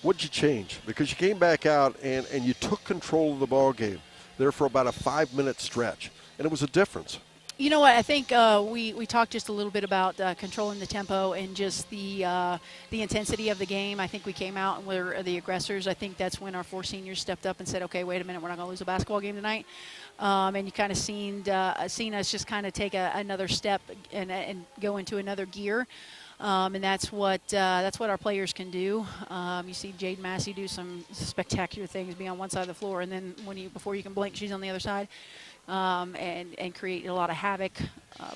what'd you change? Because you came back out and you took control of the ball game there for about a 5-minute stretch, and it was a difference. You know what? I think we talked just a little bit about controlling the tempo and just the intensity of the game. I think we came out and we're the aggressors. I think that's when our 4 seniors stepped up and said, okay, wait a minute, we're not going to lose a basketball game tonight. And you kind of seen us just kind of take another step and go into another gear. And that's what our players can do. You see Jade Massey do some spectacular things, be on one side of the floor, and then before you can blink, she's on the other side, and create a lot of havoc,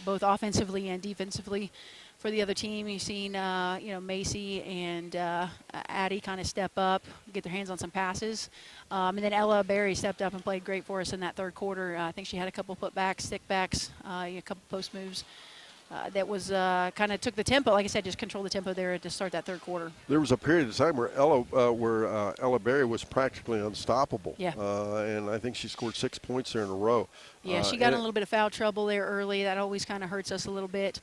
both offensively and defensively for the other team. You've seen Macy and Addie kind of step up, get their hands on some passes, and then Ella Berry stepped up and played great for us in that third quarter. I think she had a couple putbacks, stickbacks, a couple post moves. That was kind of took the tempo, like I said, just control the tempo there to start that third quarter. There was a period of time where Ella Berry was practically unstoppable. Yeah. And I think she scored 6 points there in a row. Yeah, she got in a little bit of foul trouble there early. That always kind of hurts us a little bit.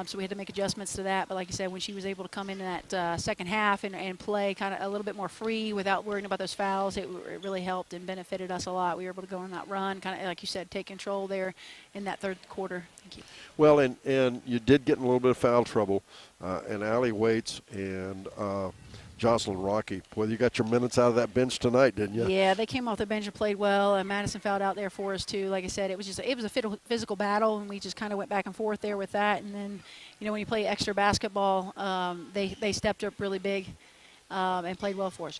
So we had to make adjustments to that. But like you said, when she was able to come in that second half and play kind of a little bit more free without worrying about those fouls, it really helped and benefited us a lot. We were able to go on that run, kind of like you said, take control there in that third quarter. Thank you. Well, and you did get in a little bit of foul trouble. And Allie Waits and Jocelyn Rocky. Boy, you got your minutes out of that bench tonight, didn't you? Yeah, they came off the bench and played well. And Madison fouled out there for us too. Like I said, it was a physical battle, and we just kind of went back and forth there with that. And then, when you play extra basketball, they stepped up really big and played well for us.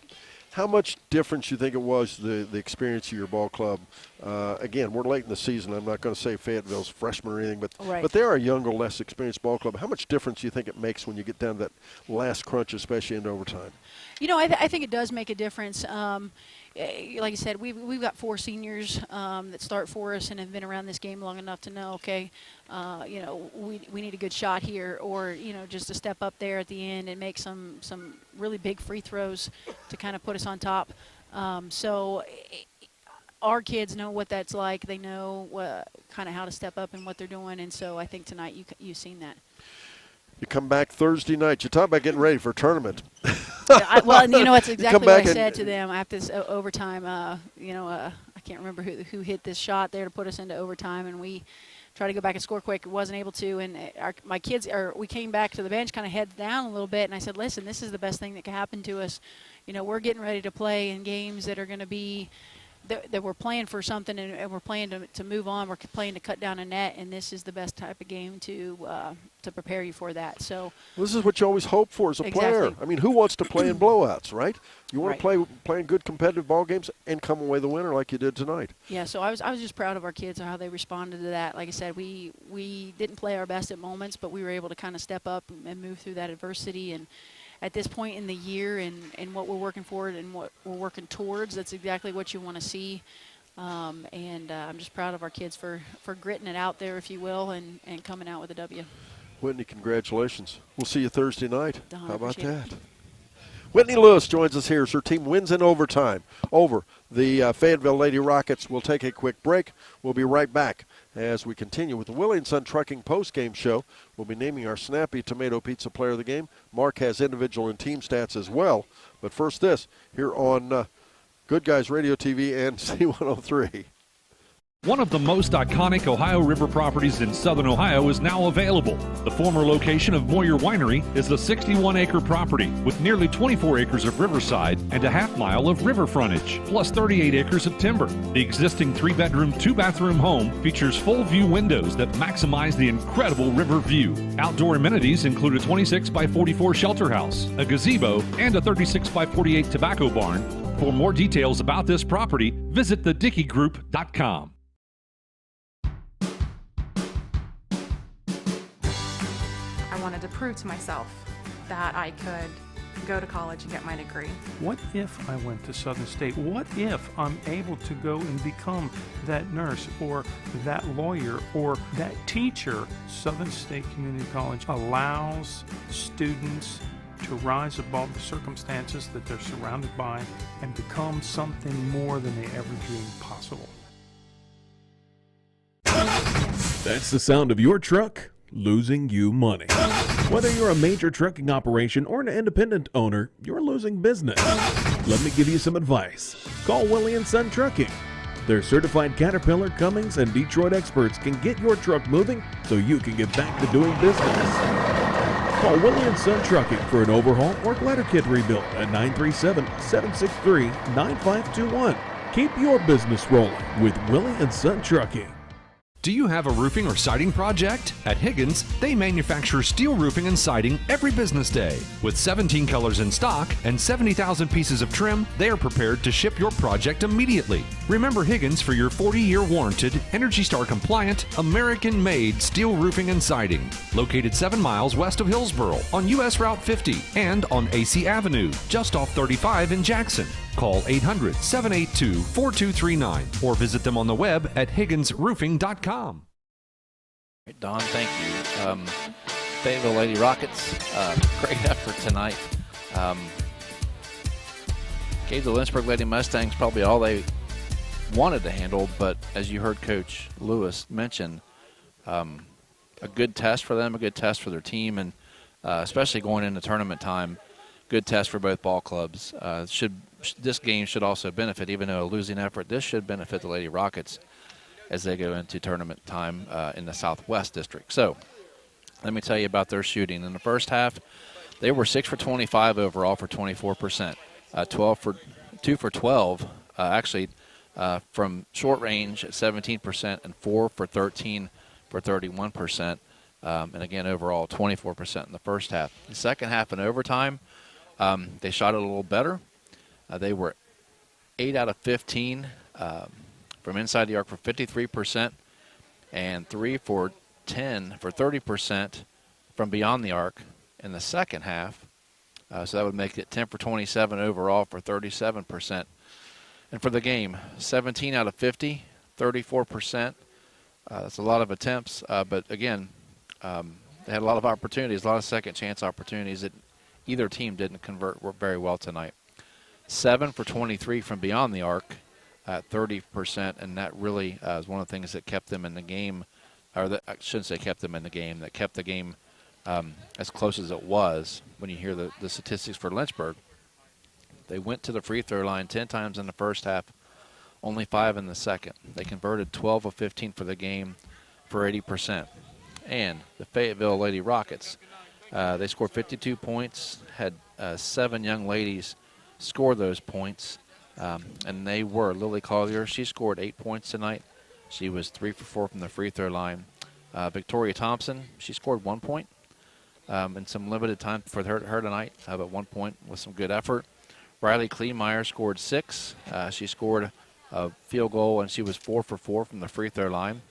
How much difference you think it was, the experience of your ball club? Again, we're late in the season. I'm not going to say Fayetteville's freshman or anything, but they're a younger, less experienced ball club. How much difference do you think it makes when you get down to that last crunch, especially into overtime? I think it does make a difference. Like I said, we've got 4 seniors that start for us and have been around this game long enough to know, okay, we need a good shot here, or just to step up there at the end and make some really big free throws to kind of put us on top. So our kids know what that's like. They know kind of how to step up and what they're doing, and so I think tonight you've seen that. You come back Thursday night. You talk about getting ready for a tournament. Well, that's exactly what I said to them after this overtime. I can't remember who hit this shot there to put us into overtime, and we tried to go back and score quick. Wasn't able to, and my kids we came back to the bench, kind of heads down a little bit, and I said, listen, this is the best thing that could happen to us. We're getting ready to play in games that are going to be that we're playing for something, and we're playing to move on. We're playing to cut down a net, and this is the best type of game to prepare you for that. So this is what you always hope for as a player. I mean, who wants to play in blowouts, right? You want to play in good competitive ball games and come away the winner like you did tonight. Yeah, so I was just proud of our kids and how they responded to that. Like I said, we didn't play our best at moments, but we were able to kind of step up and move through that adversity. And at this point in the year and what we're working for and what we're working towards, that's exactly what you want to see. And I'm just proud of our kids for gritting it out there, if you will, and coming out with a W. Whitney, congratulations. We'll see you Thursday night. Don, how about that? Whitney Lewis joins us here as her team wins in overtime over the Fayetteville Lady Rockets. We'll take a quick break. We'll be right back as we continue with the Willie & Son Trucking postgame show. We'll be naming our Snappy Tomato Pizza Player of the Game. Mark has individual and team stats as well. But first this, here on Good Guys Radio TV and C103. One of the most iconic Ohio River properties in southern Ohio is now available. The former location of Moyer Winery is a 61-acre property with nearly 24 acres of riverside and a half-mile of river frontage, plus 38 acres of timber. The existing 3-bedroom, 2-bathroom home features full-view windows that maximize the incredible river view. Outdoor amenities include a 26-by-44 shelter house, a gazebo, and a 36-by-48 tobacco barn. For more details about this property, visit thedickeygroup.com. I wanted to prove to myself that I could go to college and get my degree. What if I went to Southern State? What if I'm able to go and become that nurse or that lawyer or that teacher? Southern State Community College allows students to rise above the circumstances that they're surrounded by and become something more than they ever dreamed possible. That's the sound of your truck losing you money. Whether you're a major trucking operation or an independent owner, you're losing business. Let me give you some advice. Call Willie & Son Trucking. Their certified Caterpillar, Cummins, and Detroit experts can get your truck moving so you can get back to doing business. Call Willie & Son Trucking for an overhaul or glider kit rebuild at 937-763-9521. Keep your business rolling with Willie & Son Trucking. Do you have a roofing or siding project? At Higgins, they manufacture steel roofing and siding every business day. With 17 colors in stock and 70,000 pieces of trim, they are prepared to ship your project immediately. Remember Higgins for your 40-year warranted, Energy Star compliant, American-made steel roofing and siding. Located 7 miles west of Hillsboro on U.S. Route 50 and on AC Avenue, just off 35 in Jackson. Call 800-782-4239 or visit them on the web at higginsroofing.com. Don, thank you. Fayetteville Lady Rockets, great effort tonight. Gave the Lynchburg Lady Mustangs probably all they wanted to handle, but as you heard Coach Lewis mention, a good test for them, a good test for their team, and especially going into tournament time, good test for both ball clubs. This game should also benefit, even though a losing effort, this should benefit the Lady Rockets as they go into tournament time in the Southwest District. So let me tell you about their shooting. In the first half, they were 6 for 25 overall for 24%, 2 for 12, from short range at 17%, and 4 for 13 for 31%. And again, overall 24% in the first half. The second half in overtime, they shot it a little better. They were 8 out of 15 from inside the arc for 53%, and 3 for 10 for 30% from beyond the arc in the second half. So that would make it 10 for 27 overall for 37%. And for the game, 17 out of 50, 34%. That's a lot of attempts, but again, they had a lot of opportunities, a lot of second chance opportunities that either team didn't convert very well tonight. 7 for 23 from beyond the arc at 30%, and that really is one of the things that kept them in the game, or that, I shouldn't say kept them in the game, that kept the game as close as it was. When you hear the statistics for Lynchburg, they went to the free throw line 10 times in the first half, only 5 in the second. They converted 12 of 15 for the game for 80%. And the Fayetteville Lady Rockets, they scored 52 points, had 7 young ladies score those points, and they were Lily Collier. She scored 8 points tonight. She was 3 for 4 from the free throw line. Victoria Thompson, she scored 1 point in some limited time for her tonight, but 1 point with some good effort. Riley Kleemeyer scored 6. She scored a field goal, and she was 4 for 4 from the free throw line.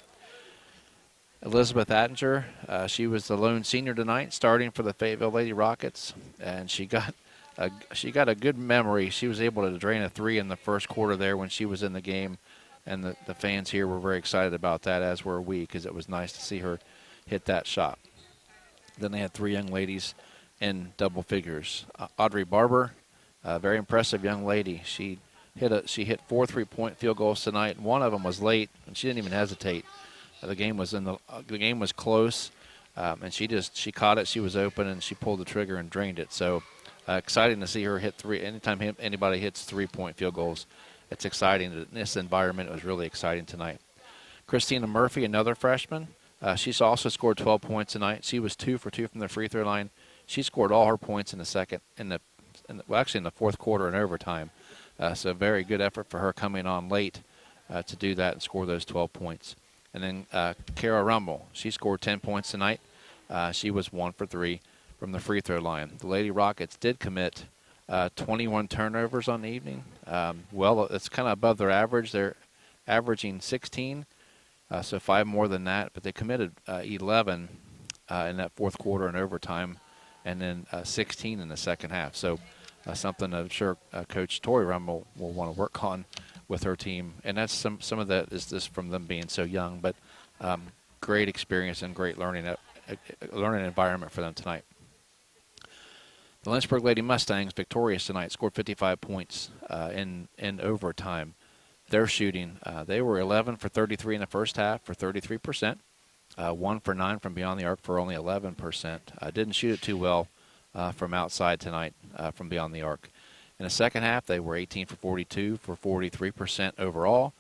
Elizabeth Attinger, she was the lone senior tonight, starting for the Fayetteville Lady Rockets, and she got a good memory. She was able to drain a 3 in the first quarter there when she was in the game, and the fans here were very excited about that, as were we, because it was nice to see her hit that shot. Then they had 3 young ladies in double figures. Audrey Barber, a very impressive young lady. She hit 4 3-point field goals tonight, and one of them was late, and she didn't even hesitate. The game was close, and she caught it. She was open, and she pulled the trigger and drained it. So exciting to see her hit 3. Anytime anybody hits 3-point field goals, it's exciting. In this environment, it was really exciting tonight. Christina Murphy, another freshman, she's also scored 12 points tonight. She was 2 for 2 from the free throw line. She scored all her points in the fourth quarter and overtime. So very good effort for her coming on late to do that and score those 12 points. And then Kara Rummel, she scored 10 points tonight. She was 1 for 3 from the free throw line. The Lady Rockets did commit 21 turnovers on the evening. Well, it's kind of above their average. They're averaging 16, so 5 more than that. But they committed 11 in that fourth quarter and overtime, and then 16 in the second half. So something I'm sure Coach Tori Rummel will want to work on with her team, and that's some of that is just from them being so young, but great experience and great learning environment for them tonight. The Lynchburg Lady Mustangs, victorious tonight, scored 55 points in overtime. Their shooting, they were 11 for 33 in the first half for 33%, 1 for 9 from beyond the arc for only 11%. Didn't shoot it too well from outside tonight from beyond the arc. In the second half, they were 18 for 42 for 43% overall,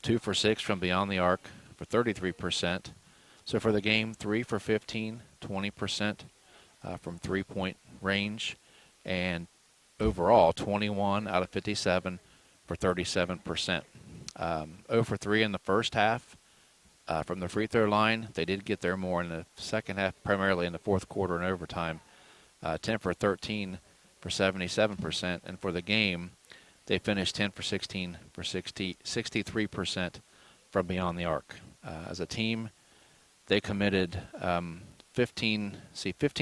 2 for 6 from beyond the arc for 33%. So for the game, 3 for 15, 20% from 3-point range, and overall 21 out of 57 for 37%. 0 for 3 in the first half From the free throw line, they did get there more in the second half, primarily in the fourth quarter and overtime. 10 for 13 for 77%. And for the game, they finished 10 for 16 for 63% from beyond the arc. As a team, they committed 15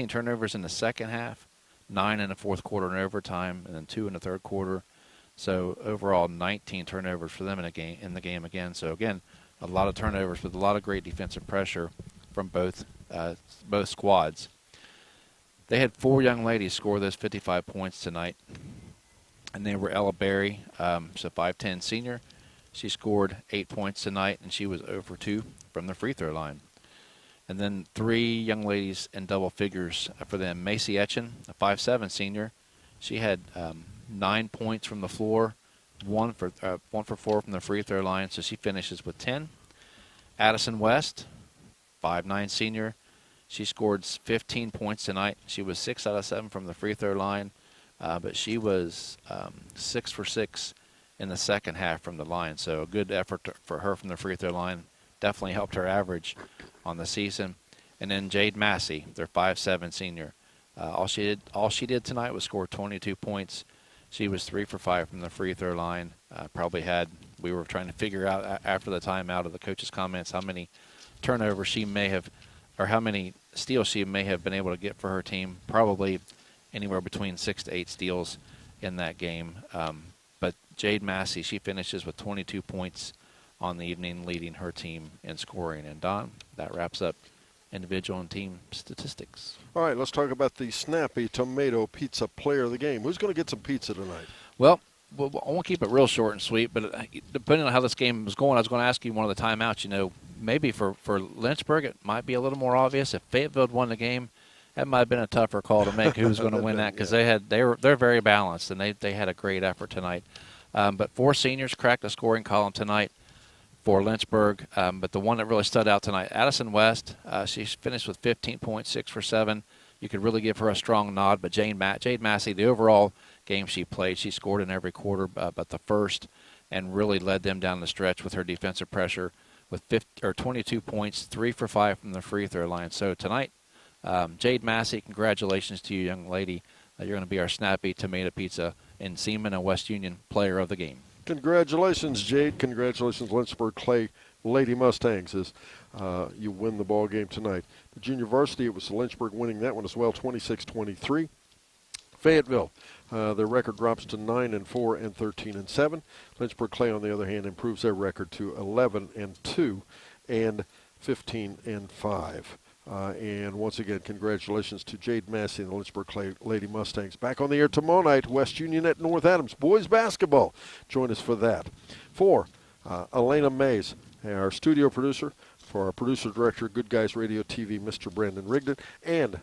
turnovers in the second half, 9 in the fourth quarter and overtime, and then 2 in the third quarter. So overall, 19 turnovers for them in the game again. So again, a lot of turnovers with a lot of great defensive pressure from both squads. They had 4 young ladies score those 55 points tonight, and they were Ella Berry, she's a 5'10 senior. She scored 8 points tonight, and she was 0 for 2 from the free throw line. And then 3 young ladies in double figures for them. Macy Etchen, a 5'7 senior. She had 9 points from the floor, 1 for 4 from the free throw line, so she finishes with 10. Addison West, 5'9 senior. She scored 15 points tonight. She was 6 out of 7 from the free throw line, but she was 6 for 6 in the second half from the line. So a good effort for her from the free throw line. Definitely helped her average on the season. And then Jade Massey, their 5'7 senior. All she did tonight was score 22 points. She was 3 for 5 from the free throw line. We were trying to figure out after the timeout of the coach's comments how many turnovers she may have, or how many steals she may have been able to get for her team. Probably anywhere between 6 to 8 steals in that game. But Jade Massey, she finishes with 22 points on the evening, leading her team in scoring. And Don, that wraps up individual and team statistics. All right, let's talk about the Snappy Tomato Pizza player of the game. Who's going to get some pizza tonight? Well, I won't keep it real short and sweet, but depending on how this game was going, I was going to ask you one of the timeouts. Maybe for Lynchburg, it might be a little more obvious. If Fayetteville won the game, that might have been a tougher call to make who was going to win that, because they're very balanced, and they had a great effort tonight. But 4 seniors cracked the scoring column tonight for Lynchburg, but the one that really stood out tonight, Addison West, she finished with 15 points, 6 for 7. You could really give her a strong nod, but Jade Massey, the overall game she played, she scored in every quarter but the first, and really led them down the stretch with her defensive pressure with 22 points, 3 for 5 from the free throw line. So tonight, Jade Massey, congratulations to you, young lady. You're going to be our Snappy Tomato Pizza in Seaman and West Union player of the game. Congratulations, Jade. Congratulations, Lynchburg Clay Lady Mustangs, as you win the ball game tonight. The junior varsity, it was Lynchburg winning that one as well, 26-23. Fayetteville, their record drops to 9-4 and 13-7. Lynchburg Clay, on the other hand, improves their record to 11-2 and 15-5. And once again, congratulations to Jade Massey and the Lynchburg Clay Lady Mustangs. Back on the air tomorrow night, West Union at North Adams. Boys basketball. Join us for that. For Elena Mays, our studio producer, for our producer director, Good Guys Radio TV, Mr. Brandon Rigdon, and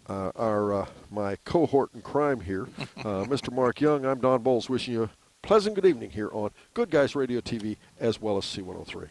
my cohort in crime here, Mr. Mark Young. I'm Don Bowles, wishing you a pleasant good evening here on Good Guys Radio TV as well as C103.